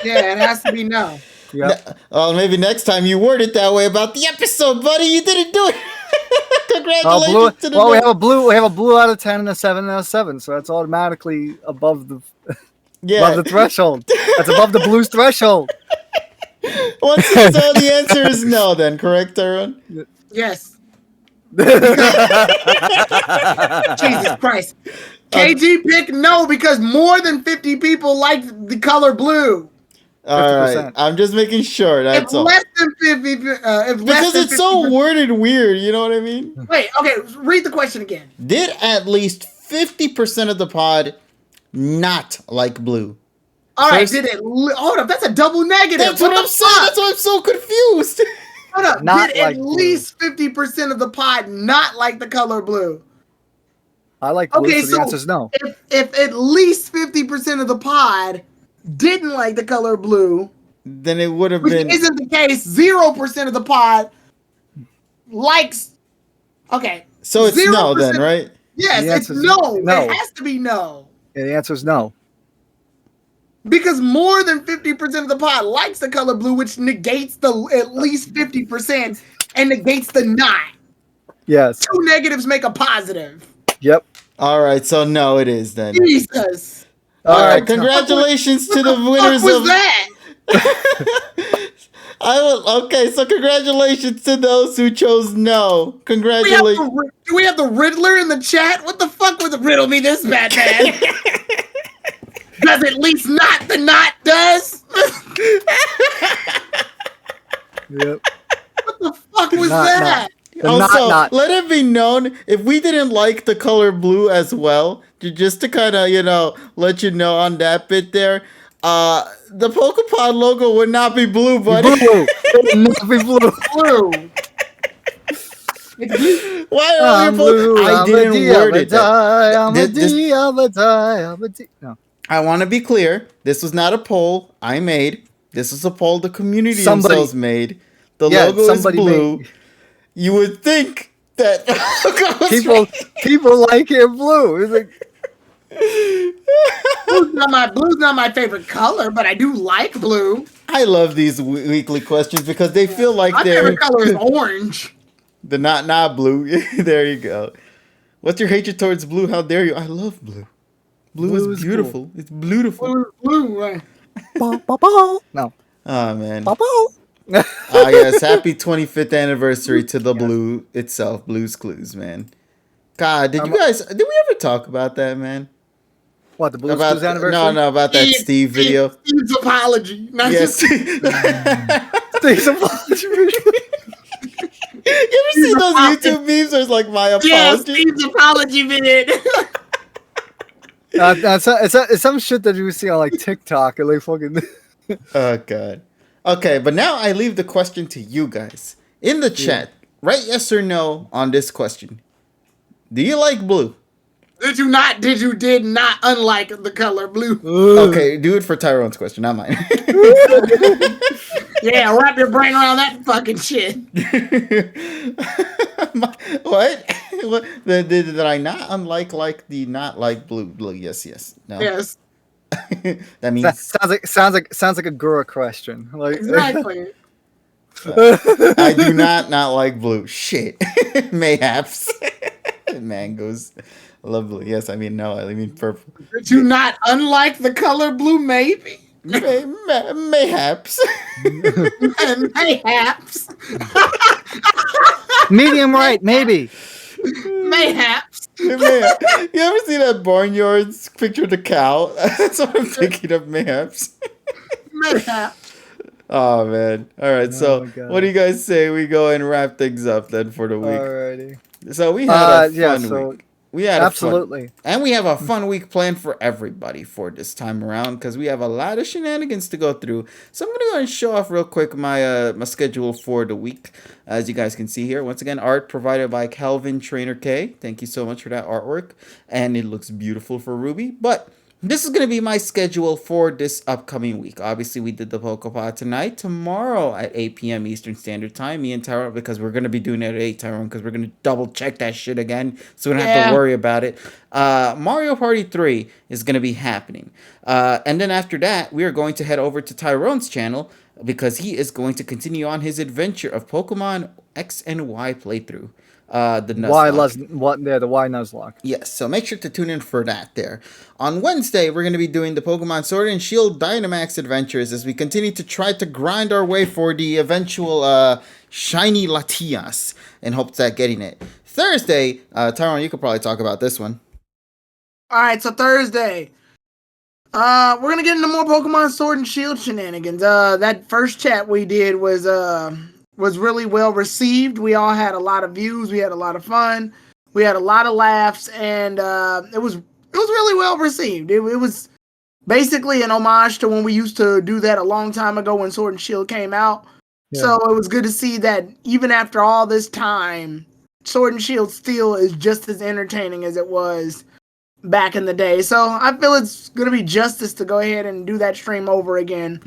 Yeah, it has to be no.
Yeah.
Well, maybe next time you word it that way about the episode, buddy. You didn't do it. Congratulations to the
we have a blue out of 10 and a 7 out of 7, so that's automatically above the above the threshold. That's above the blue's threshold.
Once so the answer is no, then correct, Tyrone?
Yes. Jesus Christ. KG picked no because more than 50 people liked the color blue.
All right, I'm just making sure. That's all.
Less than 50,
because it's so worded weird. You know what I mean?
Wait. Okay. Read the question again.
Did at least 50% of the pod not like blue?
All right. Did it? Hold up. That's a double negative.
That's what I'm saying. That's why I'm so confused.
Hold up. Did at least 50% of the pod not like the color blue?
I like blue. Okay, so the answer is no.
If at least 50% of the pod didn't like the color blue,
then it would have been.
Which isn't the case. 0% of the pod likes. Okay.
So it's 0%, no then, right?
Yes, it's no. It has to be no.
Yeah, the answer is no.
Because more than 50% of the pod likes the color blue, which negates the at least 50% and negates the not.
Yes.
2 negatives make a positive.
Yep.
All right, so no, it is then.
Jesus.
All right, congratulations to the winners of
that.
Okay, so congratulations to those who chose no. Congratulations.
Do we have the Riddler in the chat? What the fuck would the riddle me this, Batman? Does at least not the not does?
Yep.
What the fuck was that?
Also, let it be known, if we didn't like the color blue as well, just to kind of, let you know on that bit there, The PokePod logo would not be blue, buddy.
Blue. It would not be blue.
Blue. It's blue.
Why are
I'm
you
blue.
I didn't word it.
I'm a
This-
D. I'm a die. I'm a D. No.
I want to be clear. This was not a poll I made. This is a poll the community
Somebody-
themselves made. The
Yeah,
logo is
somebody
blue.
made-
You would think that
People like it blue. It's like,
Blue's not my favorite color, but I do like blue.
I love these weekly questions because they feel like
My
they're
favorite color is orange.
the not blue. There you go. What's your hatred towards blue? How dare you? I love blue. Blue
Blue
is
is
beautiful.
cool.
It's beautiful.
Blue.
no.
Oh man.
Pow.
Yes, happy 25th anniversary to the blue itself, Blue's Clues, man. God, did we ever talk about that, man?
What, the Blues
About
Clues anniversary?
no, about that Steve video.
Steve's apology. Not
Yes.
just
Steve's apology.
You ever seen those YouTube memes where it's like my
yeah,
apology?
Steve's apology vid.
It's some shit that you see on like TikTok and like fucking.
Oh god. Okay, but now I leave the question to you guys. In the chat, write yes or no on this question. Do you like blue?
Did you not unlike the color blue?
Okay, do it for Tyrone's question, not mine.
Yeah, wrap your brain around that fucking shit.
What? What? Did I not unlike the not like blue? Blue, yes. No.
Yes,
That means
sounds like a Gura question. Like
exactly.
I do not like blue. Shit. Mayhaps. Mangoes. I love blue. Yes, I mean no. I mean purple.
Did you not unlike the color blue? Maybe.
Mayhaps.
Mayhaps.
medium right, maybe.
Mayhaps.
You ever see that Barnyard's picture of the cow? That's what I'm thinking of, mayhaps.
Mayhaps.
Oh man! All right, so
my God.
what do you guys say we go and wrap things up then for the week?
Alrighty.
So we had a
yeah,
fun
so
week. We had
absolutely.
and we have a fun week planned for everybody for this time around because we have a lot of shenanigans to go through. So I'm gonna go and show off real quick my my schedule for the week. As you guys can see here, once again, art provided by Calvin Trainer K. Thank you so much for that artwork, and it looks beautiful for Ruby. But this is going to be my schedule for this upcoming week. Obviously, we did the PokePod tonight. Tomorrow at 8 p.m. Eastern Standard Time, me and Tyrone, because we're going to be doing it at 8, Tyrone, because we're going to double check that shit again, so we don't have to worry about it. Mario Party 3 is going to be happening. And then after that, we are going to head over to Tyrone's channel, because he is going to continue on his adventure of Pokemon X and Y playthrough. The
Y Nuzlocke.
Yes, so make sure to tune in for that there. On Wednesday, we're going to be doing the Pokemon Sword and Shield Dynamax adventures as we continue to try to grind our way for the eventual shiny Latias in hopes at getting it. Thursday, Tyrone, you could probably talk about this one.
All right, so Thursday, we're gonna get into more Pokemon Sword and Shield shenanigans. That first chat we did was really well received. We all had a lot of views. We had a lot of fun. We had a lot of laughs, and it was really well received. It was basically an homage to when we used to do that a long time ago when Sword and Shield came out.
Yeah.
So it was good to see that even after all this time, Sword and Shield still is just as entertaining as it was back in the day. So I feel it's going to be justice to go ahead and do that stream over again.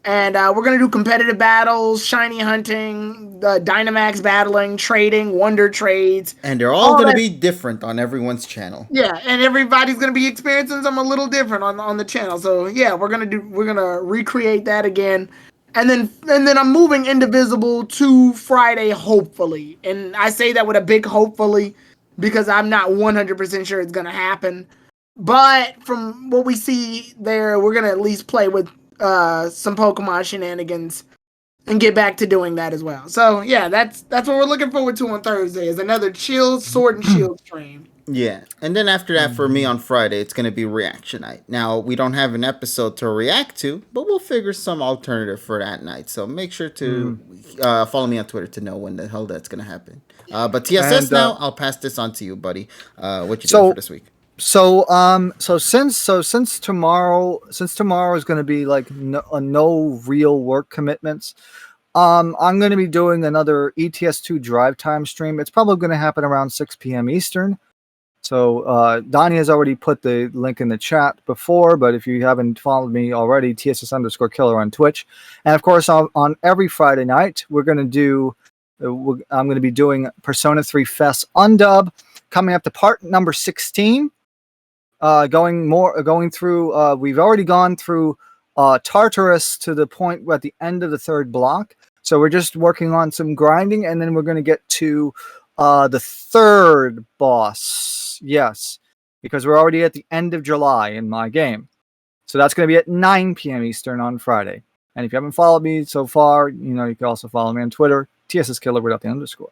And we're going to do competitive battles, shiny hunting, Dynamax battling, trading, wonder trades.
And they're all going to be different on everyone's channel.
Yeah, and everybody's going to be experiencing something a little different on the channel. So yeah, we're going to recreate that again. And then I'm moving Indivisible to Friday, hopefully. And I say that with a big hopefully because I'm not 100% sure it's going to happen. But from what we see there, we're going to at least play with some Pokemon shenanigans and get back to doing that as well. So yeah, that's what we're looking forward to on Thursday is another chill Sword and Shield stream.
Yeah, and then after that for me on Friday, it's going to be reaction night. Now, we don't have an episode to react to, but we'll figure some alternative for that night. So make sure to follow me on Twitter to know when the hell that's going to happen. But TSS now, I'll pass this on to you, buddy. What you doing for this week?
Since tomorrow is going to be like no real work commitments, I'm going to be doing another ETS2 drive time stream. It's probably going to happen around 6 p.m. Eastern. So Donnie has already put the link in the chat before, but if you haven't followed me already, TSS_killer on Twitch. And of course, on every Friday night, we're going to do, I'm going to be doing Persona 3 Fest Undub, coming up to part number 16. Going through, we've already gone through Tartarus to the point at the end of the third block. So we're just working on some grinding, and then we're going to get to the third boss. Yes, because we're already at the end of July in my game. So that's going to be at 9 p.m. Eastern on Friday. And if you haven't followed me so far, you can also follow me on Twitter, TSSKiller without the underscore.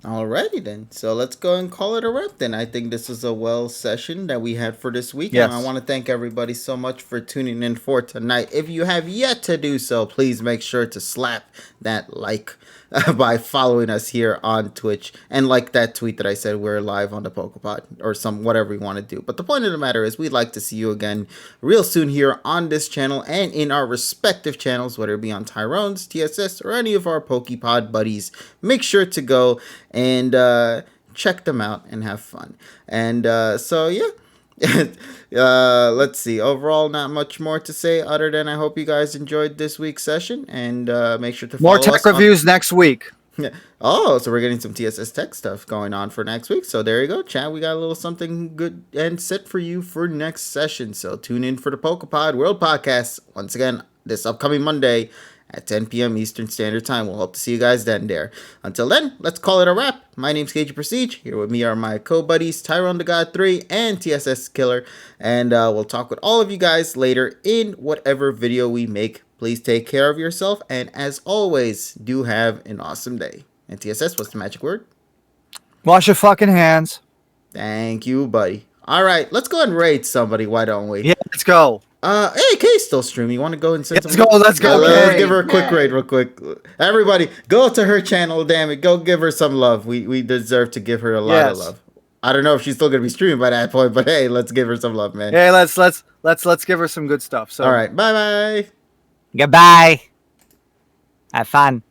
Alrighty then. So let's go and call it a wrap then. I think this is a well session that we had for this week.
Yes.
And I want to thank everybody so much for tuning in for tonight. If you have yet to do so, please make sure to slap that like by following us here on Twitch, and like that tweet that I said we're live on the PokePod or whatever you want to do. But the point of the matter is we'd like to see you again real soon here on this channel and in our respective channels, whether it be on Tyrone's, TSS, or any of our PokePod buddies. Make sure to go and check them out and have fun. And so yeah. Let's see. Overall, not much more to say other than I hope you guys enjoyed this week's session, and make sure to follow
more tech reviews next week.
Oh, so we're getting some TSS tech stuff going on for next week. So there you go, chat. We got a little something good and set for you for next session. So tune in for the PokePod World Podcast once again this upcoming Monday at 10 p.m. Eastern Standard Time. We'll hope to see you guys then there. Until then, let's call it a wrap. My name's Cagey Prestige. Here with me are my co-buddies, Tyrone the God 3 and TSS Killer. And we'll talk with all of you guys later in whatever video we make. Please take care of yourself. And as always, do have an awesome day. And TSS, what's the magic word?
Wash your fucking hands.
Thank you, buddy. All right, let's go and raid somebody. Why don't we?
Yeah, let's go.
Hey, Kay's still streaming. You want to go and send
Let's go. Let's
give her a quick raid real quick. Everybody, go to her channel. Damn it, go give her some love. We deserve to give her a lot of love. I don't know if she's still gonna be streaming by that point, but hey, let's give her some love, man.
Yeah, let's give her some good stuff. So
all right, bye.
Goodbye. Have fun.